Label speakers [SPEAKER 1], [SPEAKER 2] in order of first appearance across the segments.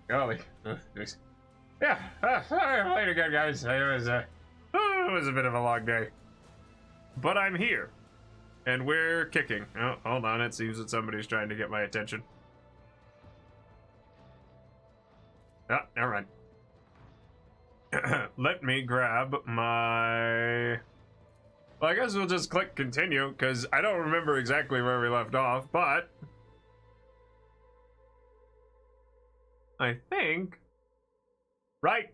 [SPEAKER 1] Golly. Jeez. Yeah, later again, guys. It was a bit of a long day. But I'm here. And we're kicking. Oh, hold on. It seems that somebody's trying to get my attention. Ah, never mind. Let me grab my... Well, I guess we'll just click continue, because I don't remember exactly where we left off, but... I think... Right.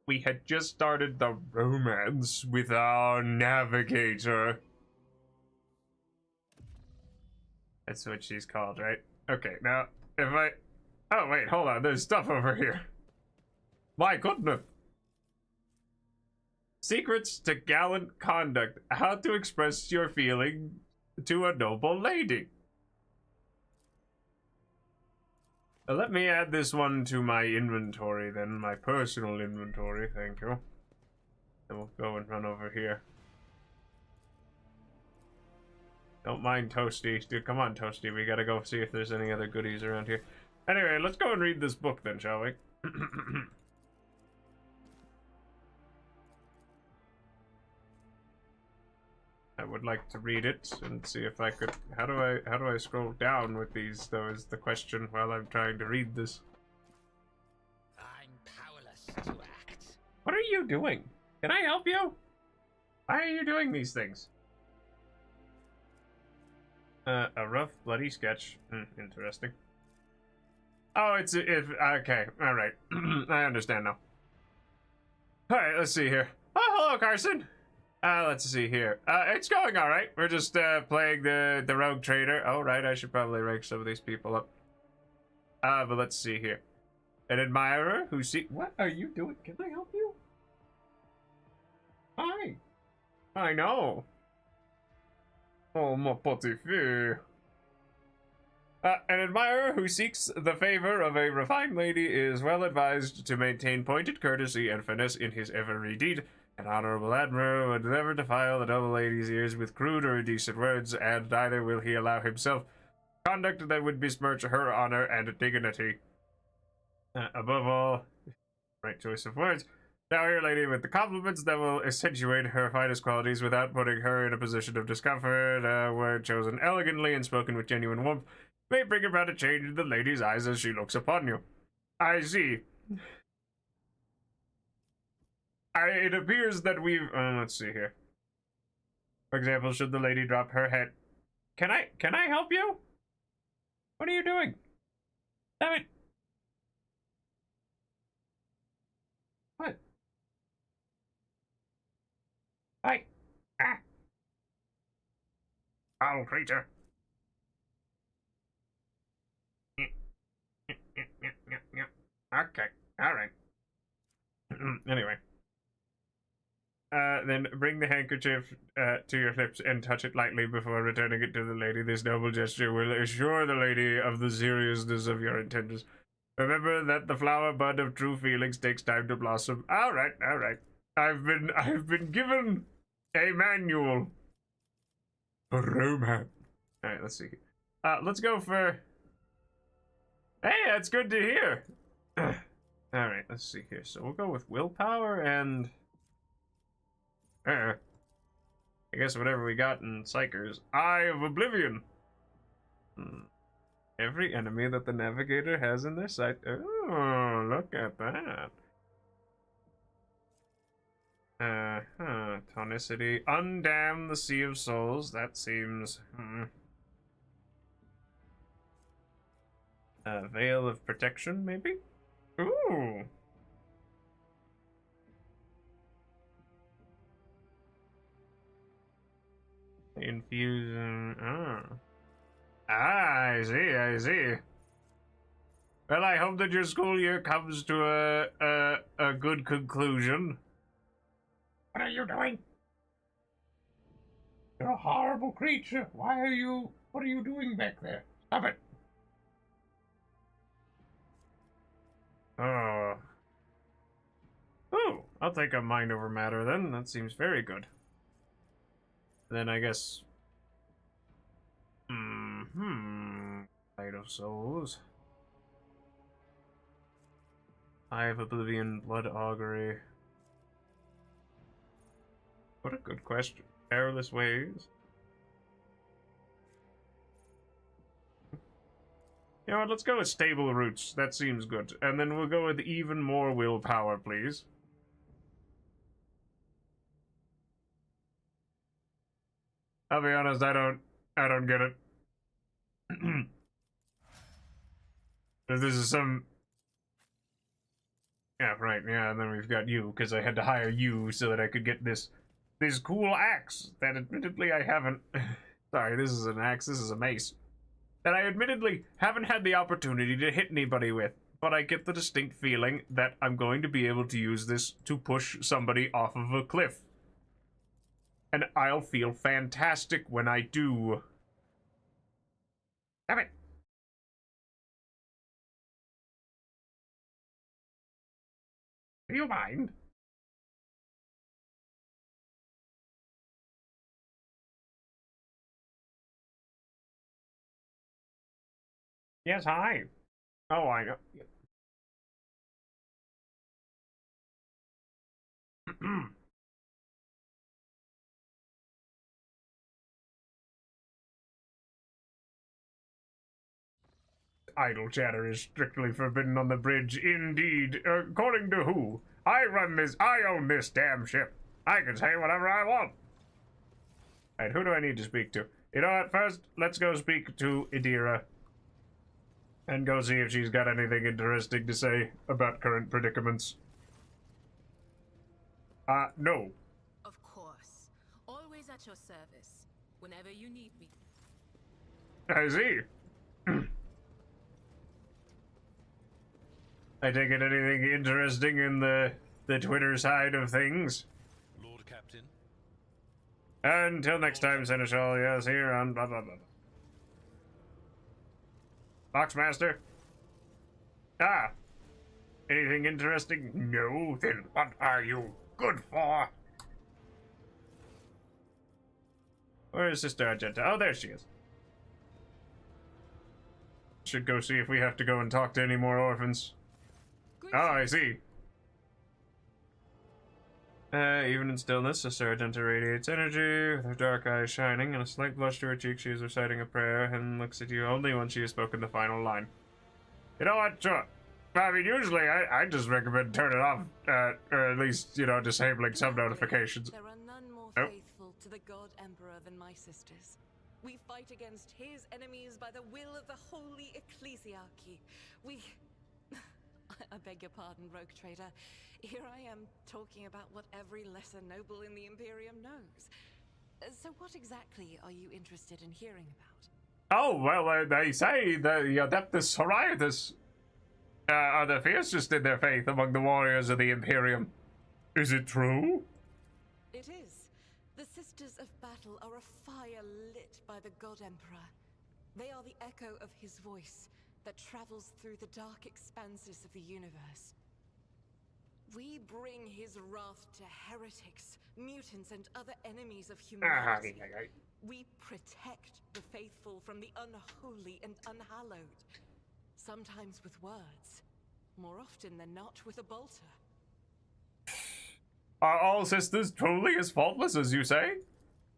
[SPEAKER 1] We had just started the romance with our navigator. That's what she's called, right? Okay, now, if I... Oh, wait, hold on. There's stuff over here. My goodness. Secrets to gallant conduct. How to express your feeling to a noble lady. Let me add this one to my inventory then. My personal inventory, thank you. And we'll go and run over here. Don't mind Toasty. Dude, come on, Toasty. We gotta go see if there's any other goodies around here. Anyway, let's go and read this book then, shall we? I would like to read it and see if I could... How do I scroll down with these, though, is the question while I'm trying to read this.
[SPEAKER 2] I'm powerless to act.
[SPEAKER 1] What are you doing? Can I help you? Why are you doing these things? A rough, bloody sketch. Interesting. Oh, okay, alright. I understand now. Alright, let's see here. Oh, hello, Carson! Let's see here. It's going alright. We're just, playing the rogue trader. Oh, right, I should probably rank some of these people up. But let's see here. An admirer who What are you doing? Can I help you? Hi. I know. Oh, mon petit feu. An admirer who seeks the favor of a refined lady is well advised to maintain pointed courtesy and finesse in his every deed. An honorable admirer would never defile the noble lady's ears with crude or indecent words, and neither will he allow himself conduct that would besmirch her honor and dignity. Above all, right choice of words. Now here, lady, with the compliments that will accentuate her finest qualities without putting her in a position of discomfort, a word chosen elegantly and spoken with genuine warmth may bring about a change in the lady's eyes as she looks upon you. I see. It appears that we've... let's see here. For example, should the lady drop her head... Can I help you? What are you doing? Damn it. What? Hi. Ah. Foul creature. Okay, alright. Anyway. Then bring the handkerchief to your lips and touch it lightly before returning it to the lady. This noble gesture will assure the lady of the seriousness of your intentions. Remember that the flower bud of true feelings takes time to blossom. Alright, alright. I've been given a manual. A romance. Alright, let's see. Let's go for... Hey, that's good to hear. Alright, let's see here. So we'll go with willpower and... I guess whatever we got in Psychers. Eye of Oblivion. Every enemy that the navigator has in their sight. Oh, look at that. Tonicity. Undam the Sea of Souls. That seems... Veil of Protection, maybe? Ooh. Infusion. I see. Well, I hope that your school year comes to a good conclusion. What are you doing? You're a horrible creature. What are you doing back there? Stop it. Oh. Ooh, I'll take a mind over matter then. That seems very good. Then I guess... Light of Souls. Eye of Oblivion, Blood Augury. What a good question. Perilous Ways. You know what, let's go with Stable Roots. That seems good. And then we'll go with even more willpower, please. I'll be honest, I don't get it. If this is some... Yeah, right, yeah, and then we've got you, because I had to hire you so that I could get this cool axe that admittedly I haven't... Sorry, this is an axe, this is a mace. That I admittedly haven't had the opportunity to hit anybody with, but I get the distinct feeling that I'm going to be able to use this to push somebody off of a cliff. And I'll feel fantastic when I do. Damn it! Do you mind? Yes, hi. Oh, I know. Idle chatter is strictly forbidden on the bridge, indeed. According to who? I own this damn ship. I can say whatever I want. Alright, who do I need to speak to? You know what, first, let's go speak to Idira. And go see if she's got anything interesting to say about current predicaments. No.
[SPEAKER 3] Of course. Always at your service. Whenever you need me.
[SPEAKER 1] I see. I take it anything interesting in the Twitter side of things?
[SPEAKER 4] Lord Captain.
[SPEAKER 1] Until next time, Seneschal, yes, here on blah blah blah. Boxmaster? Ah. Anything interesting? No, then what are you good for? Where is Sister Argenta? Oh, there she is. Should go see if we have to go and talk to any more orphans. Oh, I see. Even in stillness, Sister Argenta radiates energy, with her dark eyes shining and a slight blush to her cheek. She is reciting a prayer and looks at you only when she has spoken the final line. You know what? Sure. I mean, usually I just recommend turning it off, or at least, you know, disabling some notifications.
[SPEAKER 3] There are none more
[SPEAKER 1] Nope.
[SPEAKER 3] faithful to the God Emperor than my sisters. We fight against his enemies by the will of the Holy Ecclesiarchy. We... I beg your pardon, rogue trader. Here I am talking about what every lesser noble in the Imperium knows. So what exactly are you interested in hearing about?
[SPEAKER 1] Oh, well, they say the Adeptus Horritus are the fiercest in their faith among the warriors of the Imperium. Is it true?
[SPEAKER 3] It is. The Sisters of Battle are a fire lit by the God Emperor. They are the echo of his voice that travels through the dark expanses of the universe. We bring his wrath to heretics, mutants, and other enemies of humanity. We protect the faithful from the unholy and unhallowed. Sometimes with words, more often than not with a bolter.
[SPEAKER 1] Are all sisters truly as faultless as you say?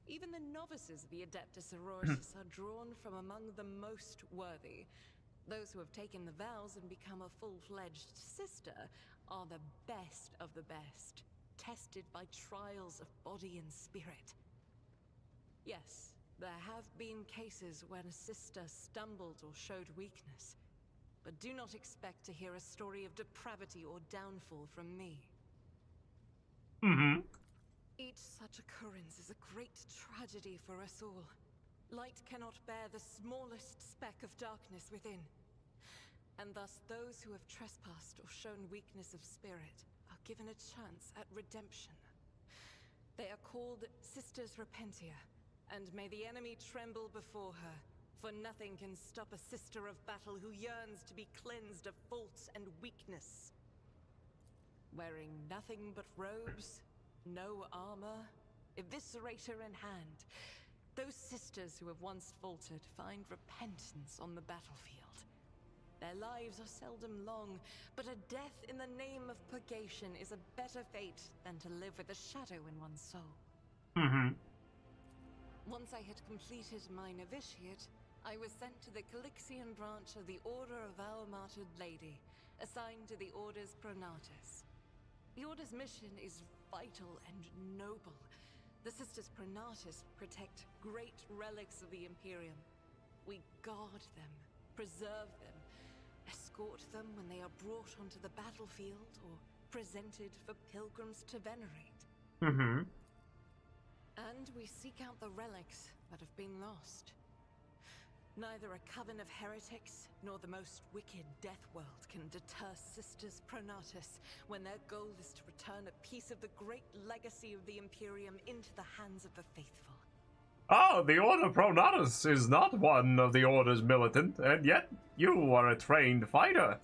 [SPEAKER 3] Even the novices of the Adeptus Sororitas are drawn from among the most worthy. Those who have taken the vows and become a full-fledged sister are the best of the best, tested by trials of body and spirit. Yes, there have been cases when a sister stumbled or showed weakness, but do not expect to hear a story of depravity or downfall from me.
[SPEAKER 1] Mm-hmm.
[SPEAKER 3] Each such occurrence is a great tragedy for us all. Light cannot bear the smallest speck of darkness within. And thus those who have trespassed or shown weakness of spirit are given a chance at redemption. They are called Sisters Repentia, and may the enemy tremble before her, for nothing can stop a sister of battle who yearns to be cleansed of fault and weakness. Wearing nothing but robes, no armor, eviscerator in hand, those sisters who have once faltered find repentance on the battlefield. Their lives are seldom long, but a death in the name of purgation is a better fate than to live with a shadow in one's soul.
[SPEAKER 1] Mm-hmm.
[SPEAKER 3] Once I had completed my novitiate, I was sent to the Calixian branch of the Order of Our Martyred Lady, assigned to the Order's Pronatus. The Order's mission is vital and noble. The Sisters Pronatus protect great relics of the Imperium. We guard them, preserve them, escort them when they are brought onto the battlefield or presented for pilgrims to venerate.
[SPEAKER 1] Mm-hmm.
[SPEAKER 3] And we seek out the relics that have been lost. Neither a coven of heretics nor the most wicked Death World can deter Sisters Pronatus when their goal is to return a piece of the great legacy of the Imperium into the hands of the faithful.
[SPEAKER 1] Oh, the Order Pronatus is not one of the Order's militant, and yet you are a trained fighter.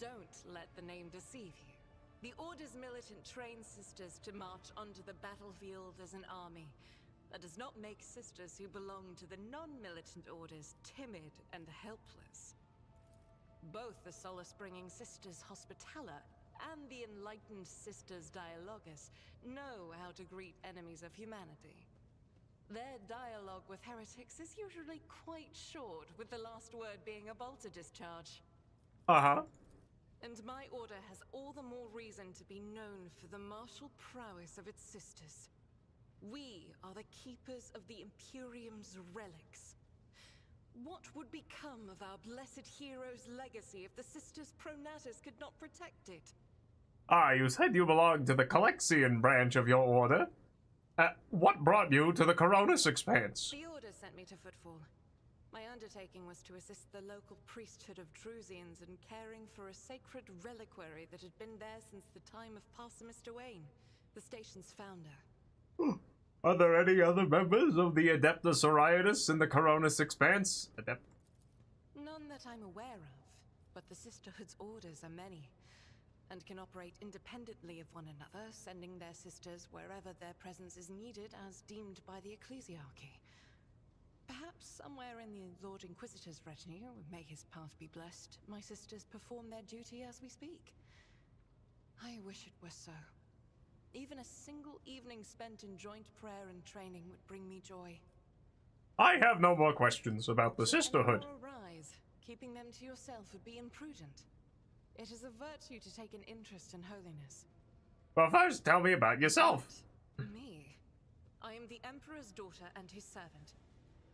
[SPEAKER 3] Don't let the name deceive you. The Order's militant trains sisters to march onto the battlefield as an army. That does not make sisters who belong to the non-militant orders timid and helpless. Both the solace-bringing Sisters Hospitaller and the enlightened Sisters Dialogus know how to greet enemies of humanity. Their dialogue with heretics is usually quite short, with the last word being a bolter discharge.
[SPEAKER 1] Uh-huh.
[SPEAKER 3] And my order has all the more reason to be known for the martial prowess of its sisters. We are the keepers of the Imperium's relics. What would become of our blessed hero's legacy if the Sisters Pronatus could not protect it?
[SPEAKER 1] Ah, you said you belonged to the Calexian branch of your order. What brought you to the Koronus Expanse?
[SPEAKER 3] The order sent me to Footfall. My undertaking was to assist the local priesthood of Drusians in caring for a sacred reliquary that had been there since the time of Parson Mr. Wayne, the station's founder.
[SPEAKER 1] Are there any other members of the Adeptus Orientis in the Koronus Expanse?
[SPEAKER 3] None that I'm aware of, but the Sisterhood's orders are many, and can operate independently of one another, sending their sisters wherever their presence is needed as deemed by the Ecclesiarchy. Perhaps somewhere in the Lord Inquisitor's retinue, may his path be blessed, my sisters perform their duty as we speak. I wish it were so. Even a single evening spent in joint prayer and training would bring me joy.
[SPEAKER 1] I have no more questions about the Sisterhood.
[SPEAKER 3] Arise. Keeping them to yourself would be imprudent. It is a virtue to take an interest in holiness.
[SPEAKER 1] Well, first, tell me about yourself.
[SPEAKER 3] Me? I am the Emperor's daughter and his servant.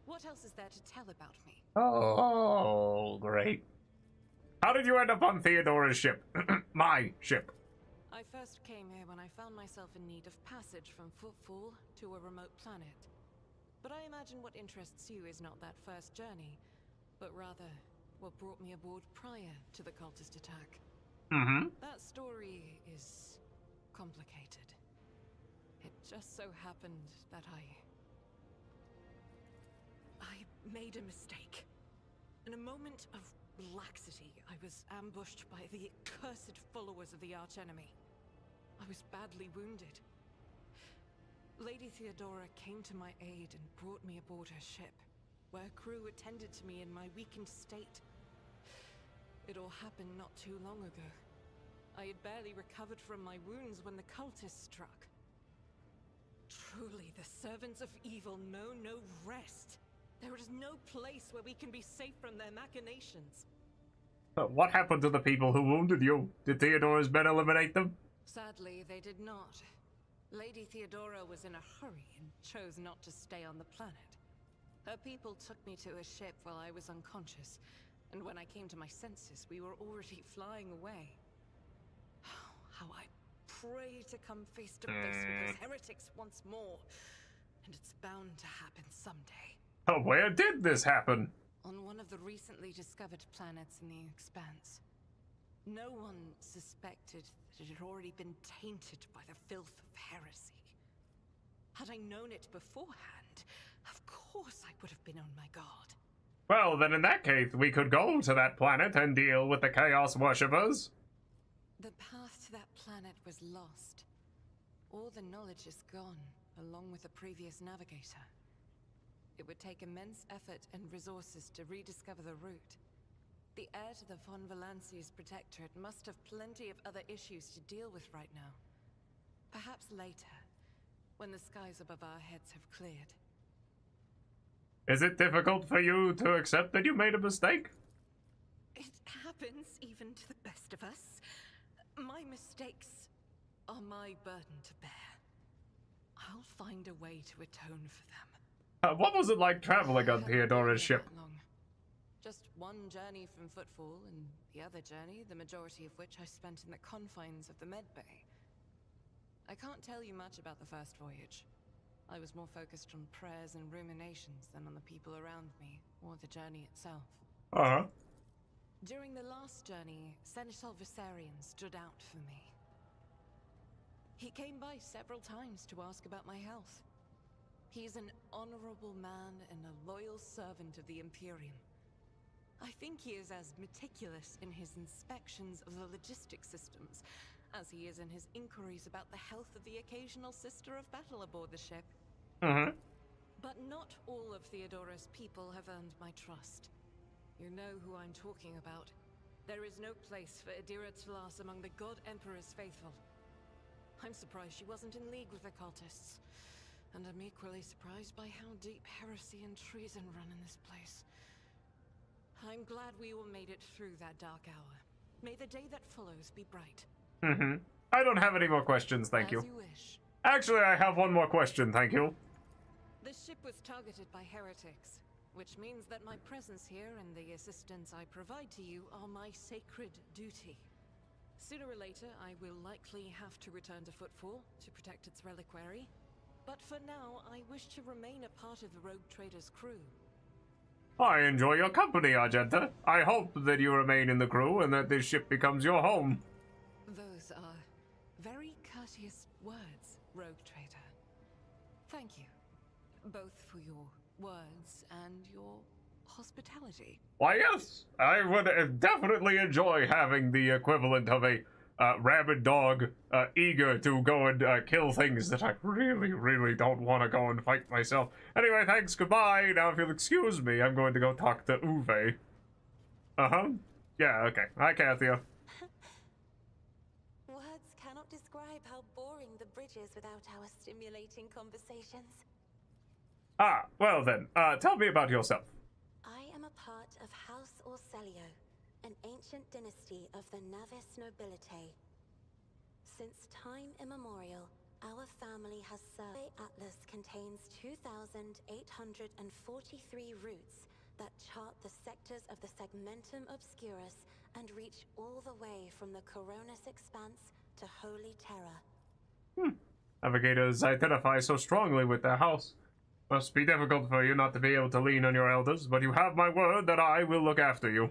[SPEAKER 3] What else is there to tell about me?
[SPEAKER 1] Oh, great. How did you end up on Theodora's ship? My ship.
[SPEAKER 3] I first came here when I found myself in need of passage from Footfall to a remote planet. But I imagine what interests you is not that first journey, but rather what brought me aboard prior to the cultist attack.
[SPEAKER 1] Mm-hmm.
[SPEAKER 3] That story is complicated. It just so happened that I made a mistake. In a moment of laxity, I was ambushed by the accursed followers of the archenemy. I was badly wounded. Lady Theodora came to my aid and brought me aboard her ship, where crew attended to me in my weakened state. It all happened not too long ago. I had barely recovered from my wounds when the cultists struck. Truly, the servants of evil know no rest. There is no place where we can be safe from their machinations.
[SPEAKER 1] What happened to the people who wounded you? Did Theodora's men eliminate them?
[SPEAKER 3] Sadly, they did not. Lady Theodora was in a hurry and chose not to stay on the planet. Her people took me to a ship while I was unconscious, and when I came to my senses, we were already flying away. How I pray to come face to face with those heretics once more, and it's bound to happen someday.
[SPEAKER 1] Where did this happen?
[SPEAKER 3] On one of the recently discovered planets in the Expanse. No one suspected that it had already been tainted by the filth of heresy. Had I known it beforehand, of course I would have been on my guard.
[SPEAKER 1] Well, then in that case, we could go to that planet and deal with the Chaos Worshippers.
[SPEAKER 3] The path to that planet was lost. All the knowledge is gone, along with the previous navigator. It would take immense effort and resources to rediscover the route. The heir to the von Valanci's protectorate must have plenty of other issues to deal with right now. Perhaps later, when the skies above our heads have cleared.
[SPEAKER 1] Is it difficult for you to accept that you made a mistake?
[SPEAKER 3] It happens even to the best of us. My mistakes are my burden to bear. I'll find a way to atone for them.
[SPEAKER 1] What was it like traveling on Theodora's ship?
[SPEAKER 3] Just one journey from Footfall, and the other journey, the majority of which I spent in the confines of the Medbay. I can't tell you much about the first voyage. I was more focused on prayers and ruminations than on the people around me, or the journey itself.
[SPEAKER 1] Uh-huh.
[SPEAKER 3] During the last journey, Seneschal Viserion stood out for me. He came by several times to ask about my health. He's an honorable man and a loyal servant of the Imperium. I think he is as meticulous in his inspections of the logistics systems as he is in his inquiries about the health of the occasional sister of battle aboard the ship.
[SPEAKER 1] Mm-hmm.
[SPEAKER 3] But not all of Theodora's people have earned my trust. You know who I'm talking about. There is no place for Adira Tlas among the God Emperor's faithful. I'm surprised she wasn't in league with the cultists. And I'm equally surprised by how deep heresy and treason run in this place. I'm glad we all made it through that dark hour. May the day that follows be bright.
[SPEAKER 1] Mm-hmm. I don't have any more questions, thank you.
[SPEAKER 3] As you wish.
[SPEAKER 1] Actually, I have one more question, thank you.
[SPEAKER 3] The ship was targeted by heretics, which means that my presence here and the assistance I provide to you are my sacred duty. Sooner or later, I will likely have to return to Footfall to protect its reliquary. But for now, I wish to remain a part of the Rogue Trader's crew.
[SPEAKER 1] I enjoy your company, Argenta. I hope that you remain in the crew and that this ship becomes your home.
[SPEAKER 3] Those are very courteous words, Rogue Trader. Thank you, both for your words and your hospitality.
[SPEAKER 1] Why, yes. I would definitely enjoy having the equivalent of a rabid dog eager to go and kill things that I really, really don't want to go and fight myself. Anyway, thanks, goodbye. Now, if you'll excuse me, I'm going to go talk to Uwe. Uh-huh. Yeah, okay. Hi, Kathia.
[SPEAKER 4] Words cannot describe how boring the bridge is without our stimulating conversations.
[SPEAKER 1] Ah, well then, tell me about yourself.
[SPEAKER 4] I am a part of House Orselio, an ancient dynasty of the Navis nobility. Since time immemorial, our family has served. The Atlas contains 2,843 routes that chart the sectors of the Segmentum Obscurus and reach all the way from the Koronus Expanse to Holy Terror.
[SPEAKER 1] Navigators identify so strongly with their house. Must be difficult for you not to be able to lean on your elders, but you have my word that I will look after you.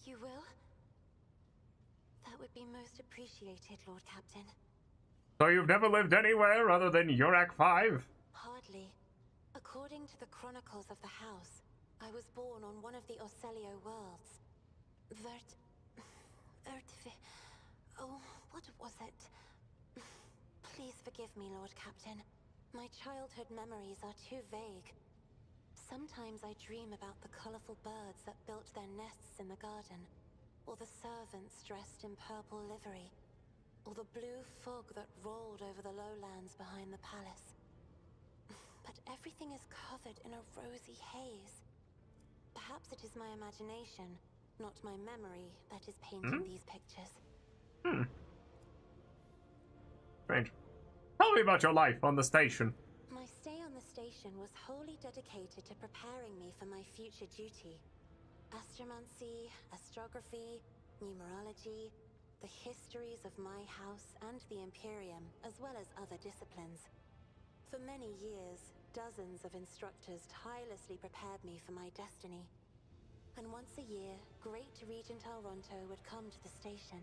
[SPEAKER 4] You will? That would be most appreciated, Lord Captain.
[SPEAKER 1] So you've never lived anywhere other than Urak 5?
[SPEAKER 4] Hardly. According to the chronicles of the house, I was born on one of the Orselio worlds. Oh, what was it? Please forgive me, Lord Captain. My childhood memories are too vague. Sometimes I dream about the colorful birds that built their nests in the garden, or the servants dressed in purple livery, or the blue fog that rolled over the lowlands behind the palace. But everything is covered in a rosy haze. Perhaps it is my imagination, not my memory, that is painting these pictures.
[SPEAKER 1] Strange. Tell me about your life on the station.
[SPEAKER 4] My stay on the station was wholly dedicated to preparing me for my future duty. Astromancy, astrography, numerology, the histories of my house and the Imperium, as well as other disciplines. For many years, dozens of instructors tirelessly prepared me for my destiny. And once a year, Great Regent Alronto would come to the station.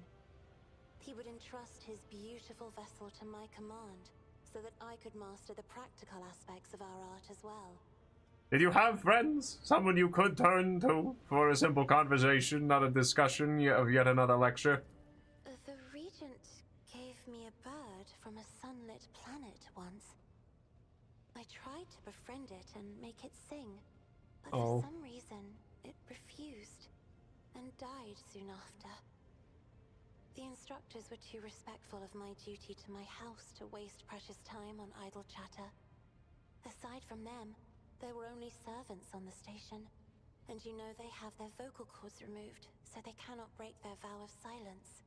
[SPEAKER 4] He would entrust his beautiful vessel to my command, so that I could master the practical aspects of our art as well.
[SPEAKER 1] Did you have friends? Someone you could turn to for a simple conversation, not a discussion of yet another lecture?
[SPEAKER 4] The Regent gave me a bird from a sunlit planet once. I tried to befriend it and make it sing, but for some reason, it refused. and died soon after. The instructors were too respectful of my duty to my house to waste precious time on idle chatter. Aside from them, there were only servants on the station, and you know they have their vocal cords removed, so they cannot break their vow of silence.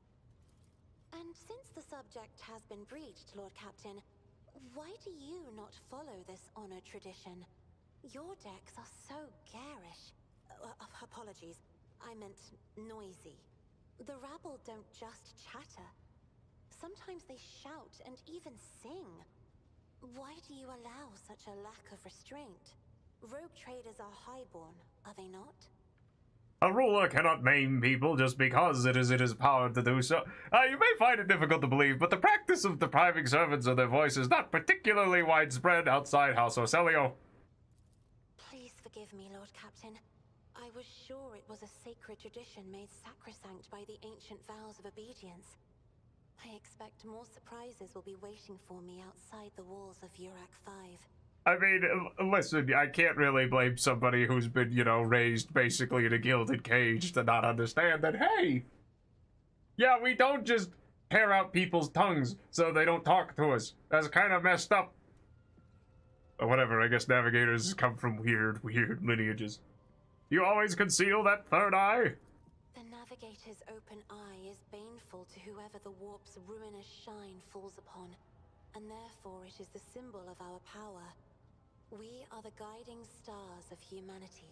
[SPEAKER 4] And since the subject has been breached, Lord Captain, why do you not follow this honored tradition? Your decks are so garish. Apologies, I meant noisy. The rabble don't just chatter. Sometimes they shout and even sing. Why do you allow such a lack of restraint? Rogue traders are highborn, are they not?
[SPEAKER 1] A ruler cannot maim people just because it is in his power to do so. You may find it difficult to believe, but the practice of depriving servants of their voice is not particularly widespread outside House Ocelio.
[SPEAKER 4] Please forgive me, Lord Captain. I was sure it was a sacred tradition made sacrosanct by the ancient vows of obedience. I expect more surprises will be waiting for me outside the walls of Urak 5.
[SPEAKER 1] I mean, listen, I can't really blame somebody who's been, you know, raised basically in a gilded cage to not understand that, hey, yeah, we don't just tear out people's tongues so they don't talk to us. That's kind of messed up. Or whatever, I guess navigators come from weird lineages. You always conceal that third eye?
[SPEAKER 4] The navigator's open eye is baneful to whoever the warp's ruinous shine falls upon, and therefore it is the symbol of our power. We are the guiding stars of humanity,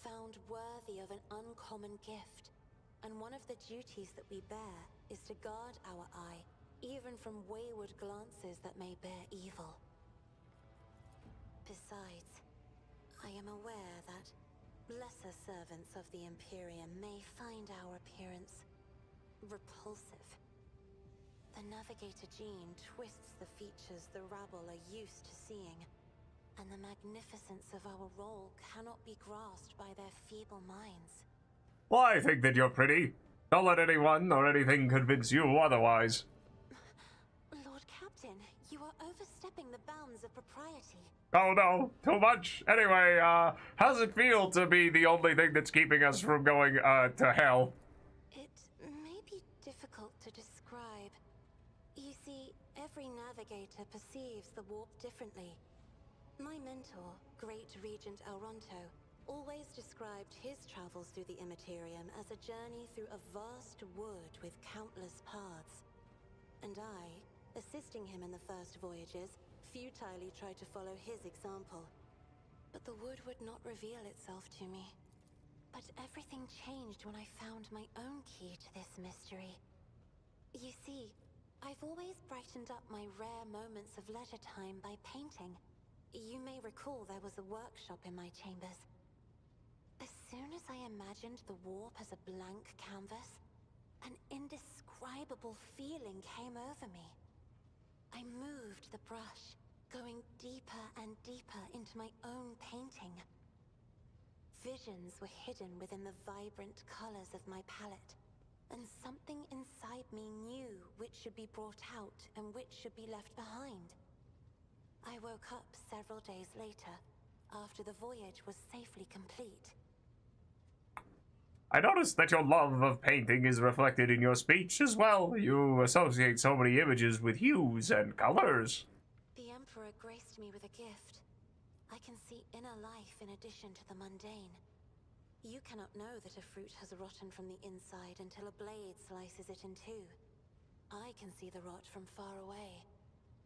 [SPEAKER 4] found worthy of an uncommon gift, and one of the duties that we bear is to guard our eye, even from wayward glances that may bear evil. Besides, I am aware that lesser servants of the Imperium may find our appearance repulsive. The Navigator gene twists the features the rabble are used to seeing, and the magnificence of our role cannot be grasped by their feeble minds.
[SPEAKER 1] Well, I think that you're pretty. Don't let anyone or anything convince you otherwise.
[SPEAKER 4] Lord Captain, you are overstepping the bounds of propriety.
[SPEAKER 1] Oh no, too much. Anyway, how's it feel to be the only thing that's keeping us from going, to hell?
[SPEAKER 4] It may be difficult to describe. You see, every navigator perceives the warp differently. My mentor, Great Regent Elronto, always described his travels through the Immaterium as a journey through a vast wood with countless paths. And I, assisting him in the first voyages, futilely tried to follow his example. But the wood would not reveal itself to me. But everything changed when I found my own key to this mystery. You see, I've always brightened up my rare moments of leisure time by painting. You may recall there was a workshop in my chambers. As soon as I imagined the warp as a blank canvas, an indescribable feeling came over me. I moved the brush, going deeper and deeper into my own painting. Visions were hidden within the vibrant colors of my palette, and something inside me knew which should be brought out and which should be left behind. I woke up several days later, after the voyage was safely complete.
[SPEAKER 1] I noticed that your love of painting is reflected in your speech as well. You associate so many images with hues and colors.
[SPEAKER 4] The Emperor graced me with a gift. I can see inner life in addition to the mundane. You cannot know that a fruit has rotten from the inside until a blade slices it in two. I can see the rot from far away.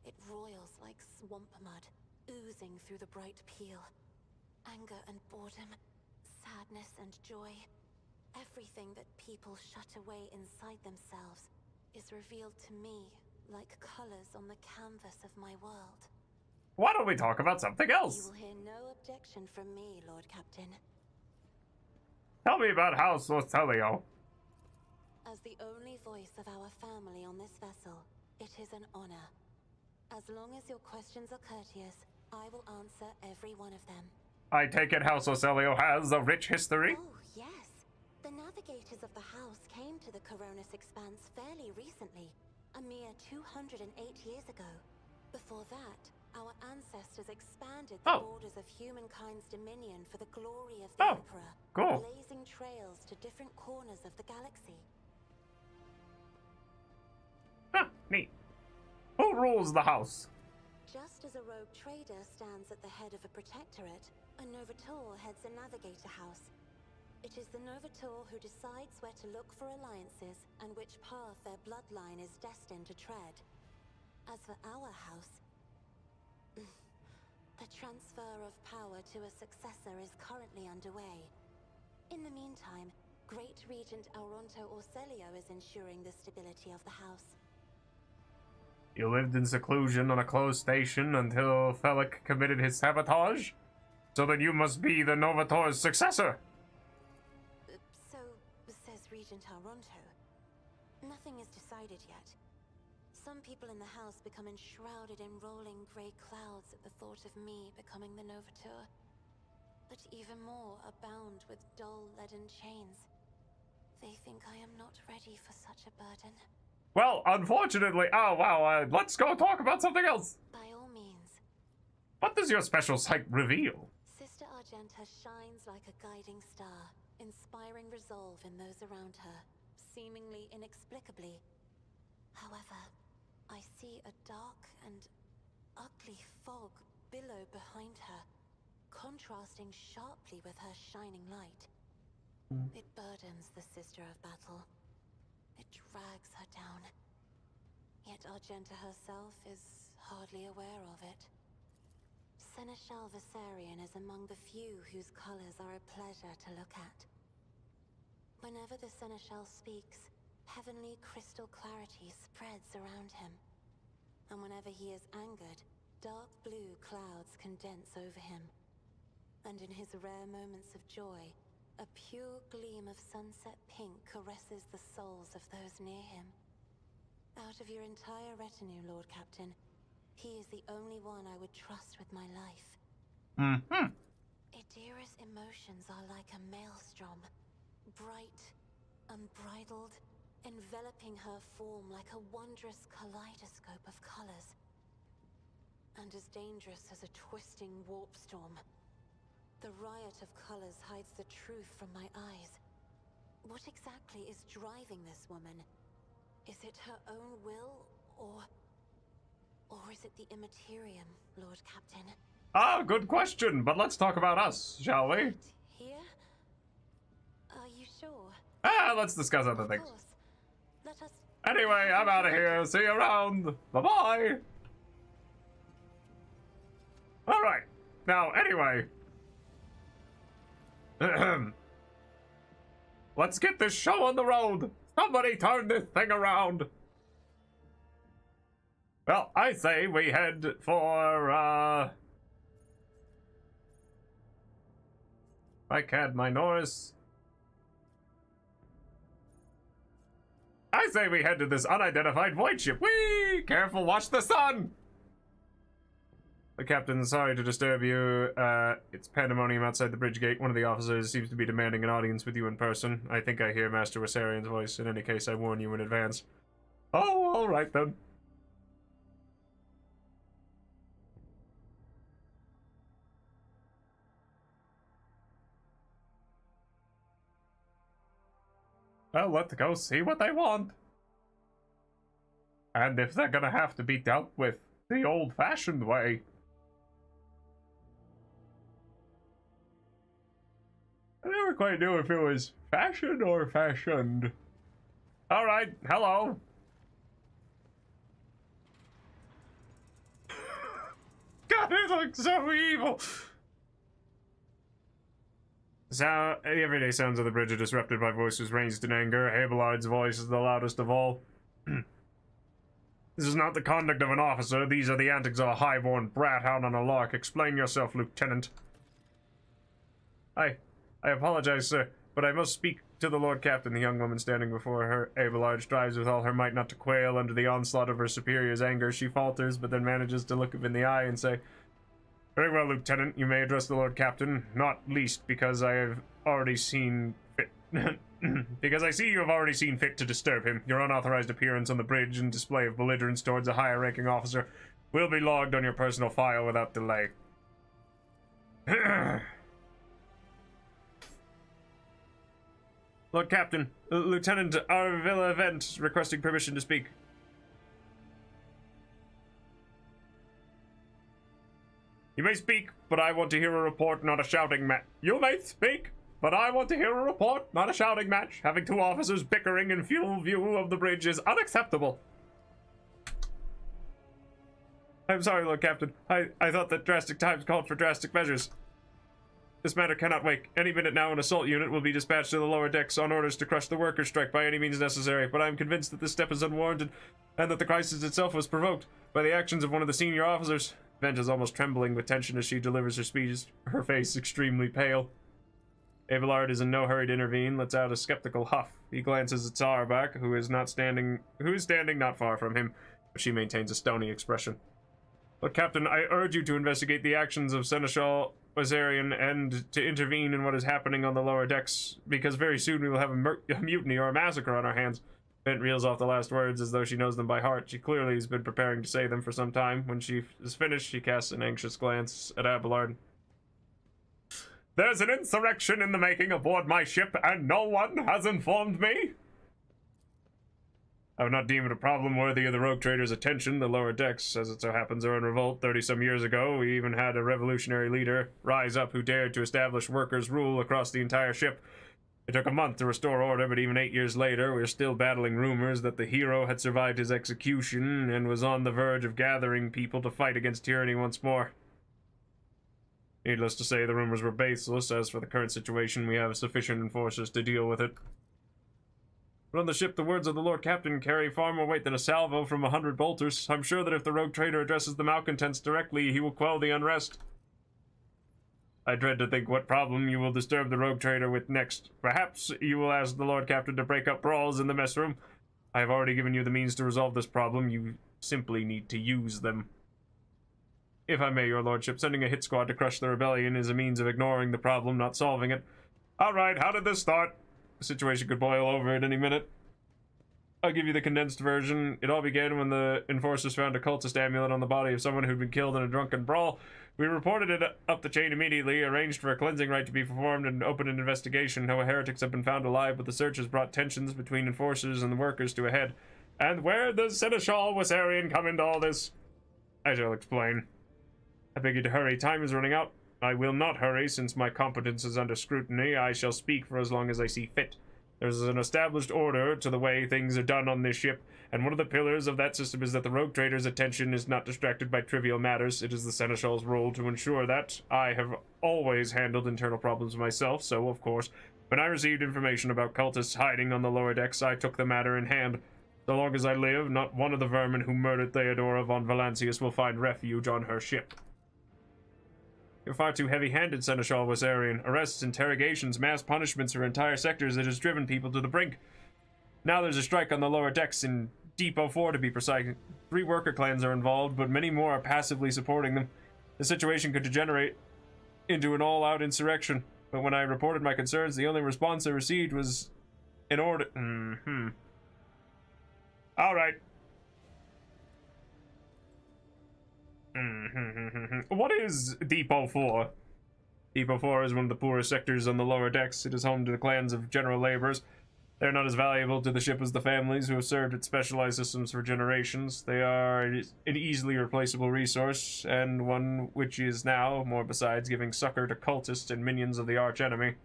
[SPEAKER 4] It roils like swamp mud, oozing through the bright peel. Anger and boredom, sadness and joy. Everything that people shut away inside themselves is revealed to me like colors on the canvas of my world.
[SPEAKER 1] Why don't we talk about something
[SPEAKER 4] You
[SPEAKER 1] else?
[SPEAKER 4] will hear no objection from me, Lord Captain.
[SPEAKER 1] Tell me about House Ocelio.
[SPEAKER 4] As the only voice of our family on this vessel, it is an honor. As long as your questions are courteous, I will answer every one of them.
[SPEAKER 1] I take it House Ocelio has a rich history?
[SPEAKER 4] Oh, yes. The navigators of the house came to the Koronus Expanse fairly recently, a mere 208 years ago. Before that, our ancestors expanded the borders of humankind's dominion for the glory of the Emperor,
[SPEAKER 1] cool.
[SPEAKER 4] blazing trails to different corners of the galaxy.
[SPEAKER 1] Huh, neat. Who rules the house?
[SPEAKER 4] Just as a rogue trader stands at the head of a protectorate, a Novator heads a navigator house. It is the Novator who decides where to look for alliances and which path their bloodline is destined to tread. As for our house, the transfer of power to a successor is currently underway. In the meantime, Great Regent Auronto Orselio is ensuring the stability of the house.
[SPEAKER 1] You lived in seclusion on a closed station until Felic committed his sabotage? So then you must be the Novator's successor!
[SPEAKER 4] So says Regent Auronto. Nothing is decided yet. Some people in the house become enshrouded in rolling grey clouds at the thought of me becoming the Novator. But even more are bound with dull leaden chains. They think I am not ready for such a burden.
[SPEAKER 1] Well, unfortunately, let's go talk about something else.
[SPEAKER 4] By all means.
[SPEAKER 1] What does your special sight reveal?
[SPEAKER 4] Sister Argenta shines like a guiding star, inspiring resolve in those around her, seemingly inexplicably. However, I see a dark and ugly fog billow behind her, contrasting sharply with her shining light. It burdens the Sister of Battle. It drags her down. Yet Argenta herself is hardly aware of it. Seneschal Viserion is among the few whose colors are a pleasure to look at. Whenever the Seneschal speaks, heavenly crystal clarity spreads around him. And whenever he is angered, dark blue clouds condense over him. And in his rare moments of joy, a pure gleam of sunset pink caresses the souls of those near him. Out of your entire retinue, Lord Captain, he is the only one I would trust with my life. Idira's emotions are like a maelstrom, bright, unbridled, enveloping her form like a wondrous kaleidoscope of colors. And as dangerous as a twisting warp storm. The riot of colors hides the truth from my eyes. What exactly is driving this woman? Is it her own will, or is it the Immaterium, Lord Captain?
[SPEAKER 1] Ah, good question, but let's talk about us, shall we?
[SPEAKER 4] Here? Are you sure?
[SPEAKER 1] Let's discuss other things.
[SPEAKER 4] Of course. Let us...
[SPEAKER 1] Anyway, I'm out of here. See you around. Bye-bye. Alright. Now, anyway. Let's get this show on the road. Somebody turn this thing around. Well, I say we head for, Icad Minoris. I say we head to this unidentified void ship. Whee! Careful, watch the sun! The captain, sorry to disturb you. It's pandemonium outside the bridge gate. One of the officers seems to be demanding an audience with you in person. I think I hear Master Visarion's voice. In any case, I warn you in advance. Oh, all right then. Well, let's go see what they want. And if they're gonna have to be dealt with the old-fashioned way. I never quite knew if it was fashioned or fashioned. Alright, hello. God, it looks so evil. The everyday sounds of the bridge are disrupted by voices raised in anger. Abelard's voice is the loudest of all. This is not the conduct of an officer. These are the antics of a high-born brat out on a lark. Explain yourself, Lieutenant. I apologize, sir, but I must speak to the Lord Captain. The young woman standing before her, Abelard, strives with all her might not to quail under the onslaught of her superior's anger. She falters, but then manages to look him in the eye and say, "Very well, Lieutenant, you may address the Lord Captain, not least because I have already seen fit because I see you have already seen fit to disturb him. Your unauthorized appearance on the bridge and display of belligerence towards a higher-ranking officer will be logged on your personal file without delay. Lord Captain, Lieutenant Arvilla Event requesting permission to speak. You may speak, but I want to hear a report, not a shouting match. You may speak, but I want to hear a report, not a shouting match. Having two officers bickering in full view of the bridge is unacceptable. I'm sorry, Lord Captain. I thought that drastic times called for drastic measures. This matter cannot wait. Any minute now, an assault unit will be dispatched to the lower decks on orders to crush the workers' strike by any means necessary, but I am convinced that this step is unwarranted and that the crisis itself was provoked by the actions of one of the senior officers. Vent is almost trembling with tension as she delivers her speech, her face extremely pale. Abelard is in no hurry to intervene, lets out a skeptical huff. He glances at Sauerback, who is standing not far from him, but she maintains a stony expression. But Captain, I urge you to investigate the actions of Seneschal Wazarian and to intervene in what is happening on the lower decks, because very soon we will have a mutiny or a massacre on our hands. Vent reels off the last words as though she knows them by heart. She clearly has been preparing to say them for some time. When she is finished, she casts an anxious glance at Abelard. There's an insurrection in the making aboard my ship, and no one has informed me? I would not deem it a problem worthy of the rogue trader's attention. The lower decks, as it so happens, are in revolt. 30-some years ago, we even had a revolutionary leader rise up who dared to establish workers' rule across the entire ship. It took a month to restore order, but even 8 years later, we're still battling rumors that the hero had survived his execution and was on the verge of gathering people to fight against tyranny once more. Needless to say, the rumors were baseless. As for the current situation, we have sufficient enforcers to deal with it. But on the ship, the words of the Lord Captain carry far more weight than a salvo from 100 bolters. I'm sure that if the rogue trader addresses the malcontents directly, he will quell the unrest. I dread to think what problem you will disturb the rogue trader with next. Perhaps you will ask the Lord Captain to break up brawls in the mess room. I have already given you the means to resolve this problem. You simply need to use them. If I may, your lordship, sending a hit squad to crush the rebellion is a means of ignoring the problem, not solving it. Alright, how did this start? The situation could boil over at any minute. I'll give you the condensed version. It all began when the enforcers found a cultist amulet on the body of someone who'd been killed in a drunken brawl. We reported it up the chain immediately, arranged for a cleansing rite to be performed, and opened an investigation. No heretics have been found alive, but the search has brought tensions between enforcers and the workers to a head. And where does Seneschal Wazarian come into all this? I shall explain. I beg you to hurry. Time is running out. I will not hurry, since my competence is under scrutiny. I shall speak for as long as I see fit. There's an established order to the way things are done on this ship, and one of the pillars of that system is that the rogue trader's attention is not distracted by trivial matters. It is the Seneschal's role to ensure that. I have always handled internal problems myself, so, of course, when I received information about cultists hiding on the lower decks, I took the matter in hand. So long as I live, not one of the vermin who murdered Theodora von Valancius will find refuge on her ship. You're far too heavy-handed, Seneschal Wazarian. Arrests, interrogations, mass punishments for entire sectors that has driven people to the brink. Now there's a strike on the lower decks in Depot 4 to be precise. 3 worker clans are involved, but many more are passively supporting them. The situation could degenerate into an all-out insurrection. But when I reported my concerns, the only response I received was an order. Alright. What is Depot 4? Depot 4 is one of the poorest sectors on the lower decks. It is home to the clans of general laborers. They are not as valuable to the ship as the families who have served its specialized systems for generations. They are an easily replaceable resource, and one which is now, more besides, giving succor to cultists and minions of the arch-enemy.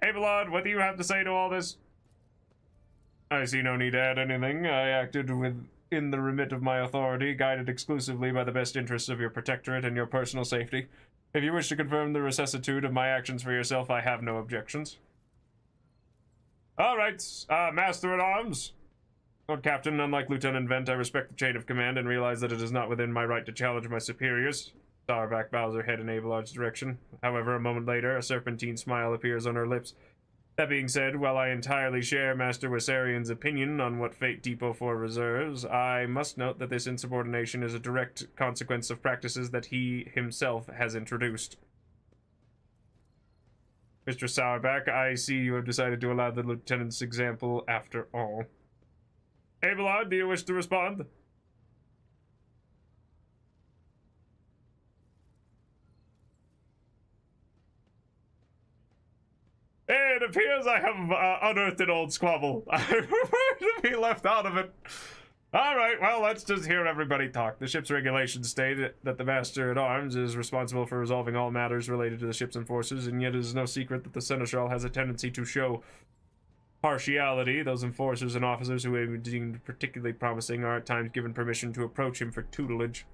[SPEAKER 1] Abelard, what do you have to say to all this? I see no need to add anything. I acted within the remit of my authority, guided exclusively by the best interests of your protectorate and your personal safety. If you wish to confirm the recessitude of my actions for yourself, I have no objections. All right, Master-at-Arms. Lord Captain, unlike Lieutenant Vent, I respect the chain of command and realize that it is not within my right to challenge my superiors. Starback bows her head in Abelard's direction. However, a moment later, a serpentine smile appears on her lips. That being said, while I entirely share Master Wazarian's opinion on what fate Depot 4 reserves, I must note that this insubordination is a direct consequence of practices that he himself has introduced. Mr. Sauerback, I see you have decided to allow the lieutenant's example after all. Abelard, do you wish to respond? It appears I have unearthed an old squabble. I prefer to be left out of it. Alright, well, let's just hear everybody talk. The ship's regulations state that the Master-at-Arms is responsible for resolving all matters related to the ship's enforcers, and yet it is no secret that the Seneschal has a tendency to show partiality. Those enforcers and officers who have been deemed particularly promising are at times given permission to approach him for tutelage.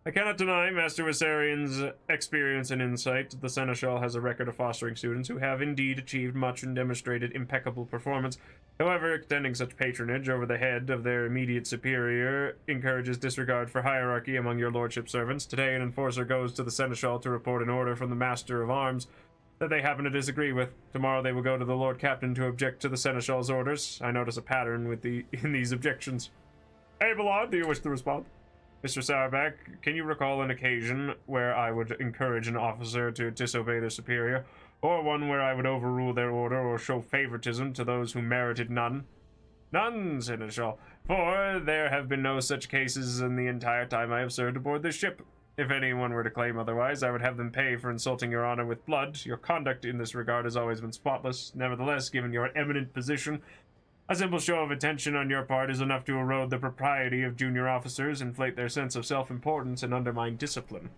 [SPEAKER 1] I cannot deny Master Viserian's experience and insight. The Seneschal has a record of fostering students who have indeed achieved much and demonstrated impeccable performance. However, extending such patronage over the head of their immediate superior encourages disregard for hierarchy among your lordship's servants. Today, an enforcer goes to the Seneschal to report an order from the Master of Arms that they happen to disagree with. Tomorrow they will go to the Lord Captain to object to the Seneschal's orders. I notice a pattern in these objections. Abelard, do you wish to respond? Mr. Sauerback, can you recall an occasion where I would encourage an officer to disobey their superior, or one where I would overrule their order or show favoritism to those who merited none? None, Seneschal, for there have been no such cases in the entire time I have served aboard this ship. If anyone were to claim otherwise, I would have them pay for insulting your honor with blood. Your conduct in this regard has always been spotless. Nevertheless, given your eminent position, a simple show of attention on your part is enough to erode the propriety of junior officers, inflate their sense of self-importance, and undermine discipline.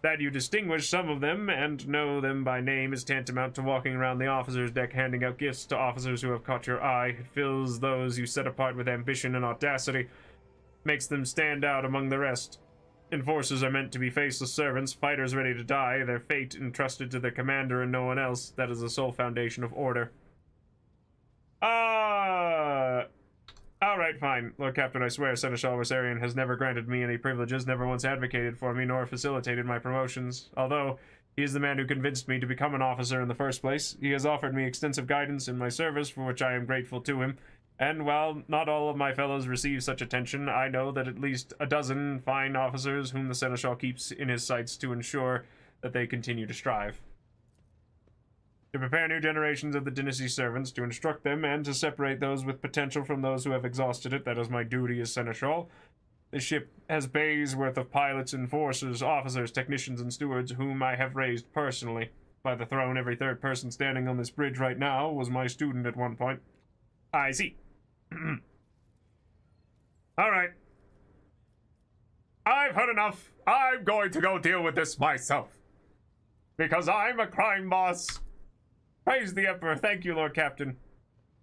[SPEAKER 1] That you distinguish some of them and know them by name is tantamount to walking around the officers' deck handing out gifts to officers who have caught your eye. It fills those you set apart with ambition and audacity, makes them stand out among the rest. Enforcers are meant to be faceless servants, fighters ready to die, their fate entrusted to their commander and no one else. That is the sole foundation of order. Alright, fine. Lord Captain, I swear Seneschal Viserian has never granted me any privileges, never once advocated for me, nor facilitated my promotions. Although he is the man who convinced me to become an officer in the first place, he has offered me extensive guidance in my service, for which I am grateful to him. And while not all of my fellows receive such attention, I know that at least a dozen fine officers whom the Seneschal keeps in his sights to ensure that they continue to strive. To prepare new generations of the dynasty's servants, to instruct them, and to separate those with potential from those who have exhausted it, that is my duty as Seneschal. This ship has bays worth of pilots, enforcers, officers, technicians, and stewards whom I have raised personally. By the throne, every third person standing on this bridge right now was my student at one point. I see. Alright. I've heard enough. I'm going to go deal with this myself. Because I'm a crime boss. Praise the Emperor. Thank you, Lord Captain.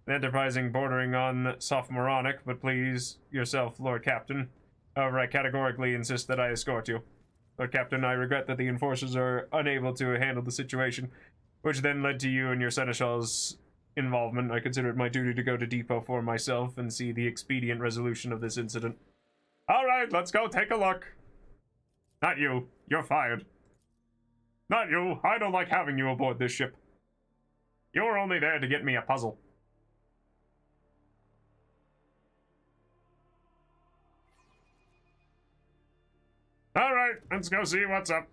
[SPEAKER 1] Enterprising bordering on sophomoronic, but please yourself, Lord Captain. However, I categorically insist that I escort you. Lord Captain, I regret that the enforcers are unable to handle the situation, which then led to you and your Seneschal's involvement. I consider it my duty to go to Depot for myself and see the expedient resolution of this incident. Alright, let's go take a look. Not you. You're fired. Not you. I don't like having you aboard this ship. You were only there to get me a puzzle. Alright, let's go see what's up.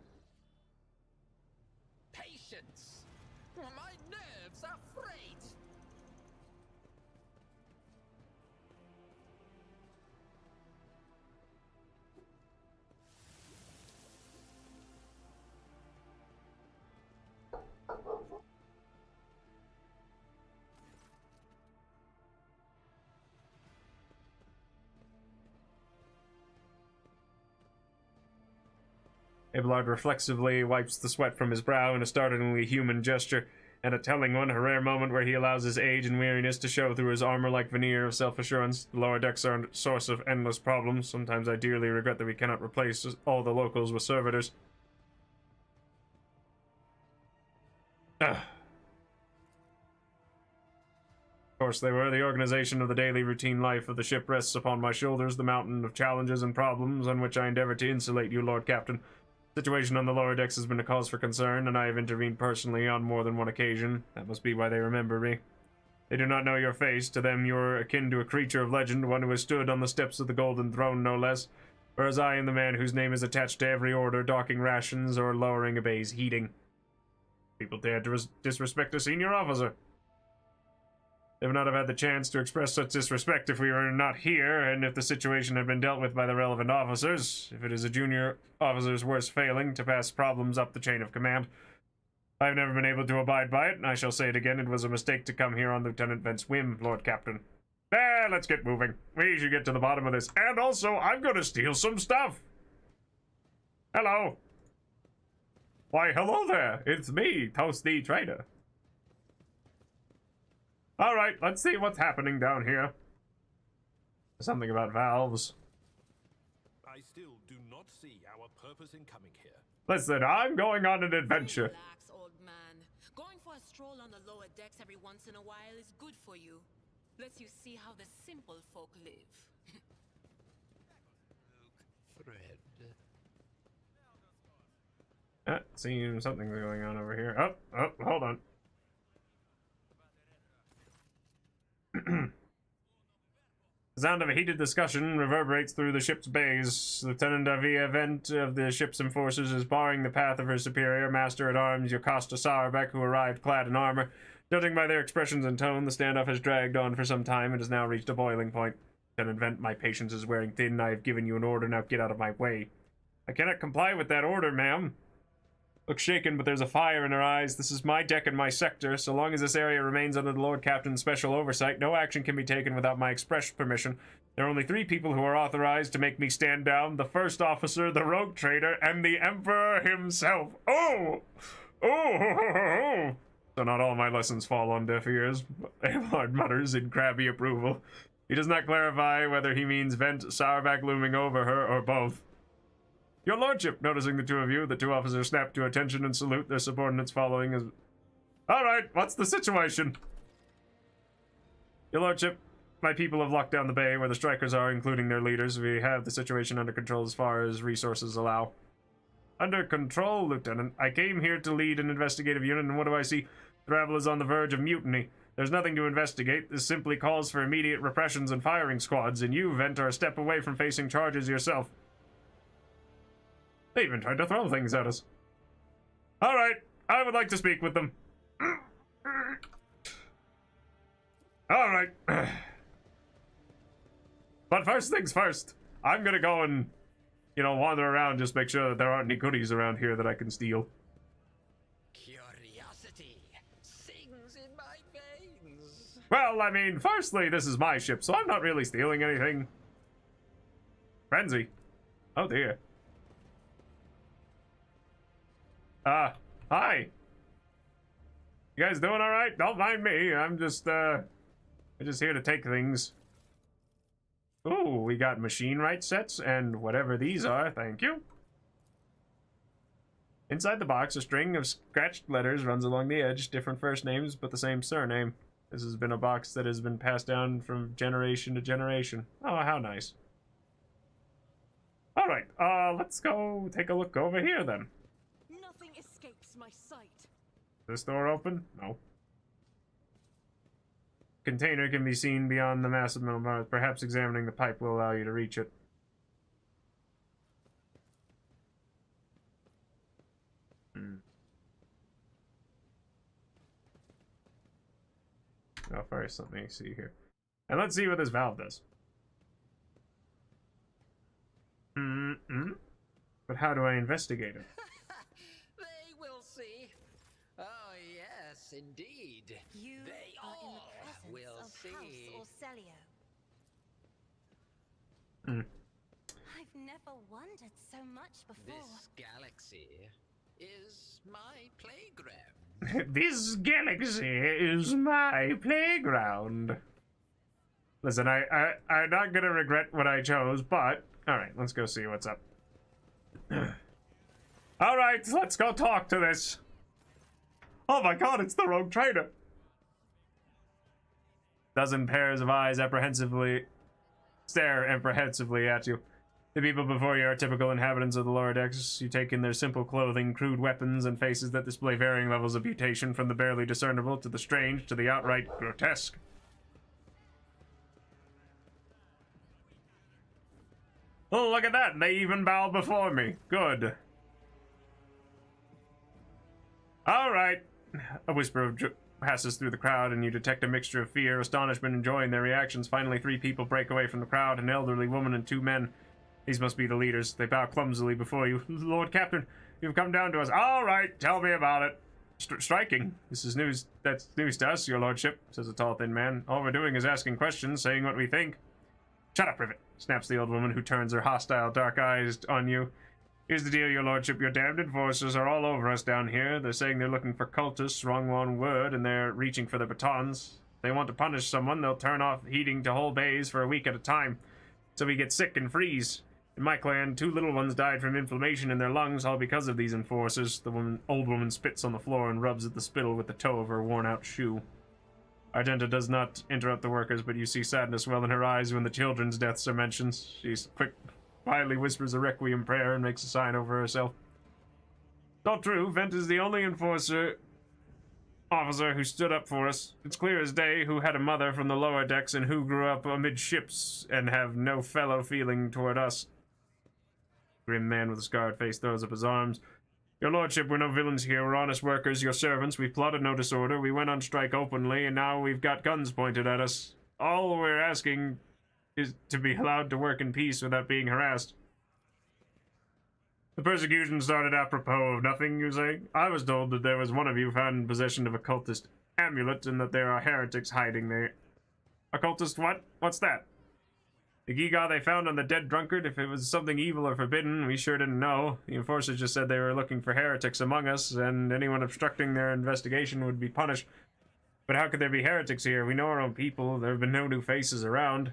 [SPEAKER 2] Patience! My nerves are frayed!
[SPEAKER 1] Abelard reflexively wipes the sweat from his brow in a startlingly human gesture, and a telling one, a rare moment where he allows his age and weariness to show through his armor-like veneer of self-assurance. The lower decks are a source of endless problems. Sometimes I dearly regret that we cannot replace all the locals with servitors. Of course, they were. The organization of the daily routine life of the ship rests upon my shoulders, the mountain of challenges and problems on which I endeavor to insulate you, Lord Captain. The situation on the lower decks has been a cause for concern, and I have intervened personally on more than one occasion. That must be why they remember me. They do not know your face. To them, you are akin to a creature of legend, one who has stood on the steps of the Golden Throne, no less. Whereas I am the man whose name is attached to every order, docking rations or lowering a bay's heating. People dare to disrespect a senior officer. They would not have had the chance to express such disrespect if we were not here, and if the situation had been dealt with by the relevant officers. If it is a junior officer's worst failing to pass problems up the chain of command. I've never been able to abide by it, and I shall say it again. It was a mistake to come here on Lieutenant Vent's whim, Lord Captain. There, let's get moving. We should get to the bottom of this. And also, I'm gonna steal some stuff. Hello. Why, hello there. It's me, Toasty Trader. Alright, let's see what's happening down here. Something about valves.
[SPEAKER 5] I still do not see our purpose in coming here.
[SPEAKER 1] Listen, I'm going on an adventure.
[SPEAKER 3] Relax, old man. Going for a stroll on the lower decks every once in a while is good for you. Lets you see how the simple folk live.
[SPEAKER 2] Fred.
[SPEAKER 1] Seems something's going on over here. Oh, hold on. The sound of a heated discussion reverberates through the ship's bays. Lieutenant Avia Vent of the ship's enforcers is barring the path of her superior, Master-at-Arms Yokosta Sauerbeck, who arrived clad in armor. Judging by their expressions and tone, the standoff has dragged on for some time and has now reached a boiling point. Lieutenant Vent, my patience is wearing thin. I have given you an order, now get out of my way. I cannot comply with that order, ma'am. Looks shaken, but there's a fire in her eyes. This is my deck and my sector. So long as this area remains under the Lord Captain's special oversight, no action can be taken without my express permission. There are only 3 people who are authorized to make me stand down: the first officer, the rogue trader, and the Emperor himself. Oh! Oh! So not all my lessons fall on deaf ears. Abelard mutters in crabby approval. He does not clarify whether he means Vent, Sauerbeck looming over her, or both. Your Lordship, noticing the 2 of you, the 2 officers snap to attention and salute, their subordinates following as... Alright, what's the situation? Your Lordship, my people have locked down the bay where the strikers are, including their leaders. We have the situation under control as far as resources allow. Under control, Lieutenant. I came here to lead an investigative unit, and what do I see? Travel is on the verge of mutiny. There's nothing to investigate. This simply calls for immediate repressions and firing squads, and you, Vent, are a step away from facing charges yourself. They even tried to throw things at us. Alright, I would like to speak with them. Alright. But first things first, I'm gonna go and, wander around, just make sure that there aren't any goodies around here that I can steal.
[SPEAKER 2] Curiosity sings in my veins.
[SPEAKER 1] Well, I mean, firstly, this is my ship, so I'm not really stealing anything. Frenzy. Oh dear. Hi. You guys doing alright? Don't mind me. I'm just here to take things. Ooh, we got machine right sets and whatever these are, thank you. Inside the box, a string of scratched letters runs along the edge, different first names, but the same surname. This has been a box that has been passed down from generation to generation. Oh, how nice. Alright, let's go take a look over here then.
[SPEAKER 3] Nothing escapes my sight.
[SPEAKER 1] This door open? No. Container can be seen beyond the massive metal bars. Perhaps examining the pipe will allow you to reach it. Oh, first, let me see here. And let's see what this valve does. But how do I investigate it?
[SPEAKER 2] They will see. Oh, yes, indeed.
[SPEAKER 4] You
[SPEAKER 2] They
[SPEAKER 4] are in
[SPEAKER 2] all
[SPEAKER 4] the
[SPEAKER 2] will
[SPEAKER 4] presence of
[SPEAKER 2] see.
[SPEAKER 4] House Orselio. I've never wondered so much before.
[SPEAKER 2] This galaxy is my playground.
[SPEAKER 1] This galaxy is my playground. Listen, I'm not gonna regret what I chose, but... Alright, let's go see what's up. Alright, let's go talk to this. Oh my god, it's the rogue trader. Dozen pairs of eyes stare apprehensively at you. The people before you are typical inhabitants of the lower decks. You take in their simple clothing, crude weapons, and faces that display varying levels of mutation, from the barely discernible to the strange to the outright grotesque. Oh, look at that! They even bow before me. Good. Alright. A whisper passes through the crowd, and you detect a mixture of fear, astonishment, and joy in their reactions. Finally, 3 people break away from the crowd, an elderly woman and 2 men. These must be the leaders. They bow clumsily before you. Lord Captain, you've come down to us. Alright, tell me about it. Striking. This is news. That's news to us, your lordship, says a tall, thin man. All we're doing is asking questions, saying what we think. Shut up, Rivet, snaps the old woman, who turns her hostile, dark eyes on you. Here's the deal, your lordship. Your damned enforcers are all over us down here. They're saying they're looking for cultists, wrong one word, and they're reaching for their batons. If they want to punish someone, they'll turn off heating to whole bays for a week at a time, so we get sick and freeze. In my clan, 2 little ones died from inflammation in their lungs, all because of these enforcers. The old woman spits on the floor and rubs at the spittle with the toe of her worn-out shoe. Argenta does not interrupt the workers, but you see sadness well in her eyes when the children's deaths are mentioned. She quietly whispers a requiem prayer and makes a sign over herself. It's all true. Vent is the only officer who stood up for us. It's clear as day who had a mother from the lower decks and who grew up amidships and have no fellow feeling toward us. Grim man with a scarred face throws up his arms. Your lordship, we're no villains here. We're honest workers, your servants. We plotted no disorder. We went on strike openly, and now we've got guns pointed at us. All we're asking is to be allowed to work in peace without being harassed. The persecution started apropos of nothing, you say? I was told that there was one of you found in possession of a cultist amulet, and that there are heretics hiding there. A cultist what? What's that? The gewgaw they found on the dead drunkard, if it was something evil or forbidden, we sure didn't know. The enforcers just said they were looking for heretics among us, and anyone obstructing their investigation would be punished. But how could there be heretics here? We know our own people. There have been no new faces around.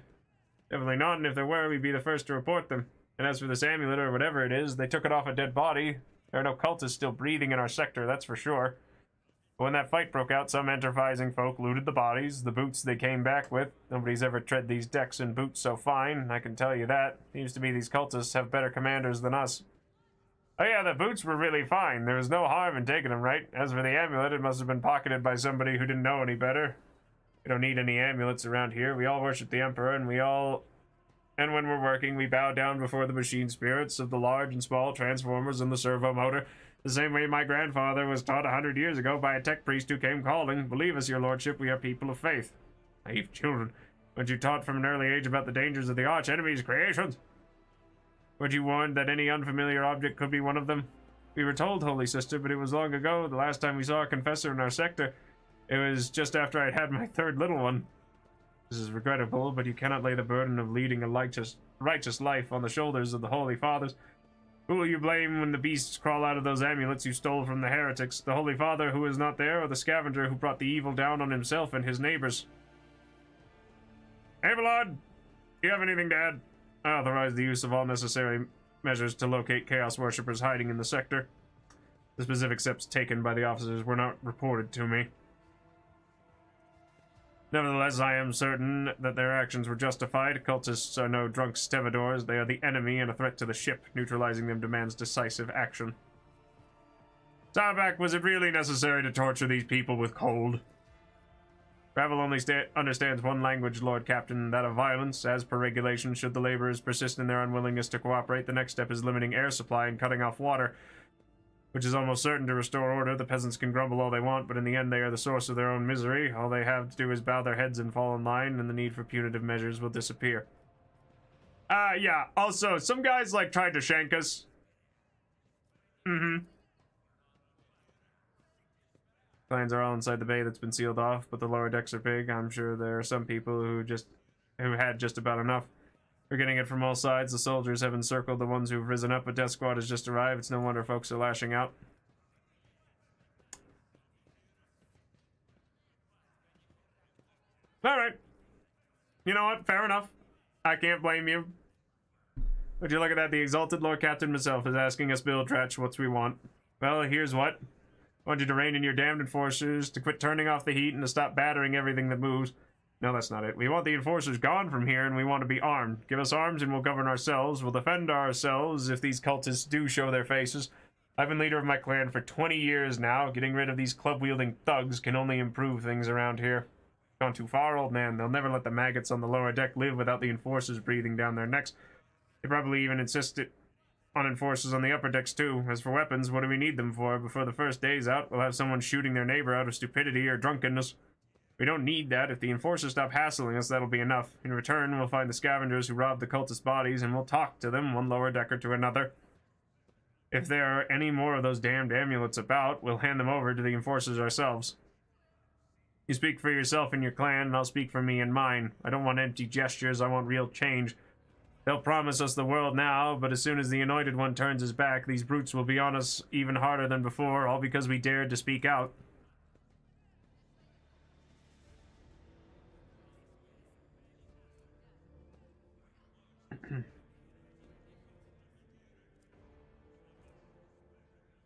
[SPEAKER 1] Definitely not, and if there were, we'd be the first to report them. And as for this amulet, or whatever it is, they took it off a dead body. There are no cultists still breathing in our sector, that's for sure. But when that fight broke out, some enterprising folk looted the bodies, the boots they came back with. Nobody's ever tread these decks in boots so fine, I can tell you that. Seems to me these cultists have better commanders than us. Oh yeah, the boots were really fine. There was no harm in taking them, right? As for the amulet, it must have been pocketed by somebody who didn't know any better. We don't need any amulets around here. We all worship the Emperor, and when we're working, we bow down before the machine spirits of the large and small transformers and the servo motor. The same way my grandfather was taught 100 years ago by a tech priest who came calling. Believe us, your lordship, we are people of faith. Naive children. Weren't you taught from an early age about the dangers of the arch-enemy's creations? Weren't you warned that any unfamiliar object could be one of them? We were told, Holy Sister, but it was long ago. The last time we saw a confessor in our sector, it was just after I'd had my 3rd little one. This is regrettable, but you cannot lay the burden of leading a righteous life on the shoulders of the Holy Fathers. Who will you blame when the beasts crawl out of those amulets you stole from the heretics? The Holy Father who is not there, or the scavenger who brought the evil down on himself and his neighbors? Abelard, do you have anything to add? I authorize the use of all necessary measures to locate Chaos Worshippers hiding in the sector. The specific steps taken by the officers were not reported to me. Nevertheless, I am certain that their actions were justified. Cultists are no drunk stevedores. They are the enemy and a threat to the ship. Neutralizing them demands decisive action. Tarback, was it really necessary to torture these people with cold? Gravel only understands one language, Lord Captain, that of violence. As per regulation, should the laborers persist in their unwillingness to cooperate, the next step is limiting air supply and cutting off water, which is almost certain to restore order. The peasants can grumble all they want, but in the end they are the source of their own misery. All they have to do is bow their heads and fall in line, and the need for punitive measures will disappear. Yeah, also, some guys, like, tried to shank us. Planes are all inside the bay that's been sealed off, but the lower decks are big. I'm sure there are some people who had just about enough. We're getting it from all sides. The soldiers have encircled the ones who've risen up. A death squad has just arrived. It's no wonder folks are lashing out. Alright. You know what? Fair enough. I can't blame you. Would you look at that? The exalted Lord Captain himself is asking us Biltratch what we want. Well, here's what. I want you to rein in your damned enforcers, to quit turning off the heat, and to stop battering everything that moves. No, that's not it. We want the enforcers gone from here, and we want to be armed. Give us arms, and we'll govern ourselves. We'll defend ourselves if these cultists do show their faces. I've been leader of my clan for 20 years now. Getting rid of these club-wielding thugs can only improve things around here. Gone too far, old man. They'll never let the maggots on the lower deck live without the enforcers breathing down their necks. They probably even insisted on enforcers on the upper decks, too. As for weapons, what do we need them for? Before the first day's out, we'll have someone shooting their neighbor out of stupidity or drunkenness. We don't need that. If the enforcers stop hassling us, that'll be enough. In return, we'll find the scavengers who robbed the cultist bodies, and we'll talk to them, one lower decker to another. If there are any more of those damned amulets about, we'll hand them over to the enforcers ourselves. You speak for yourself and your clan, and I'll speak for me and mine. I don't want empty gestures, I want real change. They'll promise us the world now, but as soon as the Anointed One turns his back, these brutes will be on us even harder than before, all because we dared to speak out.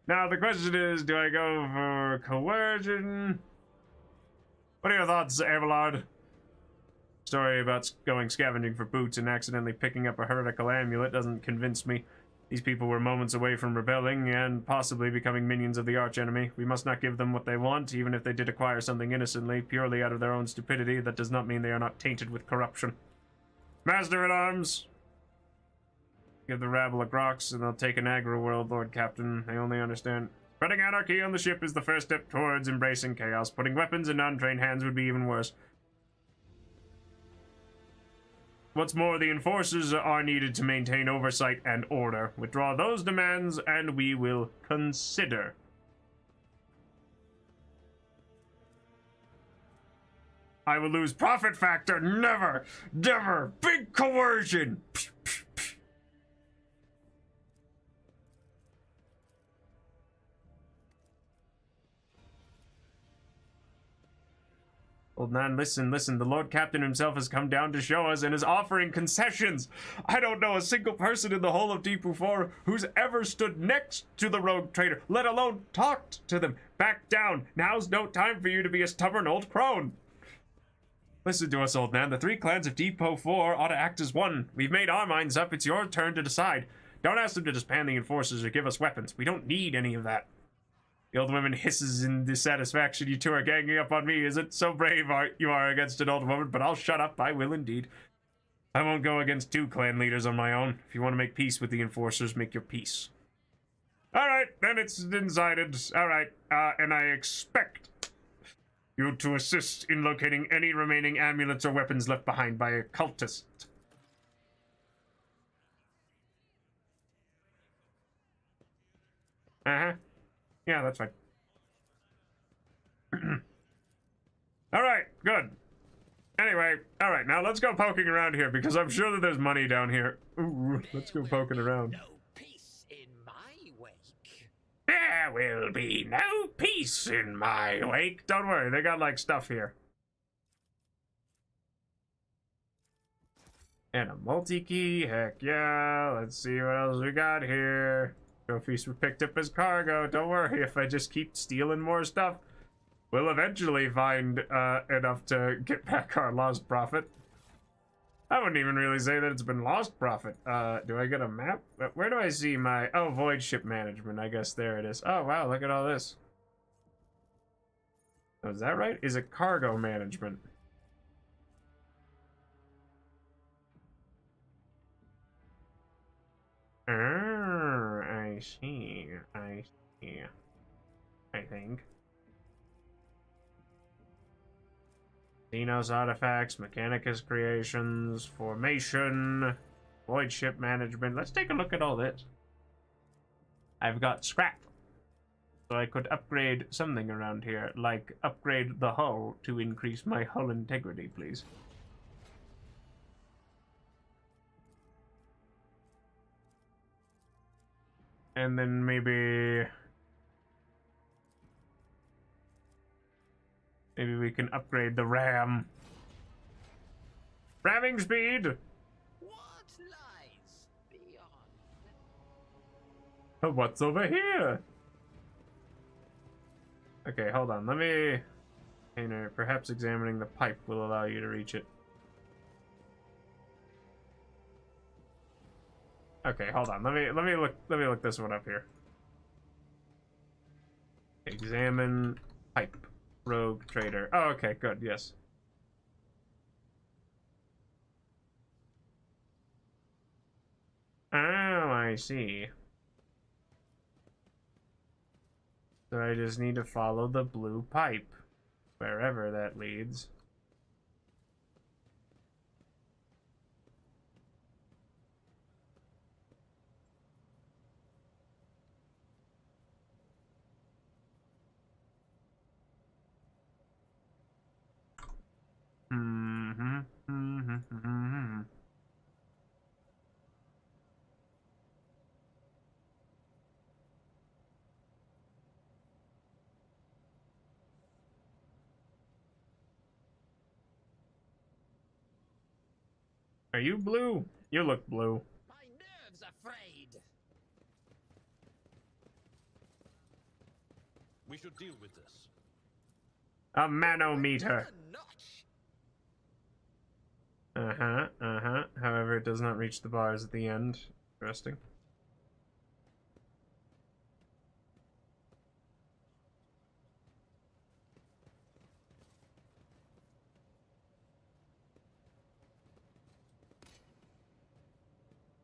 [SPEAKER 1] Now, the question is, do I go for coercion? What are your thoughts, Abelard? Story about going scavenging for boots and accidentally picking up a heretical amulet doesn't convince me. These people were moments away from rebelling and possibly becoming minions of the archenemy. We must not give them what they want, even if they did acquire something innocently, purely out of their own stupidity. That does not mean they are not tainted with corruption. Master-at-Arms! Give the rabble a grox, and they'll take an agro-world, Lord Captain. They only understand. Spreading anarchy on the ship is the first step towards embracing chaos. Putting weapons in non-trained hands would be even worse. What's more, the enforcers are needed to maintain oversight and order. Withdraw those demands, and we will consider. I will lose profit factor. Never! Never! Big coercion! Old man, listen, listen. The Lord Captain himself has come down to show us and is offering concessions. I don't know a single person in the whole of Deep Ufor who's ever stood next to the rogue trader, let alone talked to them. Back down. Now's no time for you to be a stubborn old crone. Listen to us, old man. The three clans of Deep Ufor ought to act as one. We've made our minds up. It's your turn to decide. Don't ask them to disband the enforcers or give us weapons. We don't need any of that. The old woman hisses in dissatisfaction. You two are ganging up on me. Is it so brave you are against an old woman? But I'll shut up. I will indeed. I won't go against two clan leaders on my own. If you want to make peace with the enforcers, make your peace. All right, then it's decided. All right, and I expect you to assist in locating any remaining amulets or weapons left behind by a cultist. Uh-huh. Yeah, that's fine. All right, good. Anyway, all right, now let's go poking around here because I'm sure that there's money down here. Ooh, let's go poking around.
[SPEAKER 2] No peace in my wake.
[SPEAKER 1] There will be no peace in my wake. Don't worry, they got like stuff here. And a multi-key, heck yeah. Let's see what else we got here. Trophies were picked up as cargo. Don't worry, if I just keep stealing more stuff, we'll eventually find enough to get back our lost profit. I wouldn't even really say that it's been lost profit. Do I get a map? Where do I see my... Oh, void ship management. I guess there it is. Oh, wow, look at all this. Oh, is that right? Is it cargo management? I see. I see. I think. Xenos artifacts, Mechanicus creations, formation, void ship management. Let's take a look at all this. I've got scrap. So I could upgrade something around here, like upgrade the hull to increase my hull integrity, please. And then maybe we can upgrade the RAM. Ramming speed!
[SPEAKER 2] What lies beyond?
[SPEAKER 1] What's over here? Okay, hold on. Let me... Container. Perhaps examining the pipe will allow you to reach it. Okay, hold on. Let me look this one up here. Examine pipe. Rogue trader. Oh, okay, good. Yes. Oh, I see. So I just need to follow the blue pipe, wherever that leads. Are you blue? You look blue.
[SPEAKER 2] My nerves are frayed.
[SPEAKER 5] We should deal with this.
[SPEAKER 1] A manometer.
[SPEAKER 2] A notch.
[SPEAKER 1] However, it does not reach the bars at the end. Interesting.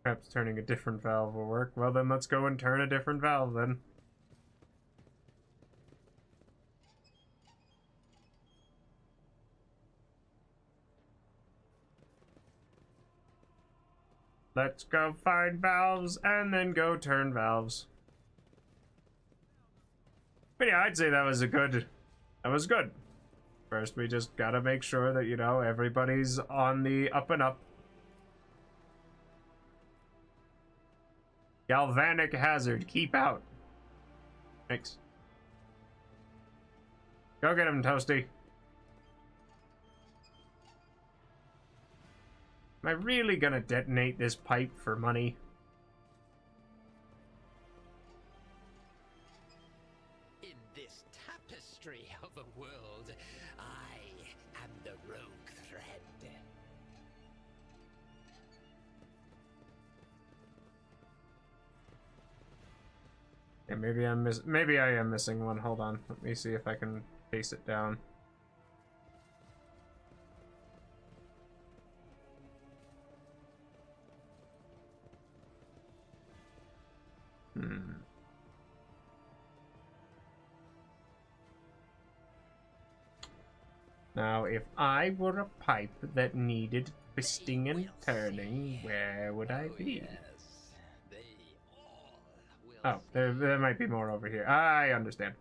[SPEAKER 1] Perhaps turning a different valve will work. Well, then let's go and turn a different valve then. Let's go find valves and then go turn valves. But yeah, I'd say that was good. First, we just gotta make sure that, you know, everybody's on the up and up. Galvanic hazard, keep out. Thanks. Go get him, Toasty. Am I really gonna detonate this pipe for money?
[SPEAKER 2] In this tapestry of a world, I am the rogue thread.
[SPEAKER 1] Yeah, maybe I am missing one. Hold on. Let me see if I can face it down. Now, if I were a pipe that needed twisting and turning, where would I be?
[SPEAKER 2] Yes, they all will
[SPEAKER 1] Oh, there might be more over here. I understand.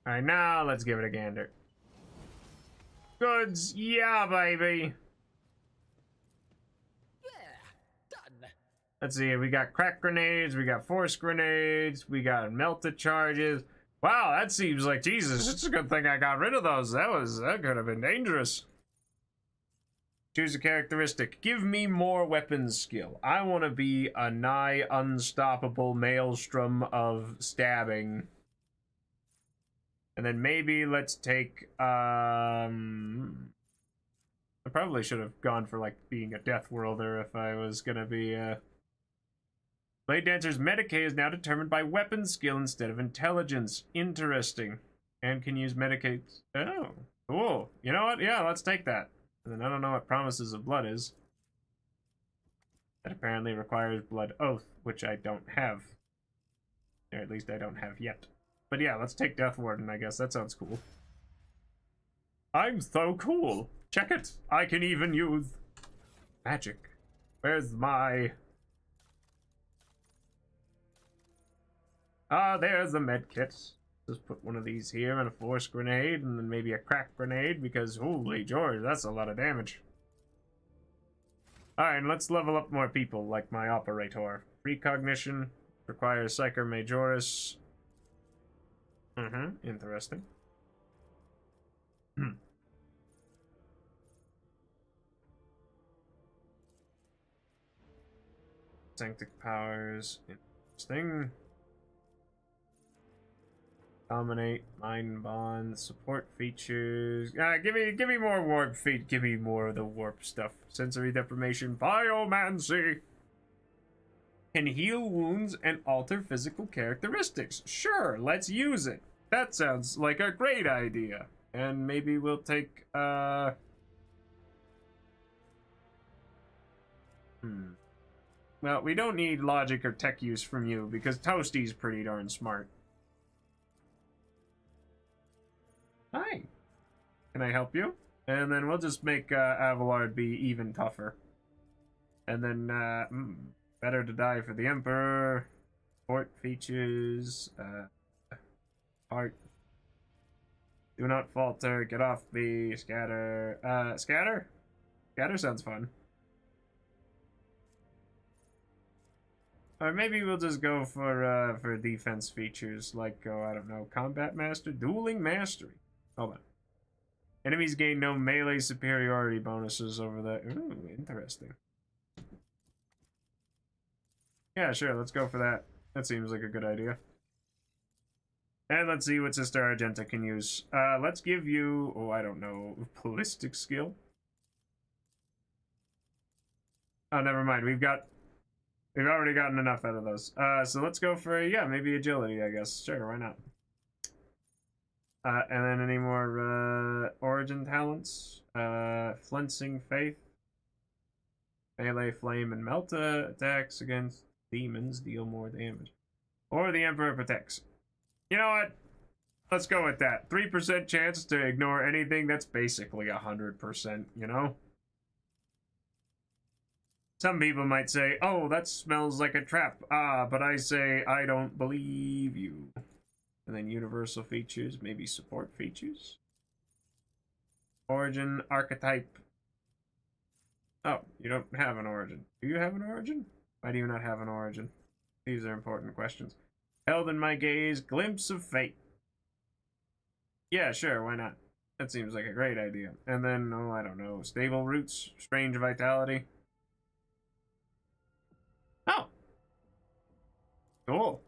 [SPEAKER 1] Alright, now let's give it a gander. Goods, yeah, baby.
[SPEAKER 2] Yeah, done.
[SPEAKER 1] Let's see, we got crack grenades, we got force grenades, we got melted charges. Wow, that seems like Jesus. It's a good thing I got rid of those. That could have been dangerous. Choose a characteristic. Give me more weapons skill. I want to be a nigh unstoppable maelstrom of stabbing. And then maybe let's take, I probably should have gone for, like, being a Death Worlder if I was gonna be, Blade Dancer's Medicae is now determined by weapon skill instead of intelligence. Interesting. And can use Medicae. Oh, cool. You know what? Yeah, let's take that. And then I don't know what Promises of Blood is. That apparently requires Blood Oath, which I don't have. Or at least I don't have yet. But yeah, let's take Death Warden, I guess. That sounds cool. I'm so cool. Check it. I can even use magic. Where's my... Ah, there's the med kit. Just put one of these here and a force grenade and then maybe a crack grenade because, holy George, that's a lot of damage. Alright, let's level up more people like my operator. Precognition requires Psyker Majoris. Interesting. Sanctic powers. Interesting. Dominate, mind bond, support features. Give me more warp feet. Give me more of the warp stuff. Sensory deformation, biomancy. Can heal wounds and alter physical characteristics. Sure, let's use it. That sounds like a great idea. And maybe we'll take, Well, we don't need logic or tech use from you, because Toasty's pretty darn smart. Hi. Can I help you? And then we'll just make Abelard be even tougher. And then, better to die for the Emperor. Support features. Heart. Do not falter. Get off me. Scatter. Scatter? Scatter sounds fun. Or maybe we'll just go for defense features like, oh, I don't know, Combat Master? Dueling Mastery. Hold on. Enemies gain no melee superiority bonuses over the... Ooh, interesting. Yeah, sure, let's go for that. That seems like a good idea. And let's see what Sister Argenta can use. Let's give you... Oh, I don't know. Ballistic skill? Oh, never mind. We've already gotten enough out of those. So let's go for, yeah, maybe agility, I guess. Sure, why not? And then any more origin talents? Flensing Faith. Melee, Flame, and Melta attacks against demons deal more damage. Or the Emperor protects. You know what? Let's go with that. 3% chance to ignore anything, that's basically 100%, you know? Some people might say, oh, that smells like a trap. But I say, I don't believe you. And then universal features, maybe support features. Origin, archetype. Oh, you don't have an origin. Do you have an origin? Why do you not have an origin? These are important questions. Held in my gaze, glimpse of fate. Yeah, sure, why not? That seems like a great idea. And then, oh, I don't know, stable roots, strange vitality. Oh! Cool.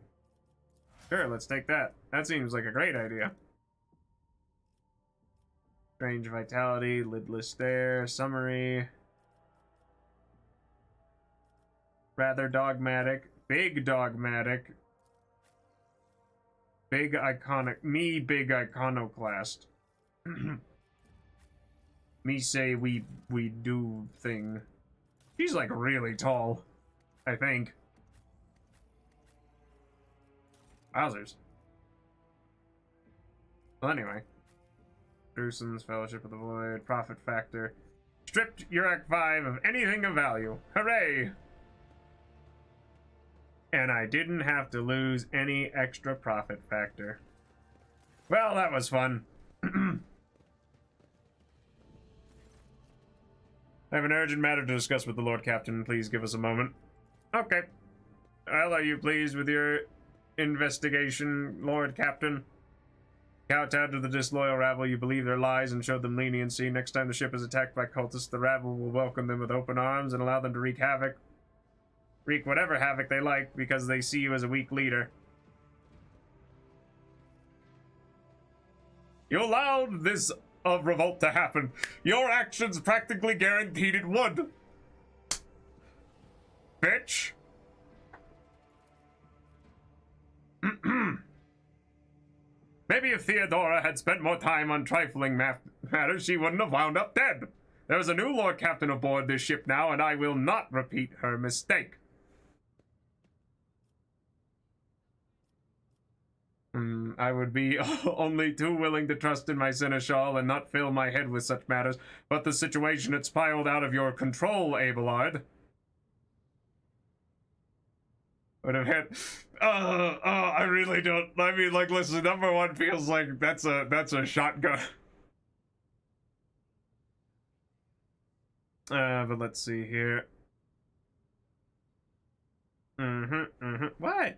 [SPEAKER 1] Sure, let's take that. That seems like a great idea. Strange vitality, lidless stare, summary. Rather dogmatic, big dogmatic. Big iconic, me big iconoclast. Me say we do thing. She's like really tall, I think. Wowzers. Well, anyway. Druson's Fellowship of the Void, Profit Factor. Stripped Urek 5 of anything of value. Hooray! And I didn't have to lose any extra profit factor. Well, that was fun. I have an urgent matter to discuss with the Lord Captain. Please give us a moment. Okay. Well, are you pleased with your investigation, Lord Captain? Kowtowed to the disloyal rabble, you believe their lies and showed them leniency. Next time the ship is attacked by cultists, the rabble will welcome them with open arms and allow them to wreak whatever havoc they like because they see you as a weak leader. You allowed this revolt to happen. Your actions practically guaranteed it would. Bitch. Maybe if Theodora had spent more time on trifling matters, she wouldn't have wound up dead. There's a new Lord Captain aboard this ship now, and I will not repeat her mistake. I would be only too willing to trust in my seneschal and not fill my head with such matters, but the situation had spiraled out of your control, Abelard. Would have had... I really don't... I mean, like, listen, number one feels like that's a shotgun. But let's see here. What?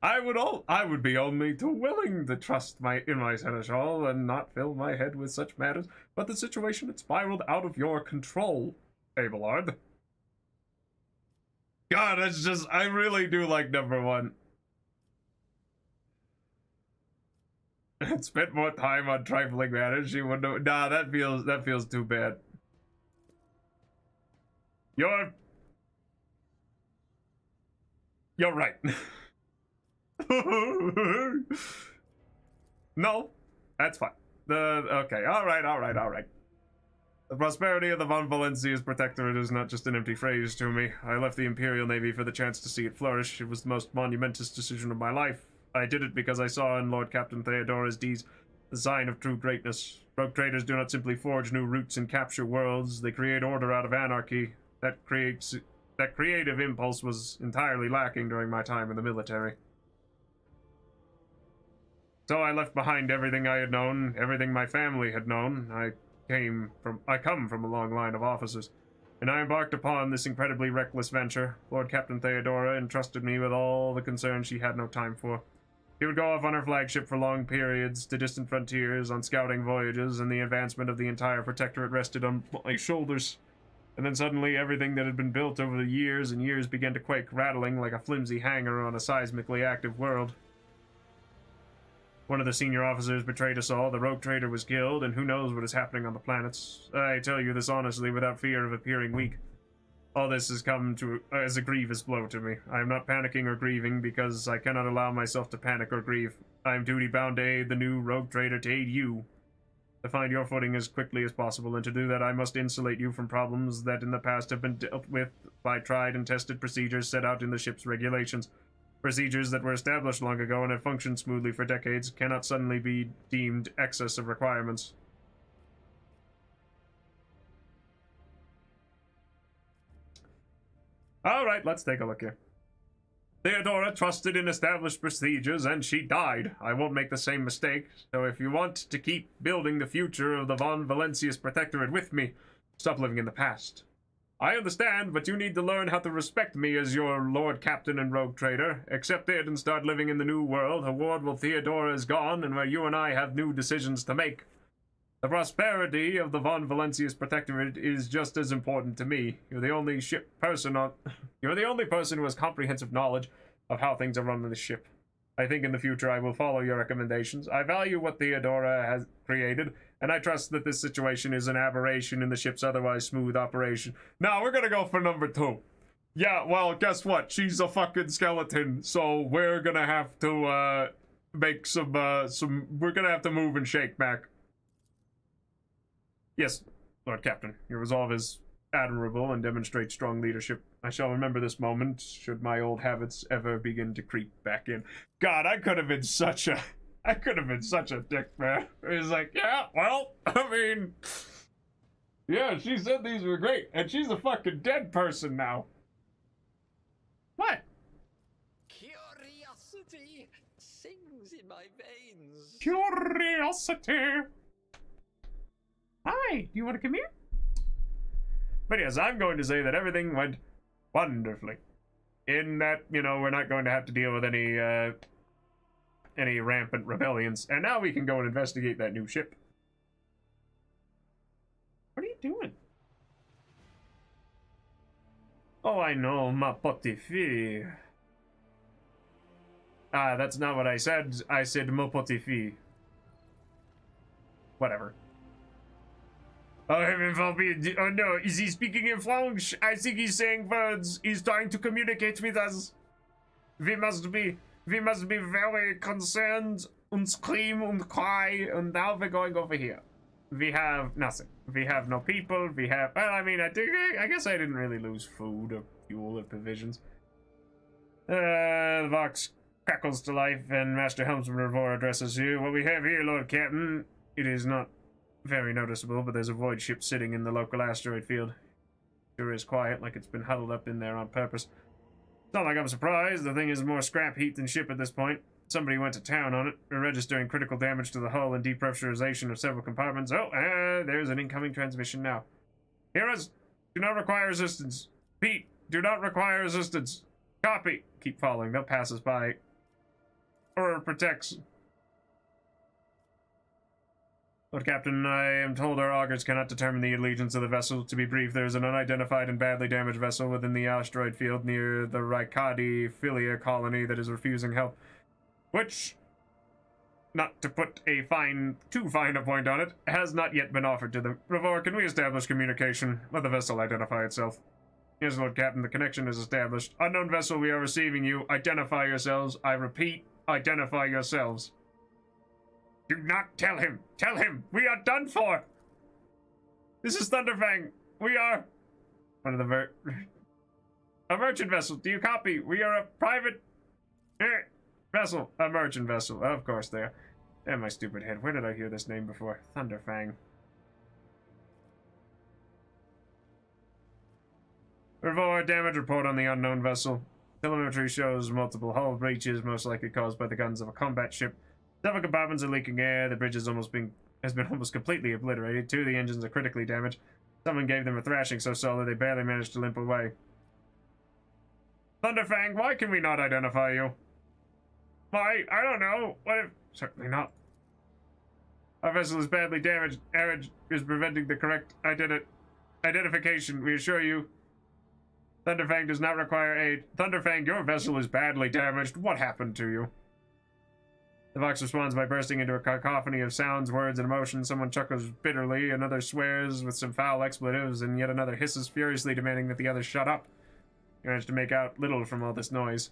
[SPEAKER 1] I would be only too willing to trust in my seneschal and not fill my head with such matters, but the situation had spiraled out of your control, Abelard. God, it's just, I really do like number one. Spent more time on trifling matters, she wouldn't have, nah, that feels too bad. You're right. No, that's fine. Okay, all right. The prosperity of the Von Valencia's protectorate is not just an empty phrase to me. I left the Imperial Navy for the chance to see it flourish. It was the most monumentous decision of my life. I did it because I saw in Lord Captain Theodora's deeds the sign of true greatness. Rogue traders do not simply forge new routes and capture worlds, they create order out of anarchy. That creative impulse was entirely lacking during my time in the military. So I left behind everything I had known, everything my family had known. I come from a long line of officers, and I embarked upon this incredibly reckless venture. Lord Captain Theodora entrusted me with all the concerns she had no time for. She would go off on her flagship for long periods, to distant frontiers, on scouting voyages, and the advancement of the entire protectorate rested on my shoulders. And then suddenly everything that had been built over the years and years began to quake, rattling like a flimsy hangar on a seismically active world. One of the senior officers betrayed us all, the rogue trader was killed, and who knows what is happening on the planets. I tell you this honestly, without fear of appearing weak. All this has come to as a grievous blow to me. I am not panicking or grieving, because I cannot allow myself to panic or grieve. I am duty-bound to aid the new rogue trader, to aid you. To find your footing as quickly as possible, and to do that I must insulate you from problems that in the past have been dealt with by tried and tested procedures set out in the ship's regulations. Procedures that were established long ago and have functioned smoothly for decades cannot suddenly be deemed excess of requirements. Alright, let's take a look here. Theodora trusted in established procedures, and she died. I won't make the same mistake, so if you want to keep building the future of the Von Valencius Protectorate with me, stop living in the past. I understand, but you need to learn how to respect me as your Lord Captain and Rogue Trader. Accept it and start living in the new world, a world where Theodora is gone, and where you and I have new decisions to make. The prosperity of the Von Valencius Protectorate is just as important to me. You're the only You're the only person who has comprehensive knowledge of how things are run on the ship. I think in the future I will follow your recommendations. I value what Theodora has created, and I trust that this situation is an aberration in the ship's otherwise smooth operation. Now, we're gonna go for number 2. Yeah, well, guess what? She's a fucking skeleton, so we're gonna have to, make we're gonna have to move and shake back. Yes, Lord Captain, your resolve is admirable and demonstrates strong leadership. I shall remember this moment, should my old habits ever begin to creep back in. God, I could have been such a dick, man. It was like, yeah, well, I mean, yeah, she said these were great, and she's a fucking dead person now. What?
[SPEAKER 2] Curiosity sings in my veins.
[SPEAKER 1] Curiosity. Hi, do you want to come here? But yes, I'm going to say that everything went wonderfully. In that, you know, we're not going to have to deal with any rampant rebellions. And now we can go and investigate that new ship. What are you doing? Oh, I know, ma petite fille. Ah, that's not what I said. I said ma petite fille. Whatever. Oh, heaven forbid. Oh no, is he speaking in French? I think he's saying words. He's trying to communicate with us. We must be very concerned and scream and cry, and now we're going over here. We have nothing. We have no people. We have, well, I mean, I guess I didn't really lose food or fuel or provisions. The box crackles to life, and Master Helmsman Revor addresses you. What we have here, Lord Captain, it is not very noticeable, but there's a void ship sitting in the local asteroid field. Sure is quiet, like it's been huddled up in there on purpose. It's not like I'm surprised. The thing is more scrap heat than ship at this point. Somebody went to town on it. We're registering critical damage to the hull and depressurization of several compartments. Oh, there's an incoming transmission now. Hear us. Do not require assistance. Pete, do not require assistance. Copy. Keep following. They'll pass us by. Or protects. Lord Captain, I am told our augurs cannot determine the allegiance of the vessel. To be brief, there is an unidentified and badly damaged vessel within the asteroid field near the Raikadi Philia colony that is refusing help. Which, not to put too fine a point on it, has not yet been offered to them. Revor, can we establish communication? Let the vessel identify itself. Yes, Lord Captain, the connection is established. Unknown vessel, we are receiving you. Identify yourselves. I repeat, identify yourselves. Do not tell him. Tell him. We are done for. This is Thunderfang. We are one of the a merchant vessel. Do you copy? We are a private vessel. A merchant vessel. Of course they are. Damn my stupid head. Where did I hear this name before? Thunderfang. Report damage report on the unknown vessel. Telemetry shows multiple hull breaches, most likely caused by the guns of a combat ship. Several compartments are leaking air. The bridge has been almost completely obliterated. 2 of the engines are critically damaged. Someone gave them a thrashing so solid they barely managed to limp away. Thunderfang, why can we not identify you? Why? I don't know. What if... Certainly not. Our vessel is badly damaged. Damage is preventing the correct identification. We assure you. Thunderfang does not require aid. Thunderfang, your vessel is badly damaged. What happened to you? The Vox responds by bursting into a cacophony of sounds, words, and emotions. Someone chuckles bitterly, another swears with some foul expletives, and yet another hisses furiously, demanding that the others shut up. You managed to make out little from all this noise.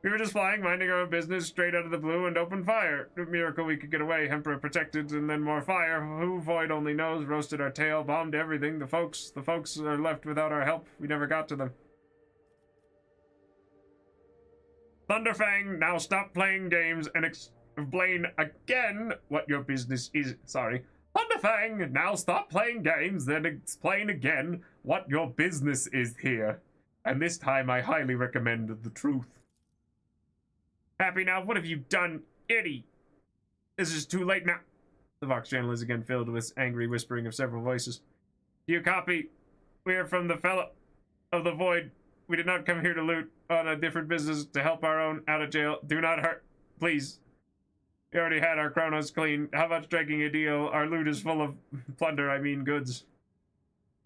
[SPEAKER 1] We were just flying, minding our own business, straight out of the blue, and opened fire. A miracle we could get away. Emperor protected, and then more fire. Who, Void only knows, roasted our tail, bombed everything. The folks are left without our help. We never got to them. Thunderfang, now stop playing games and explain again what your business is. Sorry. Thunderfang, now stop playing games, then explain again what your business is here. And this time I highly recommend the truth. Happy now? What have you done, Eddie? This is too late now. The Vox channel is again filled with angry whispering of several voices. Do you copy? We are from the fellow of the Void. We did not come here to loot, on a different business to help our own out of jail. Do not hurt, please. We already had our Koronus clean. How about striking a deal? Our loot is full of plunder, I mean goods.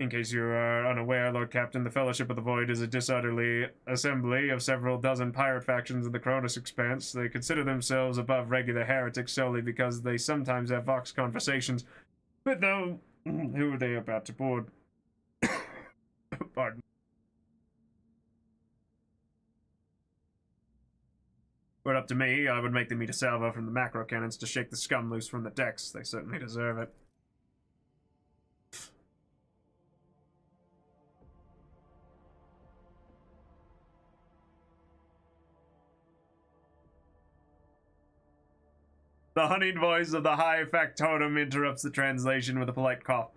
[SPEAKER 1] In case you are unaware, Lord Captain, the Fellowship of the Void is a disorderly assembly of several dozen pirate factions in the Koronus Expanse. They consider themselves above regular heretics solely because they sometimes have Vox conversations with those who they are about to board. Pardon. Were it up to me, I would make them eat a salvo from the macro cannons to shake the scum loose from the decks. They certainly deserve it. The honeyed voice of the high factotum interrupts the translation with a polite cough.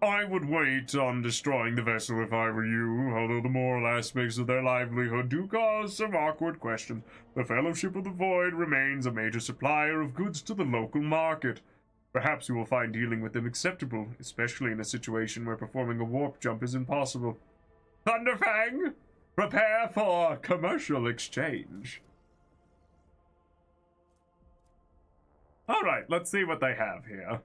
[SPEAKER 1] I would wait on destroying the vessel if I were you, although the moral aspects of their livelihood do cause some awkward questions. The Fellowship of the Void remains a major supplier of goods to the local market. Perhaps you will find dealing with them acceptable, especially in a situation where performing a warp jump is impossible. Thunderfang, prepare for commercial exchange. Alright, let's see what they have here.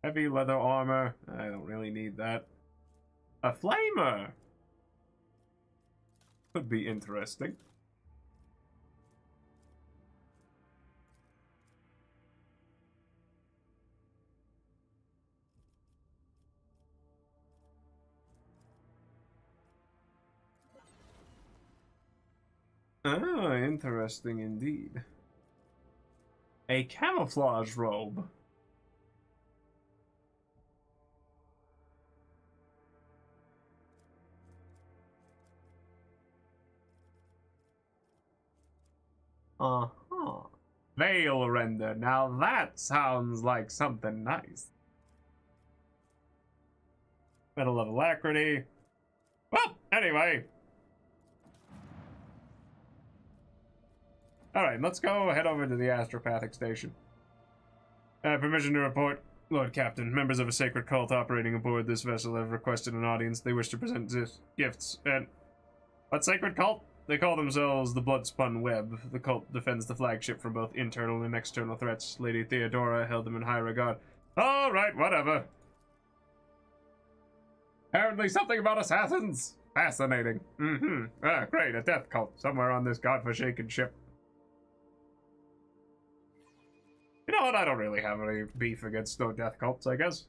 [SPEAKER 1] Heavy leather armor. I don't really need that. A flamer! Could be interesting. Ah, interesting indeed. A camouflage robe. Uh-huh. Veil render. Now that sounds like something nice. Medal of Alacrity. Well, anyway. Alright, let's go head over to the astropathic station. Permission to report. Lord Captain, members of a sacred cult operating aboard this vessel have requested an audience. They wish to present gifts. And what sacred cult? They call themselves the Bloodspun Web. The cult defends the flagship from both internal and external threats. Lady Theodora held them in high regard. All right, whatever. Apparently something about assassins. Fascinating. Ah, great, a death cult somewhere on this godforsaken ship. You know what? I don't really have any beef against no death cults, I guess.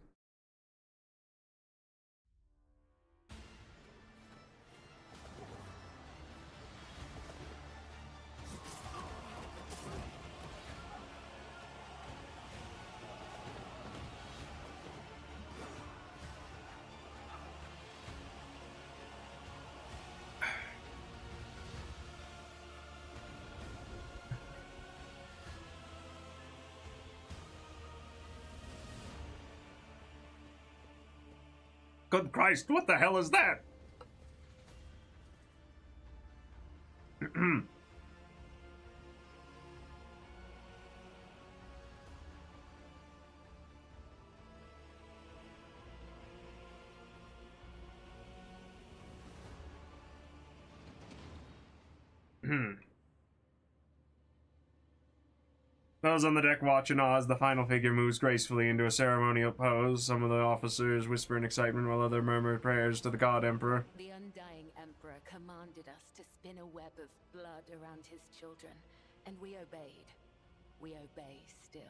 [SPEAKER 1] Good Christ, what the hell is that? Those on the deck watch in awe as the final figure moves gracefully into a ceremonial pose. Some of the officers whisper in excitement while others murmur prayers to the God Emperor.
[SPEAKER 6] The Undying Emperor commanded us to spin a web of blood around his children, and we obeyed. We obey still.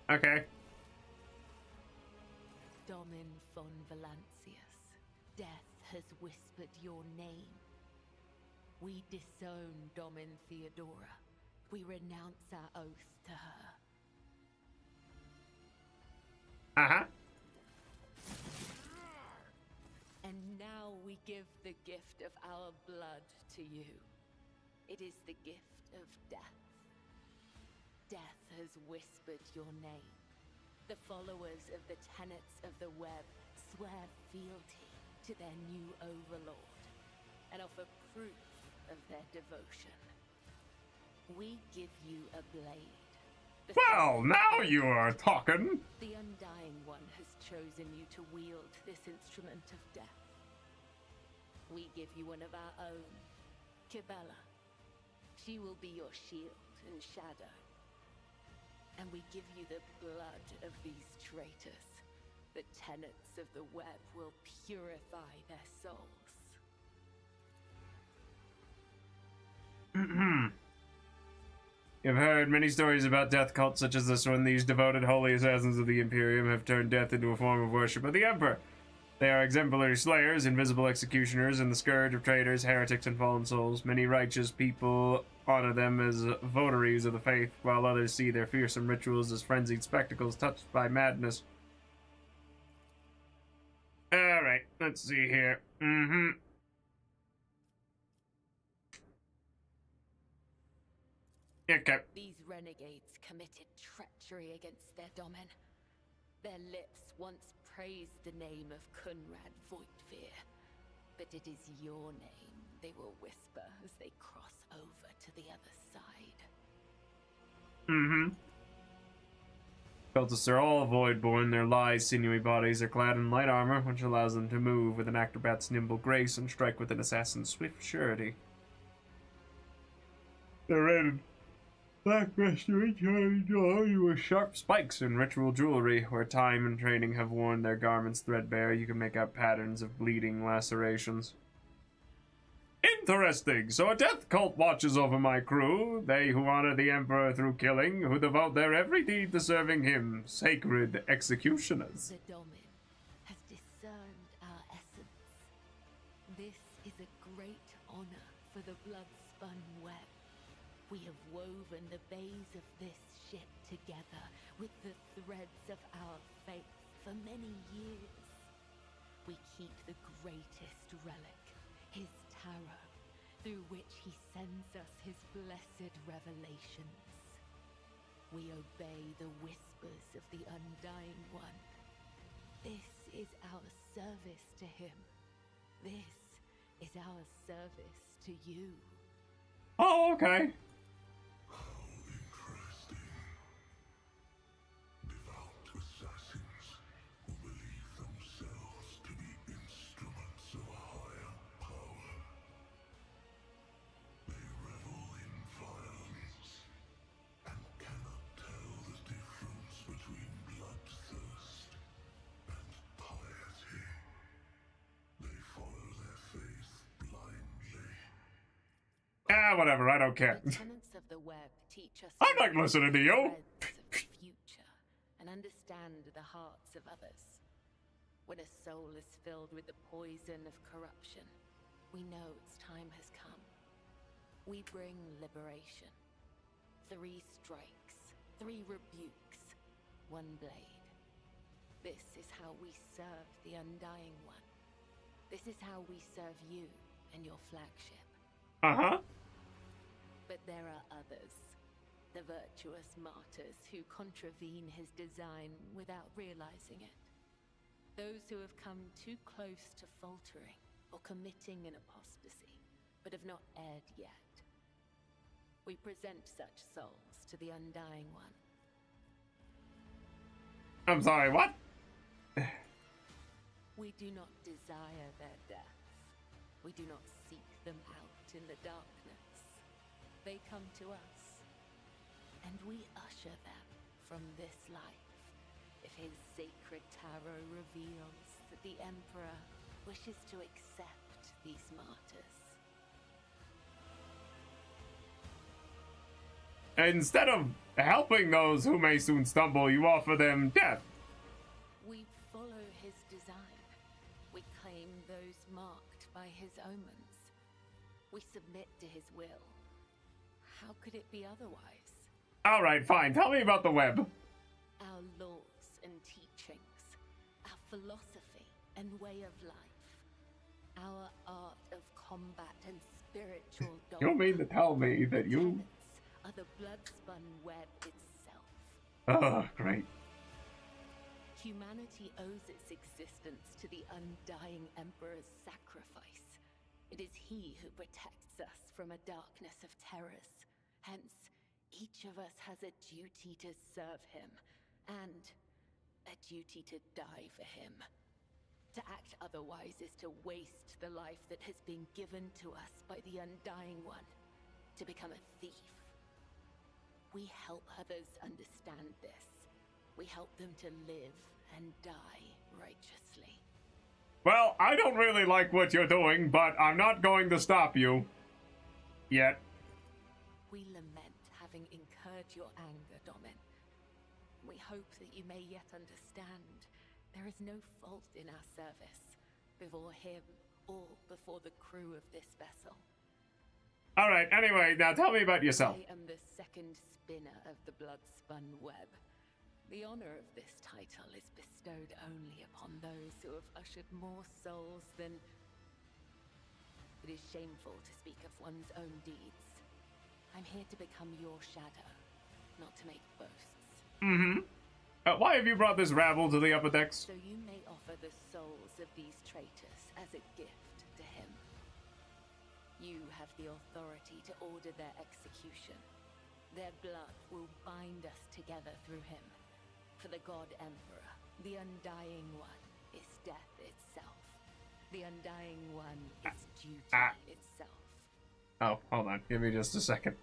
[SPEAKER 1] Okay.
[SPEAKER 6] Domin von Valancius, death has whispered your name. We disown Domin Theodora. We renounce our oath to her.
[SPEAKER 1] Uh-huh.
[SPEAKER 6] And now we give the gift of our blood to you. It is the gift of death. Death has whispered your name. The followers of the tenets of the web swear fealty to their new overlord and offer proof of their devotion. We give you a blade.
[SPEAKER 1] Well, now you are talking.
[SPEAKER 6] The Undying One has chosen you to wield this instrument of death. We give you one of our own, Kibella. She will be your shield and shadow. And we give you the blood of these traitors. The tenets of the web will purify their souls.
[SPEAKER 1] You've heard many stories about death cults such as this one. These devoted holy assassins of the Imperium have turned death into a form of worship of the Emperor. They are exemplary slayers, invisible executioners, and the scourge of traitors, heretics, and fallen souls. Many righteous people honor them as votaries of the faith, while others see their fearsome rituals as frenzied spectacles touched by madness. Alright, let's see here. Okay.
[SPEAKER 6] These renegades committed treachery against their domin. Their lips once praised the name of Kunrad Voigtveer, but it is your name they will whisper as they cross over to the other side.
[SPEAKER 1] Cultists are all voidborn. Their lithe, sinewy bodies are clad in light armor, which allows them to move with an acrobat's nimble grace and strike with an assassin's swift surety. They're rated black restoring with sharp spikes and ritual jewelry. Where time and training have worn their garments threadbare, you can make out patterns of bleeding lacerations. Interesting. So a death cult watches over my crew. They who honor the Emperor through killing, who devote their every deed to serving him. Sacred executioners.
[SPEAKER 6] The domin has discerned our essence. This is a great honor for the blood-spun web. We have woven the bays of this ship together with the threads of our faith for many years. We keep the greatest relic, his tarot, through which he sends us his blessed revelations. We obey the whispers of the Undying One. This is our service to him. This is our service to you.
[SPEAKER 1] Oh, okay. Whatever, I don't care.
[SPEAKER 6] The tenets of the web teach us
[SPEAKER 1] I'm not listening to you.
[SPEAKER 6] threads of the future and understand the hearts of others. When a soul is filled with the poison of corruption, we know its time has come. We bring liberation. 3 strikes, 3 rebukes, 1 blade. This is how we serve the Undying One. This is how we serve you and your flagship.
[SPEAKER 1] Uh-huh.
[SPEAKER 6] But there are others, the virtuous martyrs who contravene his design without realizing it. Those who have come too close to faltering or committing an apostasy, but have not erred yet. We present such souls to the Undying One.
[SPEAKER 1] I'm sorry, what?
[SPEAKER 6] We do not desire their death. We do not seek them out in the darkness. They come to us, and we usher them from this life. If his sacred tarot reveals that the Emperor wishes to accept these martyrs.
[SPEAKER 1] Instead of helping those who may soon stumble, you offer them death.
[SPEAKER 6] We follow his design. We claim those marked by his omens. We submit to his will. How could it be otherwise?
[SPEAKER 1] Alright, fine. Tell me about the web.
[SPEAKER 6] Our laws and teachings, our philosophy and way of life, our art of combat and spiritual dogma.
[SPEAKER 1] You mean to tell me that you...
[SPEAKER 6] are the blood-spun web itself.
[SPEAKER 1] Oh, great.
[SPEAKER 6] Humanity owes its existence to the Undying Emperor's sacrifice. It is he who protects us from a darkness of terrors. Hence, each of us has a duty to serve him, and a duty to die for him. To act otherwise is to waste the life that has been given to us by the Undying One, to become a thief. We help others understand this. We help them to live and die righteously.
[SPEAKER 1] Well, I don't really like what you're doing, but I'm not going to stop you. Yet.
[SPEAKER 6] We lament having incurred your anger, Domin. We hope that you may yet understand there is no fault in our service, before him or before the crew of this vessel.
[SPEAKER 1] Alright, anyway, now tell me about yourself.
[SPEAKER 6] I am the second spinner of the blood-spun web. The honor of this title is bestowed only upon those who have ushered more souls than... It is shameful to speak of one's own deeds. I'm here to become your shadow, not to make boasts.
[SPEAKER 1] Mm-hmm. Why have you brought this rabble to the upper decks?
[SPEAKER 6] So you may offer the souls of these traitors as a gift to him. You have the authority to order their execution. Their blood will bind us together through him. For the God Emperor, the Undying One is death itself. The Undying One is duty itself.
[SPEAKER 1] Oh, hold on. Give me just a second.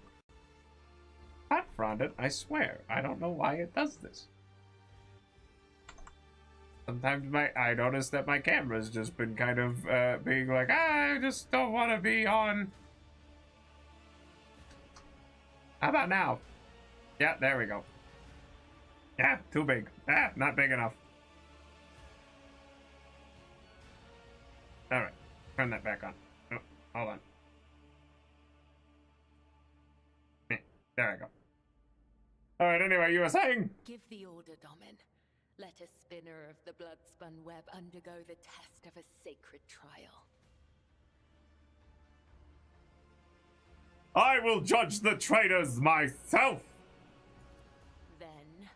[SPEAKER 1] Hot fronded, I swear. I don't know why it does this. Sometimes I notice that my camera's just been kind of being like, I just don't want to be on. How about now? Yeah, there we go. Yeah, too big. Ah, not big enough. Alright, turn that back on. Oh, hold on. There we go. Alright, anyway, you were saying?
[SPEAKER 6] Give the order, Domin. Let a spinner of the blood-spun web undergo the test of a sacred trial.
[SPEAKER 1] I will judge the traitors myself!
[SPEAKER 6] Then,